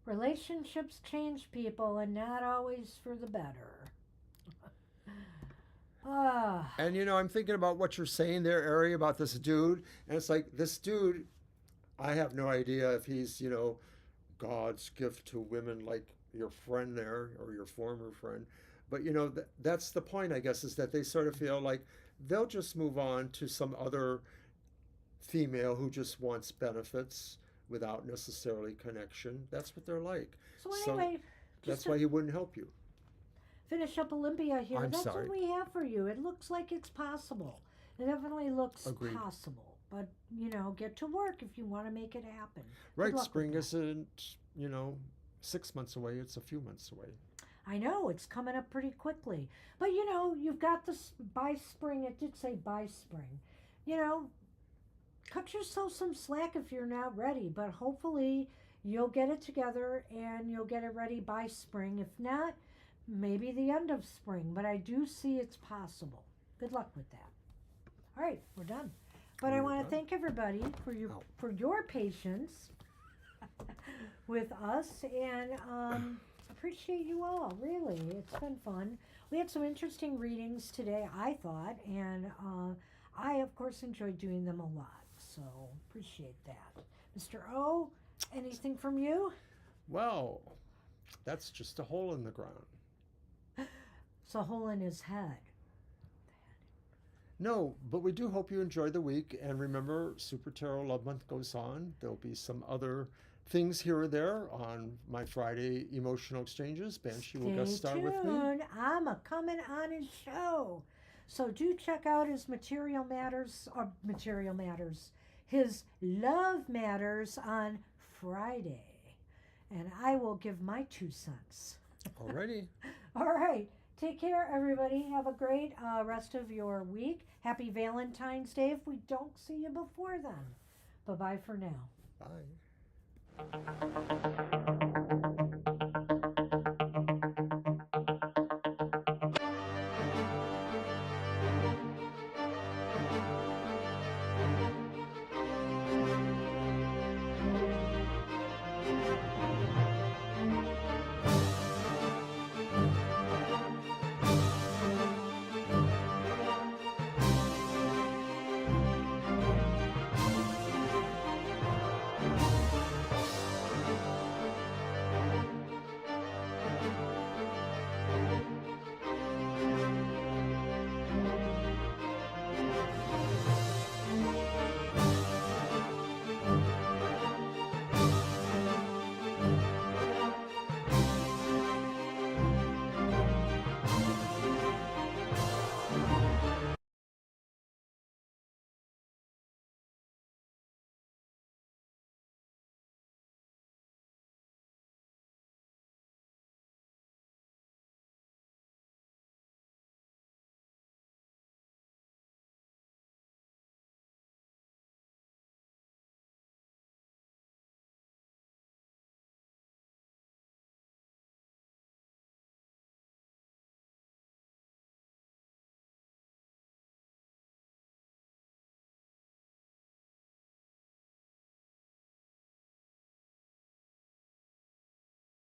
Relationships change people and not always for the better. Ah, And I'm thinking about what you're saying there, Ari, about this dude. And it's like, this dude, I have no idea if he's, God's gift to women like your friend there or your former friend. But, that's the point, I guess, is that they sort of feel like they'll just move on to some other female who just wants benefits without necessarily connection. That's what they're like. so So anyway, just that's to why he wouldn't help you. finish up Olympia here. I'm That's sorry. what we have for you. It looks like it's possible. It definitely looks Agreed. possible. But, get to work if you want to make it happen. Good Right, luck with spring that. isn't, 6 months away, it's a few months away. I know it's coming up pretty quickly. But, you've got this by spring. It did say by spring. You know, cut yourself some slack if you're not ready. But hopefully you'll get it together and you'll get it ready by spring. If not, maybe the end of spring. But I do see it's possible. Good luck with that. All right, we're done. But I We're want to done. thank everybody for Oh. your patience with us and appreciate you all. Really, it's been fun. We had some interesting readings today, I thought, and I of course enjoyed doing them a lot. So appreciate that, Mr. O. Anything from you? Well, that's just a hole in the ground. It's a hole in his head. No, but we do hope you enjoy the week. And remember, Super Tarot Love Month goes on. There'll be some other things here or there on my Friday emotional exchanges. Banshee will guest Stay star with me. tuned. I'm a coming on his show. So do check out his Material Matters, his Love Matters on Friday. And I will give my 2 cents. Alrighty. All right. Take care, everybody. Have a great rest of your week. Happy Valentine's Day if we don't see you before then. Bye bye for now. Bye.